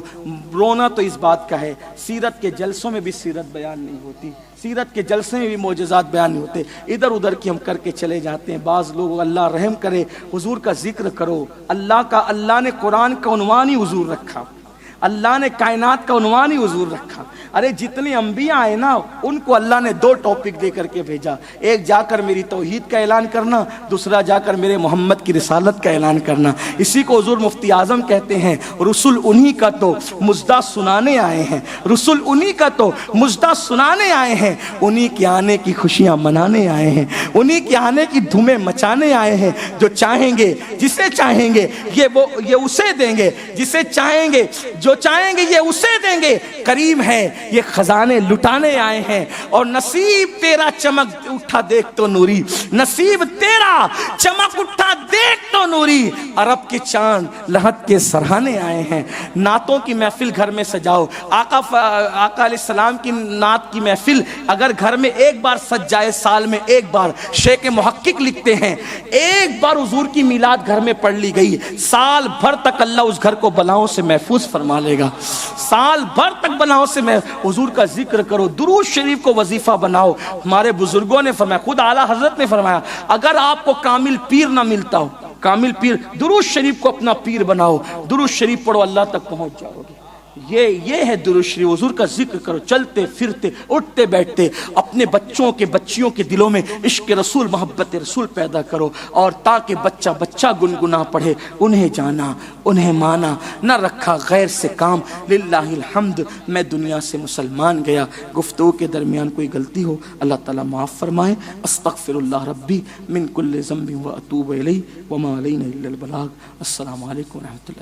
رونا تو اس بات کا ہے، سیرت کے جلسوں میں بھی سیرت بیان نہیں ہوتی، سیرت کے جلسے میں بھی معجزات بیان نہیں ہوتے، ادھر ادھر کی ہم کر کے چلے جاتے ہیں. بعض لوگ، اللہ رحم کرے، حضور کا ذکر کرو. اللہ نے قرآن کا عنوان ہی حضور رکھا، اللہ نے کائنات کا عنوان ہی حضور رکھا. ارے جتنے انبیاء آئے نا ان کو اللہ نے 2 ٹاپک دے کر کے بھیجا. ایک جا کر میری توحید کا اعلان کرنا, دوسرا جا کر میرے محمد کی رسالت کا اعلان کرنا. اسی کو حضور مفتی اعظم کہتے ہیں رسول انہی کا تو مژدہ سنانے آئے ہیں, رسول انہی کا تو مژدہ سنانے آئے ہیں, انہی کے آنے کی خوشیاں منانے آئے ہیں, انہی کے آنے کی دھومیں مچانے آئے ہیں. جو چاہیں گے جسے چاہیں گے یہ اسے دیں گے, جسے چاہیں گے جو چاہیں گے یہ اسے دیں گے. کریم ہے یہ خزانے لٹانے آئے ہیں. اور نصیب تیرا چمک اٹھا دیکھ تو نوری, نصیب تیرا چمک اٹھا دیکھ تو نوری. عرب کے چاند لحد کے سرہانے آئے ہیں. نعتوں کی محفل گھر میں سجاؤ. آقا علیہ السلام کی نعت کی محفل اگر گھر میں ایک بار سج جائے, سال میں ایک بار, شیخ محقق لکھتے ہیں ایک بار حضور کی میلاد گھر میں پڑھ لی گئی, سال بھر تک اللہ اس گھر کو بلاؤں سے محفوظ فرما لے گا. سال بھر تک بلاؤں سے حضور کا ذکر کرو, درود شریف کو وظیفہ بناؤ. ہمارے بزرگوں نے فرمایا, خود اعلیٰ حضرت نے فرمایا, اگر آپ کو کامل پیر نہ ملتا ہو, کامل پیر, درود شریف کو اپنا پیر بناؤ, درود شریف پڑھو, اللہ تک پہنچ جاؤ گے. یہ ہے درود شریف. حضور کا ذکر کرو, چلتے پھرتے اٹھتے بیٹھتے اپنے بچوں کے بچیوں کے دلوں میں عشق رسول محبت رسول پیدا کرو. اور تاکہ بچہ گنگنا پڑھے, انہیں جانا انہیں مانا, نہ رکھا غیر سے کام. للہ الحمد میں دنیا سے مسلمان گیا. گفتگو کے درمیان کوئی غلطی ہو اللہ تعالیٰ معاف فرمائے. استغفر اللہ ربی من کل ذنب و اتوب الیہ وما علینا الا البلاغ. السلام علیکم و رحمۃ اللہ.